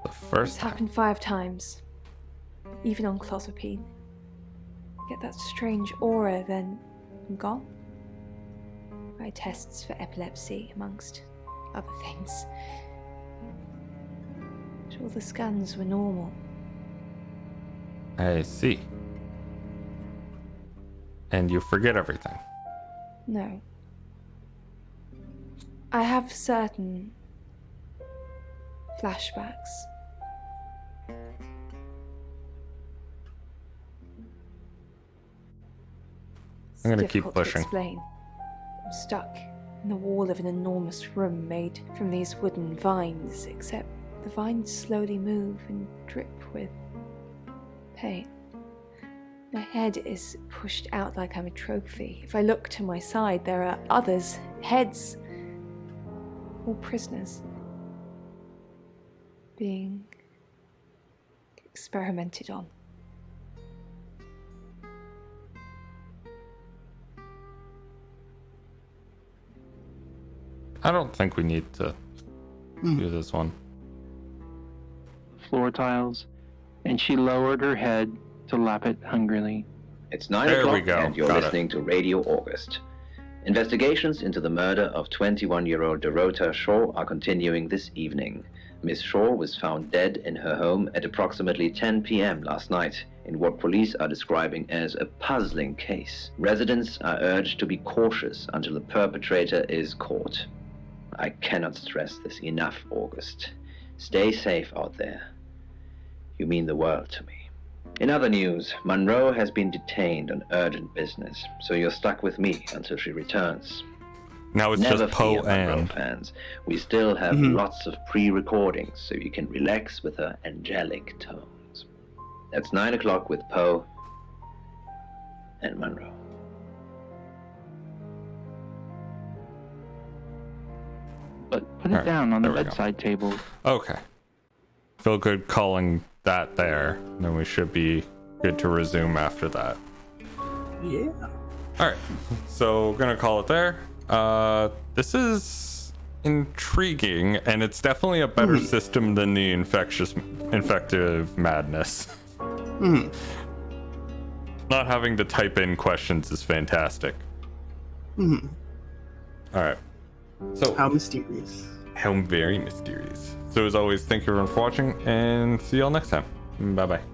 The first It's happened 5 times. Even on clozapine. Get that strange aura, then I'm gone. I had tests for epilepsy, amongst other things. But all the scans were normal. I see. And you forget everything. No. I have certain flashbacks. I'm gonna It's keep difficult to pushing. explain. I'm stuck in the wall of an enormous room made from these wooden vines, except the vines slowly move and drip with pain. My head is pushed out like I'm a trophy. If I look to my side, there are others, heads, all prisoners. being experimented on. I don't think we need to do this one. Floor tiles, and she lowered her head to lap it hungrily. It's 9 There o'clock we go. and you're Got listening to Radio August. Investigations into the murder of 21-year-old Dorota Shaw are continuing this evening. Miss Shaw was found dead in her home at approximately 10 p.m. last night in what police are describing as a puzzling case. Residents are urged to be cautious until the perpetrator is caught. I cannot stress this enough, August. Stay safe out there. You mean the world to me. In other news, Monroe has been detained on urgent business, so you're stuck with me until she returns. Now it's Never just Poe fear, Monroe and fans. We still have lots of pre-recordings, so you can relax with her angelic tones. That's 9 o'clock with Poe and Monroe. But put it down on the bedside table. Okay. Feel good calling that there. Then we should be good to resume after that. Yeah. Alright. So gonna call it there. This is intriguing, and it's definitely a better system than the infective madness. Not having to type in questions is fantastic. Alright. So how mysterious. How very mysterious. So as always, thank you everyone for watching, and see y'all next time. Bye bye.